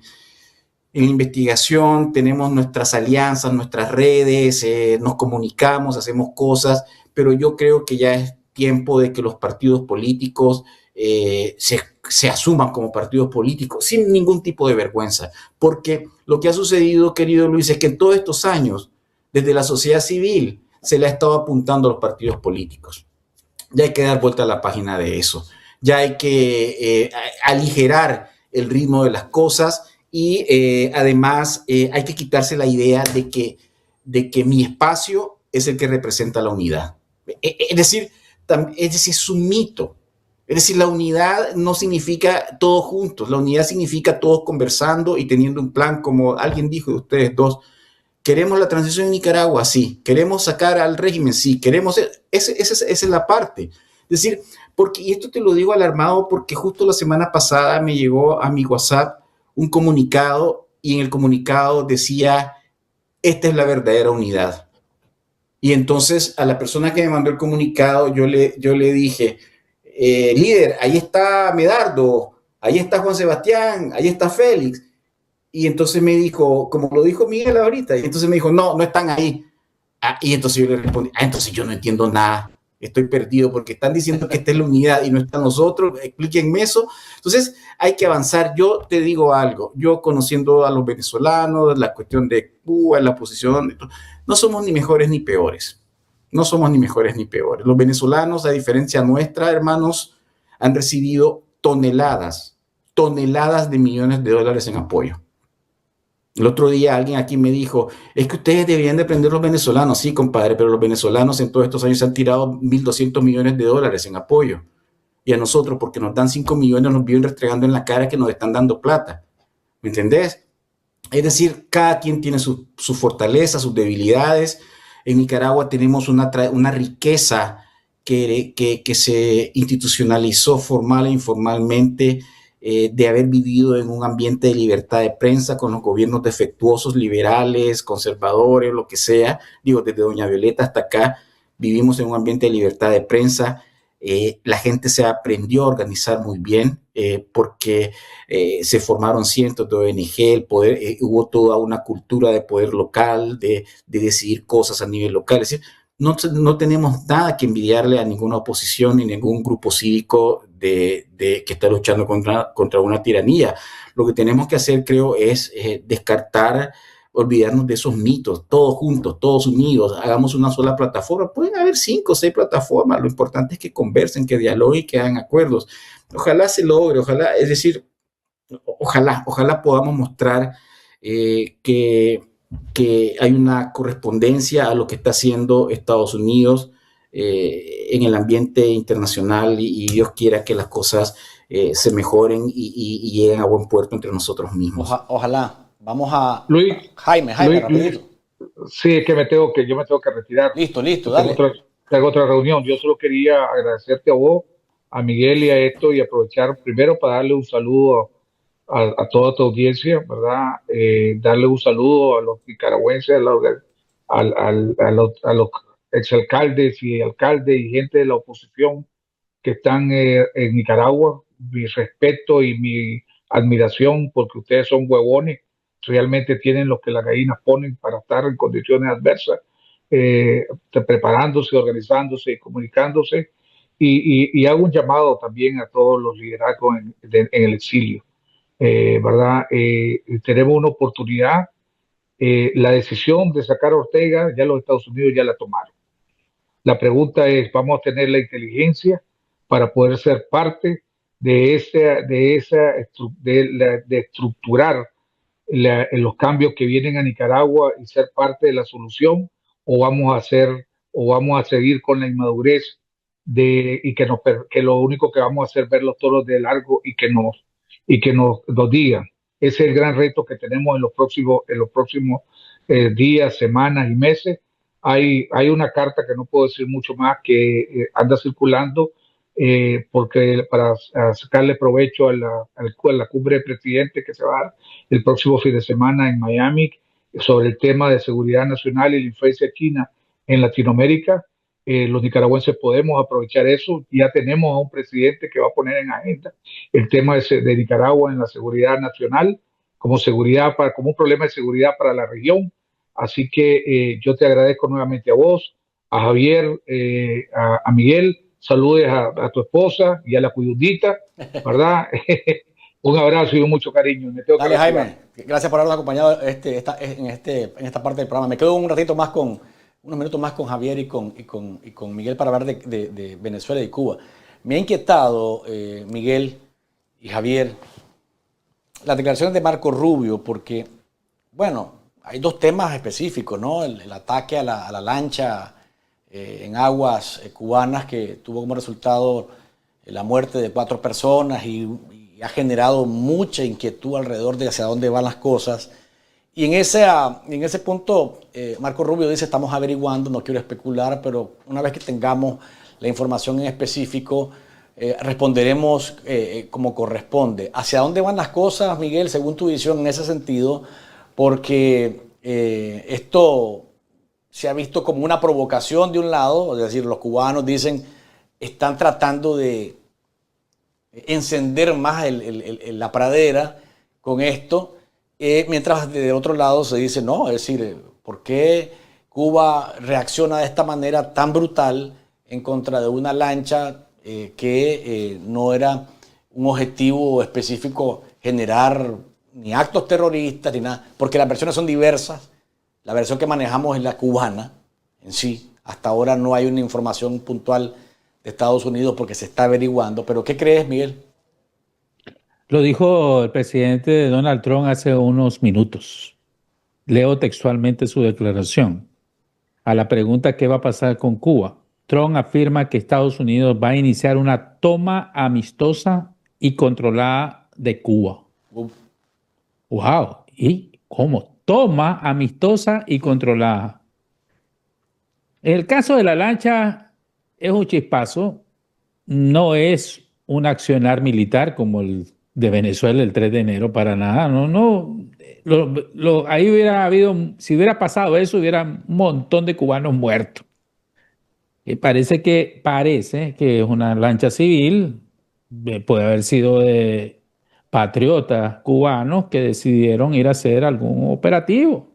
investigación, tenemos nuestras alianzas, nuestras redes, nos comunicamos, hacemos cosas, pero yo creo que ya es tiempo de que los partidos políticos se asuman como partidos políticos sin ningún tipo de vergüenza, porque lo que ha sucedido, querido Luis, es que en todos estos años, desde la sociedad civil, se le ha estado apuntando a los partidos políticos. Ya hay que dar vuelta a la página de eso, ya hay que aligerar el ritmo de las cosas y además hay que quitarse la idea de que mi espacio es el que representa la unidad. Es decir, es un mito. Es decir, la unidad no significa todos juntos, la unidad significa todos conversando y teniendo un plan, como alguien dijo de ustedes dos. ¿Queremos la transición en Nicaragua? Sí. ¿Queremos sacar al régimen? Sí. ¿Queremos? Esa es la parte. Es decir, y esto te lo digo alarmado porque justo la semana pasada me llegó a mi WhatsApp un comunicado y en el comunicado decía, esta es la verdadera unidad. Y entonces a la persona que me mandó el comunicado yo le dije, líder, ahí está Medardo, ahí está Juan Sebastián, ahí está Félix. Y entonces me dijo, como lo dijo Miguel ahorita, y entonces me dijo, no están ahí. Y entonces yo le respondí, entonces yo no entiendo nada, estoy perdido porque están diciendo que esta es la unidad y no están nosotros, explíquenme eso. Entonces hay que avanzar. Yo te digo algo, yo conociendo a los venezolanos, la cuestión de Cuba, la posición, no somos ni mejores ni peores. No somos ni mejores ni peores. Los venezolanos, a diferencia nuestra, hermanos, han recibido toneladas de millones de dólares en apoyo. El otro día alguien aquí me dijo, es que ustedes deberían de aprender los venezolanos. Sí, compadre, pero los venezolanos en todos estos años han tirado 1.200 millones de dólares en apoyo. Y a nosotros, porque nos dan 5 millones, nos viven restregando en la cara que nos están dando plata. ¿Me entendés? Es decir, cada quien tiene sus fortalezas, sus debilidades. En Nicaragua tenemos una riqueza que se institucionalizó formal e informalmente, de haber vivido en un ambiente de libertad de prensa con los gobiernos defectuosos, liberales, conservadores, lo que sea. Digo, desde Doña Violeta hasta acá vivimos en un ambiente de libertad de prensa. La gente se aprendió a organizar muy bien, porque se formaron cientos de ONG, el poder, hubo toda una cultura de poder local, de decidir cosas a nivel local. Es decir, no tenemos nada que envidiarle a ninguna oposición ni ningún grupo cívico que está luchando contra una tiranía. Lo que tenemos que hacer, creo, es descartar, olvidarnos de esos mitos, todos juntos, todos unidos, hagamos una sola plataforma. Pueden haber 5 o 6 plataformas, lo importante es que conversen, que dialoguen, que hagan acuerdos. Ojalá se logre, ojalá, es decir, ojalá podamos mostrar que hay una correspondencia a lo que está haciendo Estados Unidos en el ambiente internacional, y Dios quiera que las cosas se mejoren y lleguen a buen puerto entre nosotros mismos. Ojalá. Vamos a... Luis, Jaime, rapidito. Sí, es que yo me tengo que retirar. Listo, dale. Tengo otra reunión. Yo solo quería agradecerte a vos, a Miguel y a esto, y aprovechar primero para darle un saludo a toda tu audiencia, ¿verdad? Darle un saludo a los nicaragüenses, a los exalcaldes y alcaldes y gente de la oposición que están en Nicaragua. Mi respeto y mi admiración, porque ustedes son huevones, realmente tienen lo que las gallinas ponen para estar en condiciones adversas, preparándose, organizándose y comunicándose. Y hago un llamado también a todos los liderazgos en el exilio. ¿Verdad? Tenemos una oportunidad. La decisión de sacar a Ortega, ya los Estados Unidos ya la tomaron. La pregunta es, ¿vamos a tener la inteligencia para poder ser parte de estructurar los cambios que vienen a Nicaragua y ser parte de la solución, o vamos a seguir con la inmadurez y que lo único que vamos a hacer es ver los toros de largo y que nos digan? Ese es el gran reto que tenemos en los próximos días, semanas y meses. Hay una carta que no puedo decir mucho más, que anda circulando, porque para sacarle provecho a la cumbre de presidentes que se va a dar el próximo fin de semana en Miami, sobre el tema de seguridad nacional y la influencia china en Latinoamérica. Los nicaragüenses podemos aprovechar eso. Ya tenemos a un presidente que va a poner en agenda el tema de Nicaragua en la seguridad nacional, como un problema de seguridad para la región. Así que yo te agradezco nuevamente a vos, a Javier, a Miguel. Saludes a tu esposa y a la cuyundita, ¿verdad? Un abrazo y mucho cariño. Dale, Jaime, gracias por habernos acompañado en esta parte del programa. Me quedo unos minutos más con Javier y con Miguel para hablar de Venezuela y Cuba. Me ha inquietado, Miguel y Javier, las declaraciones de Marco Rubio, porque, bueno, hay 2 temas específicos, ¿no? El ataque a la lancha en aguas cubanas, que tuvo como resultado la muerte de 4 personas y ha generado mucha inquietud alrededor de hacia dónde van las cosas. Y en ese punto, Marco Rubio dice, estamos averiguando, no quiero especular, pero una vez que tengamos la información en específico, responderemos como corresponde. ¿Hacia dónde van las cosas, Miguel, según tu visión en ese sentido? Porque esto se ha visto como una provocación de un lado, es decir, los cubanos dicen, están tratando de encender más la pradera con esto, mientras del otro lado se dice, no, es decir, ¿por qué Cuba reacciona de esta manera tan brutal en contra de una lancha que no era un objetivo específico generar ni actos terroristas ni nada? Porque las versiones son diversas. La versión que manejamos es la cubana en sí. Hasta ahora no hay una información puntual de Estados Unidos porque se está averiguando. ¿Pero qué crees, Miguel? Lo dijo el presidente Donald Trump hace unos minutos. Leo textualmente su declaración. A la pregunta ¿qué va a pasar con Cuba? Trump afirma que Estados Unidos va a iniciar una toma amistosa y controlada de Cuba. ¡Wow! ¿Y cómo? Toma amistosa y controlada. En el caso de la lancha, es un chispazo, no es un accionar militar como el de Venezuela el 3 de enero, para nada, no. Ahí hubiera habido, si hubiera pasado eso, hubiera un montón de cubanos muertos. Y parece que es una lancha civil, puede haber sido de patriotas cubanos que decidieron ir a hacer algún operativo.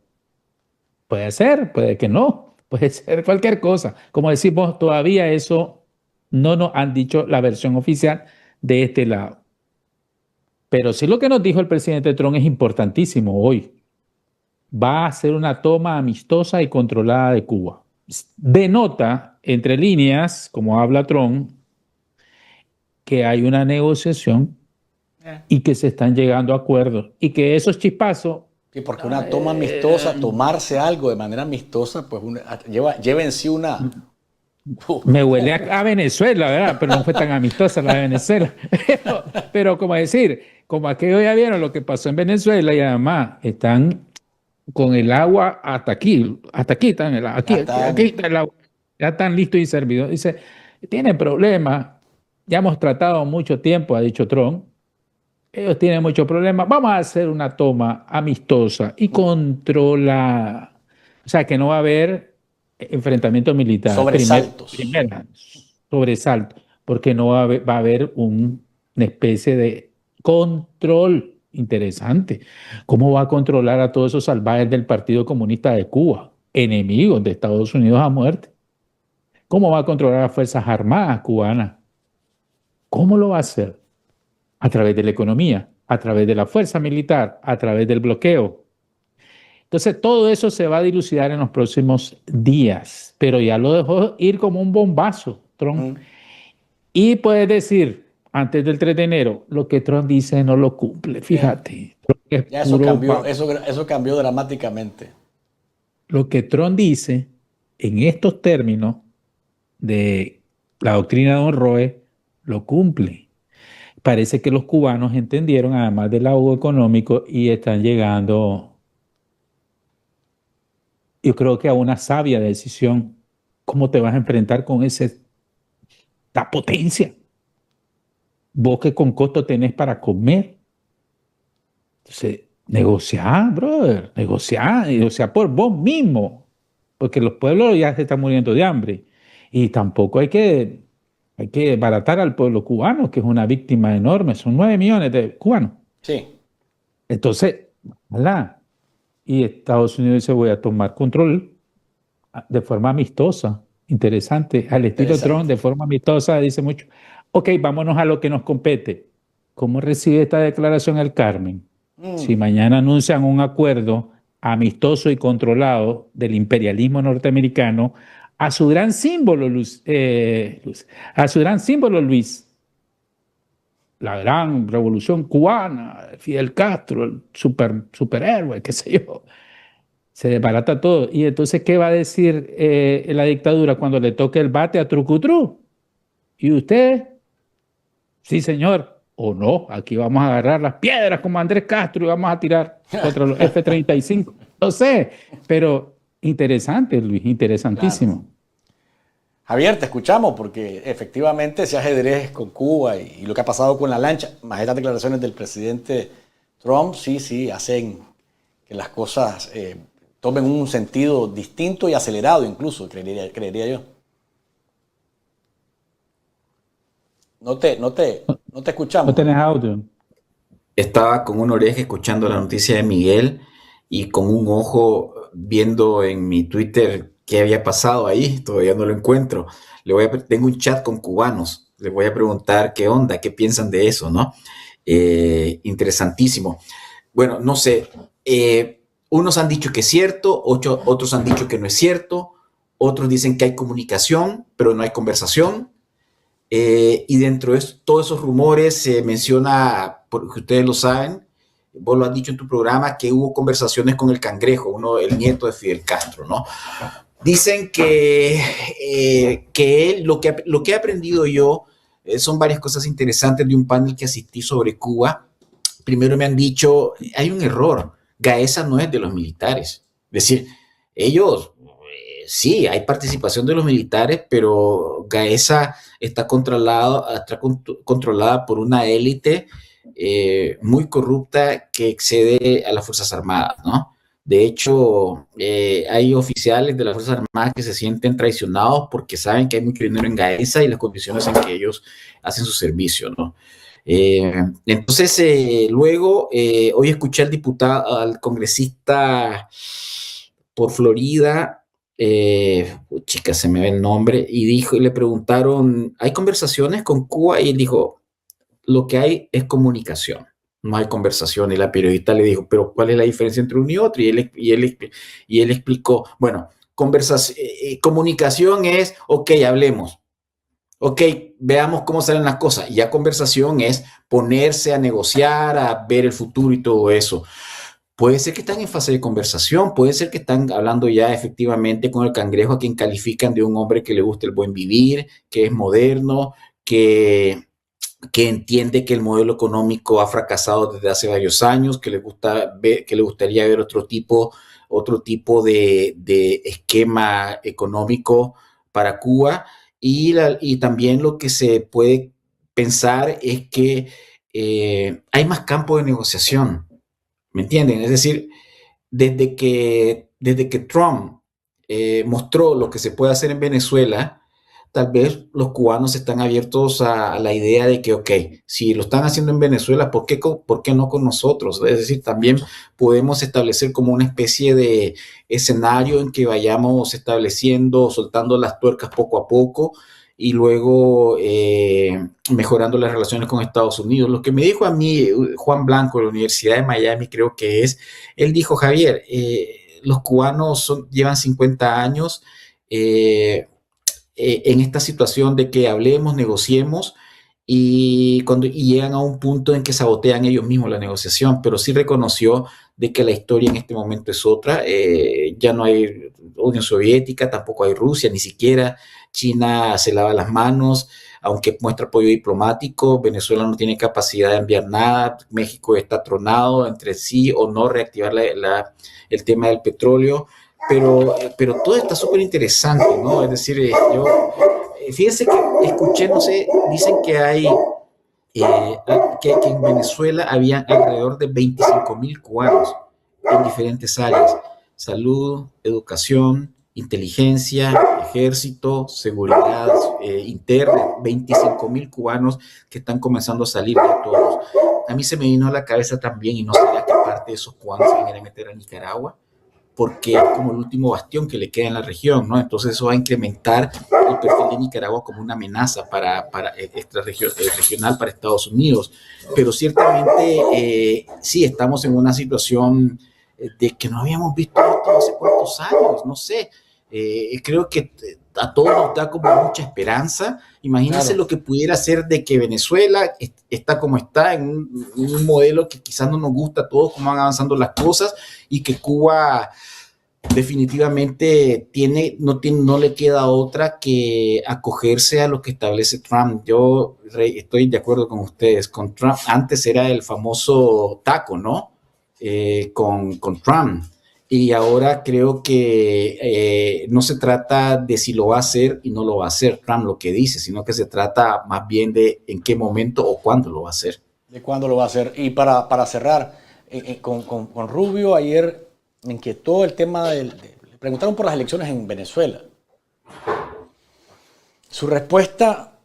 Puede ser, puede que no, puede ser cualquier cosa. Como decimos, todavía eso no nos han dicho la versión oficial de este lado. Pero sí lo que nos dijo el presidente Trump es importantísimo hoy. Va a ser una toma amistosa y controlada de Cuba. Denota, entre líneas, como habla Trump, que hay una negociación y que se están llegando a acuerdos y que esos chispazos... Sí, porque una toma amistosa, tomarse algo de manera amistosa, pues lleva en sí una... Me huele a Venezuela, ¿verdad? Pero no fue tan amistosa la de Venezuela. Pero como decir, como aquellos ya vieron lo que pasó en Venezuela y además están con el agua hasta aquí están, aquí está el agua, ya están listos y servidos. Dice, tienen problemas, ya hemos tratado mucho tiempo, ha dicho Trump, ellos tienen muchos problemas, vamos a hacer una toma amistosa y controlada. O sea, que no va a haber enfrentamiento militar. Sobresaltos. Sobresaltos, porque no va a haber una especie de control interesante. ¿Cómo va a controlar a todos esos salvajes del Partido Comunista de Cuba, enemigos de Estados Unidos a muerte? ¿Cómo va a controlar a las Fuerzas Armadas cubanas? ¿Cómo lo va a hacer? A través de la economía, a través de la fuerza militar, a través del bloqueo. Entonces, todo eso se va a dilucidar en los próximos días, pero ya lo dejó ir como un bombazo, Trump. Y puedes decir, antes del 3 de enero, lo que Trump dice no lo cumple, fíjate. Ya eso cambió dramáticamente. Lo que Trump dice en estos términos de la doctrina de Monroe, lo cumple. Parece que los cubanos entendieron, además del ahogo económico, y están llegando, yo creo que a una sabia decisión. ¿Cómo te vas a enfrentar con esta potencia? Vos que con costo tenés para comer. Entonces, negociar, brother, negociar por vos mismo, porque los pueblos ya se están muriendo de hambre y tampoco hay que baratar al pueblo cubano, que es una víctima enorme, son 9 millones de cubanos. Sí. Entonces, ¿verdad? Y Estados Unidos dice, voy a tomar control de forma amistosa, interesante, al estilo Trump, de forma amistosa, dice mucho. Ok, vámonos a lo que nos compete. ¿Cómo recibe esta declaración el Carmen? Si mañana anuncian un acuerdo amistoso y controlado del imperialismo norteamericano a su gran símbolo, Luis, la gran revolución cubana, Fidel Castro, el superhéroe, qué sé yo, se desbarata todo. Y entonces, ¿qué va a decir la dictadura cuando le toque el bate a Trucutru? ¿Y usted? Sí, señor. O no, aquí vamos a agarrar las piedras como Andrés Castro y vamos a tirar contra los F-35. No sé, pero interesante, Luis, interesantísimo. Claro. Javier, te escuchamos porque efectivamente ese ajedrez con Cuba y lo que ha pasado con la lancha, más estas declaraciones del presidente Trump, sí, hacen que las cosas tomen un sentido distinto y acelerado incluso, creería yo. No te escuchamos. No tenés audio. Estaba con una oreja escuchando la noticia de Miguel y con un ojo viendo en mi Twitter qué había pasado ahí. Todavía no lo encuentro. Tengo un chat con cubanos. Les voy a preguntar qué onda, qué piensan de eso, ¿no? Interesantísimo. Bueno, no sé. Unos han dicho que es cierto, otros han dicho que no es cierto. Otros dicen que hay comunicación, pero no hay conversación. Y dentro de todos esos rumores se menciona, porque ustedes lo saben, vos lo has dicho en tu programa, que hubo conversaciones con el Cangrejo, el nieto de Fidel Castro, ¿no? Dicen que él, lo que he aprendido yo, son varias cosas interesantes de un panel que asistí sobre Cuba. Primero me han dicho, hay un error, Gaesa no es de los militares. Es decir, ellos sí, hay participación de los militares, pero Gaesa está controlada por una élite muy corrupta que excede a las Fuerzas Armadas, ¿no? De hecho, hay oficiales de las Fuerzas Armadas que se sienten traicionados porque saben que hay mucho dinero en Gaesa y las condiciones en que ellos hacen su servicio, ¿no? Entonces, luego, hoy escuché al congresista por Florida, chica, se me ve el nombre, y le preguntaron, ¿hay conversaciones con Cuba? Y él dijo, lo que hay es comunicación, no hay conversación. Y la periodista le dijo, pero ¿cuál es la diferencia entre uno y otro? Y él explicó, bueno, comunicación es, ok, hablemos. Ok, veamos cómo salen las cosas. Y ya conversación es ponerse a negociar, a ver el futuro y todo eso. Puede ser que están en fase de conversación, puede ser que están hablando ya efectivamente con el cangrejo, a quien califican de un hombre que le gusta el buen vivir, que es moderno, que entiende que el modelo económico ha fracasado desde hace varios años, que le gustaría ver otro tipo de esquema económico para Cuba. Y también lo que se puede pensar es que hay más campo de negociación, ¿me entienden? Es decir, desde que Trump mostró lo que se puede hacer en Venezuela, tal vez los cubanos están abiertos a la idea de que, ok, si lo están haciendo en Venezuela, ¿por qué no con nosotros? Es decir, también podemos establecer como una especie de escenario en que vayamos estableciendo, soltando las tuercas poco a poco y luego mejorando las relaciones con Estados Unidos. Lo que me dijo a mí Juan Blanco de la Universidad de Miami, creo que él dijo, Javier, los cubanos llevan 50 años en esta situación de que hablemos, negociemos y llegan a un punto en que sabotean ellos mismos la negociación, pero sí reconoció de que la historia en este momento es otra. Ya no hay Unión Soviética, tampoco hay Rusia, ni siquiera China se lava las manos, aunque muestra apoyo diplomático. Venezuela no tiene capacidad de enviar nada, México está tronado entre sí o no reactivar el tema del petróleo. Pero todo está súper interesante, ¿no? Es decir, fíjense que escuché, no sé, dicen que que en Venezuela había alrededor de 25,000 cubanos en diferentes áreas: salud, educación, inteligencia, ejército, seguridad interna. 25,000 cubanos que están comenzando a salir de todos. A mí se me vino a la cabeza también, y no sabía que parte de esos cubanos se vinieran a meter a Nicaragua, porque es como el último bastión que le queda en la región, ¿no? Entonces eso va a incrementar el perfil de Nicaragua como una amenaza regional para Estados Unidos. Pero ciertamente sí, estamos en una situación de que no habíamos visto esto hace cuántos años, no sé. Creo que a todos nos da como mucha esperanza. Imagínense claro, lo que pudiera ser de que Venezuela está como está, en un modelo que quizás no nos gusta a todos, cómo van avanzando las cosas, y que Cuba definitivamente no le queda otra que acogerse a lo que establece Trump. Yo estoy de acuerdo con ustedes. Con Trump, antes era el famoso taco, ¿no? Con Trump. Y ahora creo que no se trata de si lo va a hacer y no lo va a hacer Trump lo que dice, sino que se trata más bien de en qué momento o cuándo lo va a hacer. De cuándo lo va a hacer. Y para cerrar, con Rubio ayer me inquietó el tema le preguntaron por las elecciones en Venezuela. Su respuesta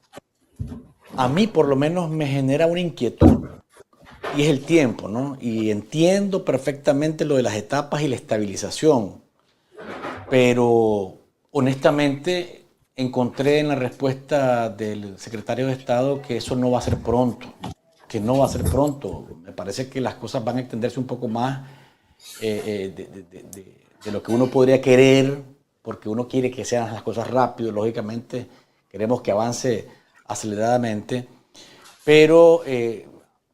a mí por lo menos me genera una inquietud. Y es el tiempo, ¿no? Y entiendo perfectamente lo de las etapas y la estabilización. Pero honestamente encontré en la respuesta del secretario de Estado que eso no va a ser pronto. Que no va a ser pronto. Me parece que las cosas van a extenderse un poco más de lo que uno podría querer, porque uno quiere que sean las cosas rápido, lógicamente. Queremos que avance aceleradamente. Pero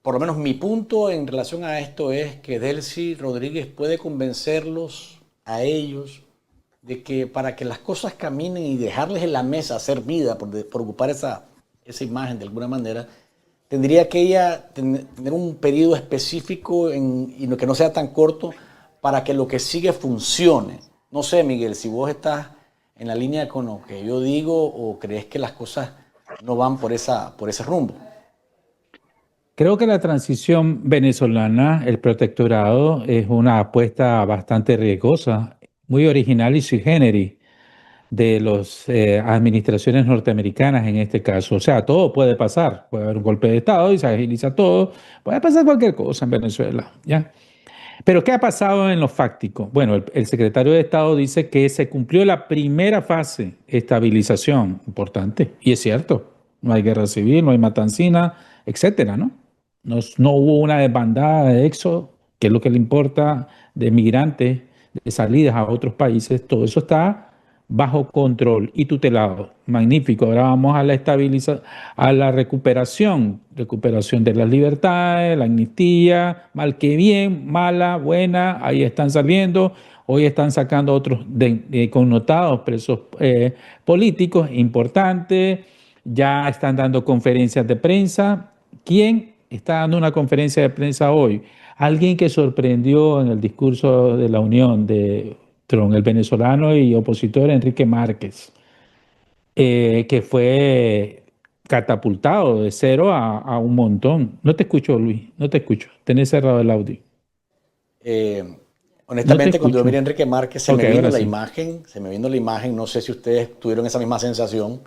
por lo menos mi punto en relación a esto es que Delcy Rodríguez puede convencerlos a ellos de que para que las cosas caminen y dejarles en la mesa hacer vida, por ocupar esa imagen de alguna manera, tendría que ella tener un periodo específico y que no sea tan corto para que lo que sigue funcione. No sé, Miguel, si vos estás en la línea con lo que yo digo o crees que las cosas no van por ese rumbo? Creo que la transición venezolana, el protectorado, es una apuesta bastante riesgosa, muy original y sui generis de las administraciones norteamericanas en este caso. O sea, todo puede pasar. Puede haber un golpe de Estado y se agiliza todo. Puede pasar cualquier cosa en Venezuela, ¿ya? Pero ¿qué ha pasado en lo fáctico? Bueno, el secretario de Estado dice que se cumplió la primera fase, estabilización, importante, y es cierto, no hay guerra civil, no hay matancina, etcétera, ¿no? No hubo una desbandada de éxodo, que es lo que le importa, de migrantes, de salidas a otros países, todo eso está bajo control y tutelado. Magnífico. Ahora vamos a la a la recuperación de las libertades, la amnistía, mal que bien, mala, buena, ahí están saliendo. Hoy están sacando otros connotados presos políticos importantes, ya están dando conferencias de prensa. ¿Quién está dando una conferencia de prensa hoy? Alguien que sorprendió en el discurso de la Unión de Trump, el venezolano y opositor Enrique Márquez, que fue catapultado de 0 a un montón. No te escucho, Luis, no te escucho. Tenés cerrado el audio. Honestamente, cuando yo miré a Enrique Márquez, se me vino la imagen, no sé si ustedes tuvieron esa misma sensación,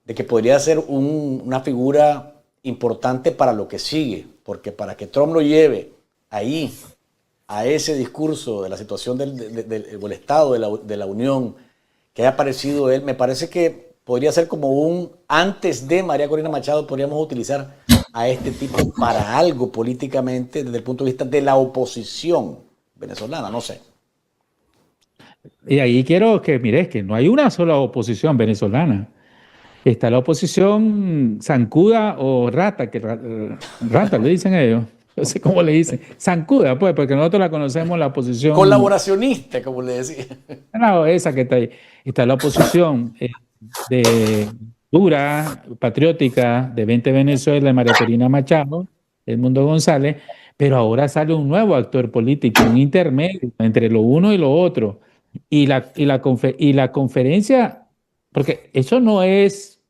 de que podría ser una figura importante para lo que sigue, porque para que Trump lo lleve ahí, a ese discurso de la situación del estado de la Unión, que haya aparecido él, me parece que podría ser como antes de María Corina Machado, podríamos utilizar a este tipo para algo políticamente desde el punto de vista de la oposición venezolana, no sé. Y ahí quiero que mires que no hay una sola oposición venezolana. Está la oposición zancuda o rata, rata le dicen ellos. No sé cómo le dicen. Zancuda, pues, porque nosotros la conocemos, la oposición. Colaboracionista, como le decía. No, esa que está ahí. Está la oposición de dura, patriótica, de 20 Venezuela, de María Corina Machado, Edmundo González, pero ahora sale un nuevo actor político, un intermedio entre lo uno y lo otro. Y la conferencia, porque eso no es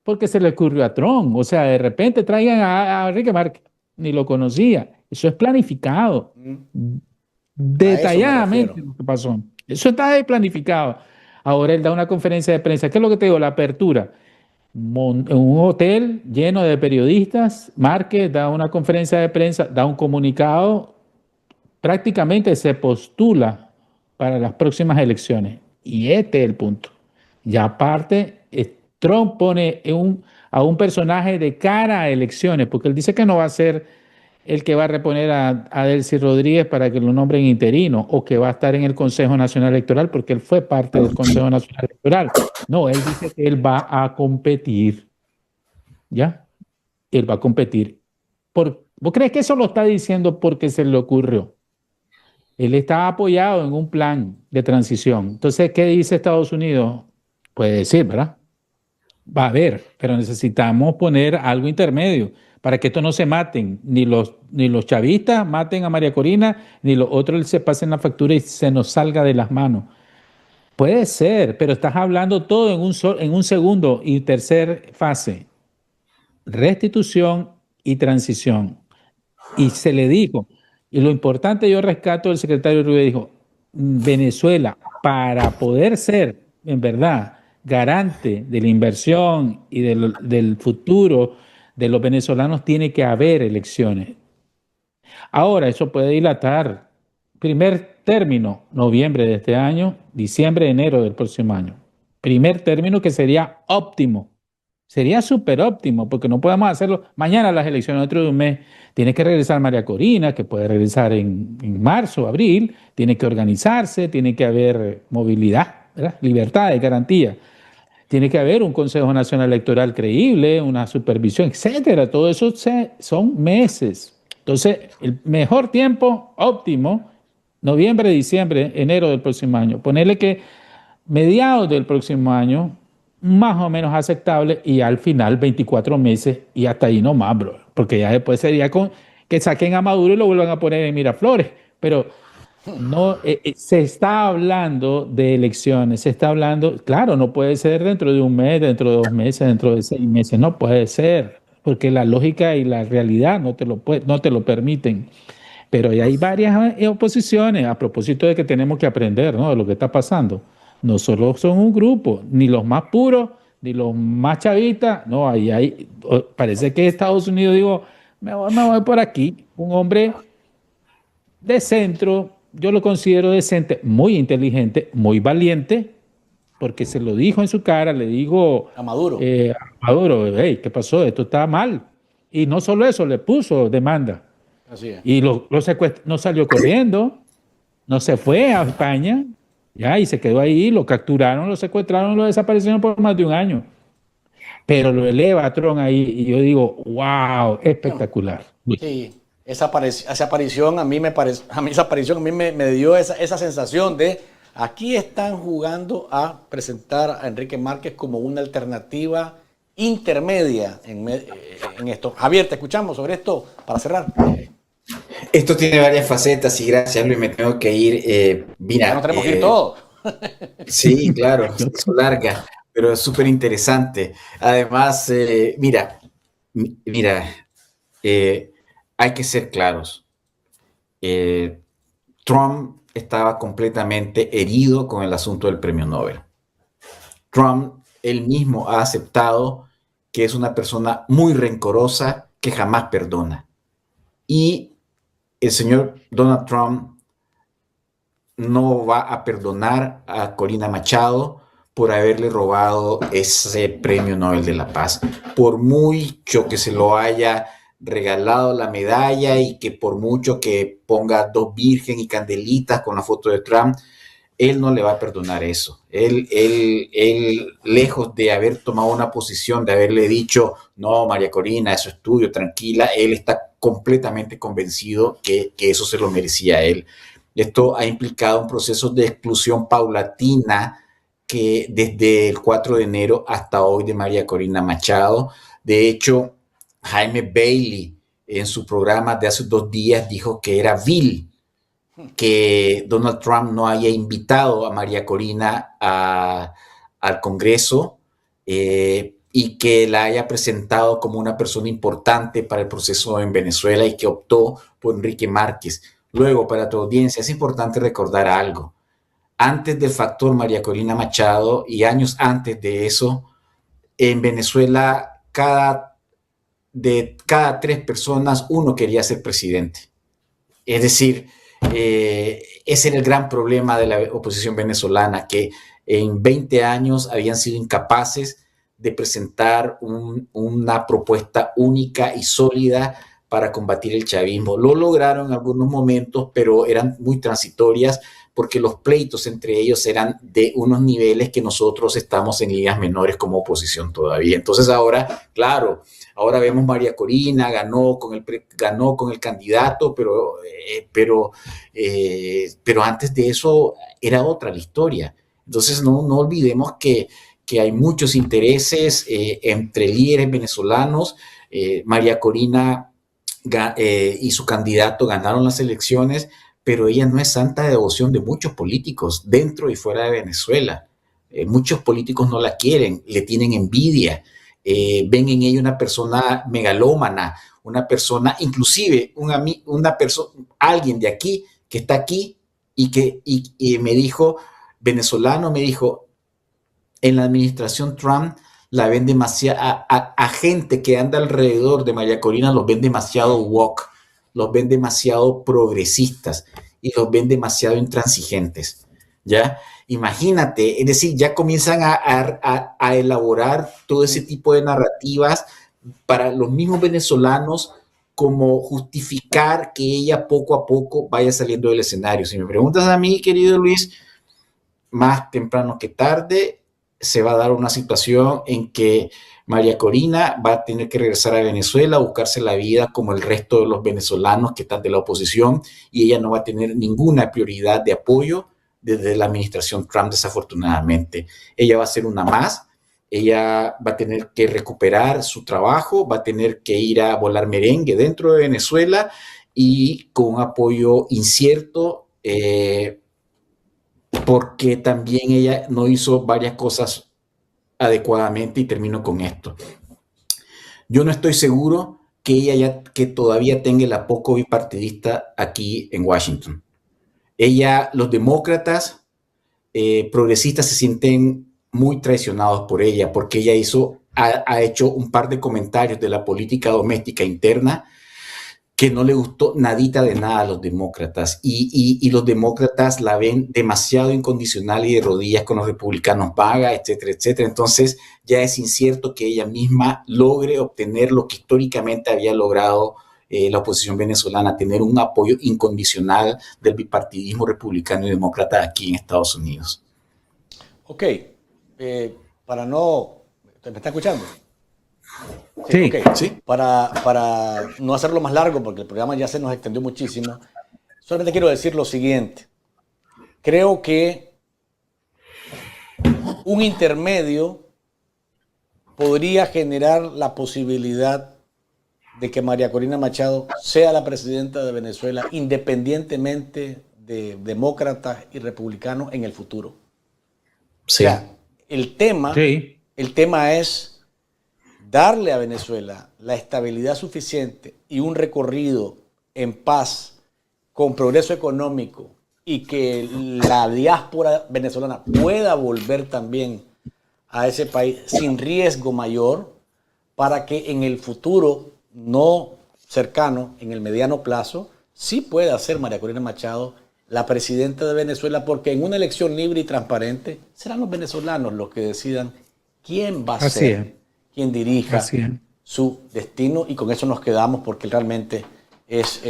porque se le ocurrió a Trump, o sea, de repente traigan a Enrique Márquez, ni lo conocía. Eso es planificado, detalladamente lo que pasó. Eso está planificado. Ahora él da una conferencia de prensa. ¿Qué es lo que te digo? La apertura. En un hotel lleno de periodistas, Márquez da una conferencia de prensa, da un comunicado, prácticamente se postula para las próximas elecciones. Y este es el punto. Ya aparte, Trump pone a un personaje de cara a elecciones, porque él dice que no va a ser el que va a reponer a Delcy Rodríguez para que lo nombren interino o que va a estar en el Consejo Nacional Electoral porque él fue parte del Consejo Nacional Electoral. No, él dice que él va a competir. ¿Ya? Él va a competir. ¿Vos crees que eso lo está diciendo porque se le ocurrió? Él está apoyado en un plan de transición. Entonces, ¿qué dice Estados Unidos? Puede decir, ¿verdad? Va a haber, pero necesitamos poner algo intermedio para que esto no se maten, ni los chavistas maten a María Corina, ni los otros se pasen la factura y se nos salga de las manos. Puede ser, pero estás hablando todo en un segundo y tercer fase. Restitución y transición. Y se le dijo, y lo importante yo rescato del secretario Rubio, dijo, Venezuela, para poder ser, en verdad, garante de la inversión y del futuro de los venezolanos, tiene que haber elecciones. Ahora, eso puede dilatar. Primer término, noviembre de este año, diciembre, enero del próximo año. Primer término que sería óptimo. Sería súper óptimo, porque no podemos hacerlo mañana las elecciones, dentro de un mes. Tiene que regresar María Corina, que puede regresar en marzo, abril. Tiene que organizarse, tiene que haber movilidad, ¿verdad? Libertad, garantía. Tiene que haber un Consejo Nacional Electoral creíble, una supervisión, etcétera. Todo eso son meses. Entonces, el mejor tiempo óptimo, noviembre, diciembre, enero del próximo año. Ponerle que mediados del próximo año, más o menos aceptable, y al final 24 meses y hasta ahí no más, bro. Porque ya después sería que saquen a Maduro y lo vuelvan a poner en Miraflores. Pero No, se está hablando de elecciones, se está hablando, claro, no puede ser dentro de un mes, dentro de 2 meses, dentro de 6 meses, no puede ser, porque la lógica y la realidad no te lo permiten. Pero hay varias oposiciones a propósito de que tenemos que aprender, ¿no? De lo que está pasando. No solo son un grupo, ni los más puros, ni los más chavistas, no, parece que Estados Unidos digo, me voy por aquí, un hombre de centro, yo lo considero decente, muy inteligente, muy valiente, porque se lo dijo en su cara, le dijo A Maduro. a Maduro, hey, ¿qué pasó? Esto está mal. Y no solo eso, le puso demanda. Así es. Y no salió corriendo, no se fue a España, ya, y se quedó ahí, lo capturaron, lo secuestraron, lo desaparecieron por más de un año. Pero lo eleva a Trump ahí y yo digo, wow, Bueno, espectacular. sí, esa aparición a mí esa aparición a mí me dio esa sensación de aquí están jugando a presentar a Enrique Márquez como una alternativa intermedia en esto. Javier, te escuchamos sobre esto para cerrar. Esto tiene varias facetas y gracias, Luis, me tengo que ir. Ya no Mira, tenemos que ir todos. sí, claro, es larga, pero es súper interesante. Además, mira, eh, hay que ser claros. Eh, Trump estaba completamente herido con el asunto del premio Nobel. Trump, él mismo ha aceptado que es una persona muy rencorosa que jamás perdona. Y el señor Donald Trump no va a perdonar a Corina Machado por haberle robado ese premio Nobel de la Paz. Por mucho que se lo haya regalado la medalla y que por mucho que ponga 2 virgen y candelitas con la foto de Trump, él no le va a perdonar eso. Él, lejos de haber tomado una posición, de haberle dicho, no, María Corina, eso es tuyo, tranquila, él está completamente convencido que eso se lo merecía a él. Esto ha implicado un proceso de exclusión paulatina que desde el 4 de enero hasta hoy de María Corina Machado. De hecho, Jaime Bailey en su programa de hace 2 días dijo que era vil que Donald Trump no haya invitado a María Corina al Congreso y que la haya presentado como una persona importante para el proceso en Venezuela y que optó por Enrique Márquez. Luego, para tu audiencia, es importante recordar algo. Antes del factor María Corina Machado y años antes de eso, en Venezuela, de cada 3 personas, uno quería ser presidente. Es decir, ese era el gran problema de la oposición venezolana, que en 20 años habían sido incapaces de presentar una propuesta única y sólida para combatir el chavismo. Lo lograron en algunos momentos, pero eran muy transitorias porque los pleitos entre ellos eran de unos niveles que nosotros estamos en ligas menores como oposición todavía. Entonces ahora, claro, ahora vemos María Corina, ganó con el candidato, pero antes de eso era otra la historia. Entonces no olvidemos que hay muchos intereses entre líderes venezolanos. María Corina y su candidato ganaron las elecciones, pero ella no es santa devoción de muchos políticos dentro y fuera de Venezuela. Muchos políticos no la quieren, le tienen envidia, ven en ella una persona megalómana, una persona, inclusive alguien de aquí que está aquí y me dijo, venezolano, me dijo, en la administración Trump la ven demasiado, a gente que anda alrededor de María Corina los ven demasiado woke, los ven demasiado progresistas y los ven demasiado intransigentes, ¿ya? Imagínate, es decir, ya comienzan a elaborar todo ese tipo de narrativas para los mismos venezolanos como justificar que ella poco a poco vaya saliendo del escenario. Si me preguntas a mí, querido Luis, más temprano que tarde se va a dar una situación en que María Corina va a tener que regresar a Venezuela, a buscarse la vida como el resto de los venezolanos que están de la oposición, y ella no va a tener ninguna prioridad de apoyo desde la administración Trump, desafortunadamente. Ella va a ser una más, ella va a tener que recuperar su trabajo, va a tener que ir a volar merengue dentro de Venezuela y con un apoyo incierto porque también ella no hizo varias cosas adecuadamente, y termino con esto. Yo no estoy seguro que que todavía tenga el apoyo bipartidista aquí en Washington. Los demócratas progresistas se sienten muy traicionados por ella, porque ella ha hecho un par de comentarios de la política doméstica interna que no le gustó nadita de nada a los demócratas, y los demócratas la ven demasiado incondicional y de rodillas con los republicanos, vaga, etcétera, etcétera. Entonces ya es incierto que ella misma logre obtener lo que históricamente había logrado la oposición venezolana, tener un apoyo incondicional del bipartidismo republicano y demócrata aquí en Estados Unidos. Ok, para no... ¿Me está escuchando? Sí. Okay. Sí. Para no hacerlo más largo, porque el programa ya se nos extendió muchísimo, solamente quiero decir lo siguiente. Creo que un intermedio podría generar la posibilidad de que María Corina Machado sea la presidenta de Venezuela, independientemente de demócratas y republicanos en el futuro. Sí. O sea, el tema es darle a Venezuela la estabilidad suficiente y un recorrido en paz, con progreso económico, y que la diáspora venezolana pueda volver también a ese país sin riesgo mayor, para que en el futuro no cercano, en el mediano plazo, sí pueda ser María Corina Machado la presidenta de Venezuela, porque en una elección libre y transparente serán los venezolanos los que decidan quién va a ser, quién dirija su destino, y con eso nos quedamos, porque realmente es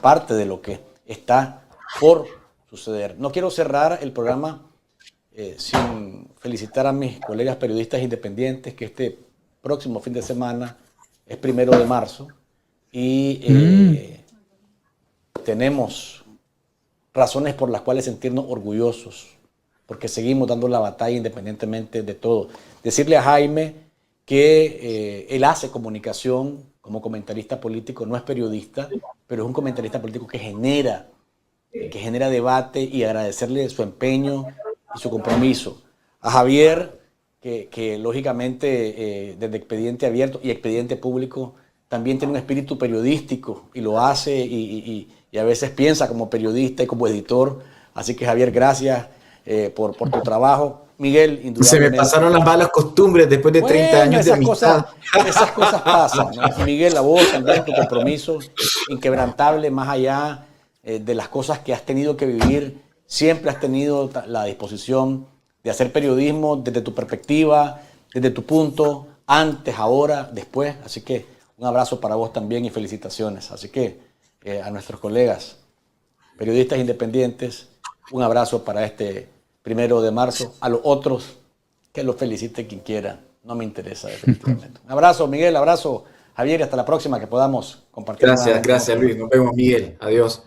parte de lo que está por suceder. No quiero cerrar el programa sin felicitar a mis colegas periodistas independientes, que este próximo fin de semana es 1 de marzo y tenemos razones por las cuales sentirnos orgullosos, porque seguimos dando la batalla independientemente de todo. Decirle a Jaime que él hace comunicación como comentarista político, no es periodista, pero es un comentarista político que genera debate, y agradecerle su empeño y su compromiso. A Javier, que lógicamente desde Expediente Abierto y Expediente Público también tiene un espíritu periodístico y lo hace, y a veces piensa como periodista y como editor. Así que, Javier, gracias por tu trabajo. Miguel, indudablemente. Se me pasaron las malas costumbres después de 30 años de amistad. Esas cosas pasan, ¿no? Y Miguel, a vos también, tu compromiso inquebrantable, más allá de las cosas que has tenido que vivir, siempre has tenido la disposición de hacer periodismo desde tu perspectiva, desde tu punto, antes, ahora, después. Así que un abrazo para vos también y felicitaciones. Así que a nuestros colegas periodistas independientes, un abrazo para este 1 de marzo. A los otros, que los felicite quien quiera. No me interesa, definitivamente. Un abrazo, Miguel. Abrazo, Javier. Y hasta la próxima, que podamos compartir. Gracias, Luis. Nos vemos, Miguel. Adiós.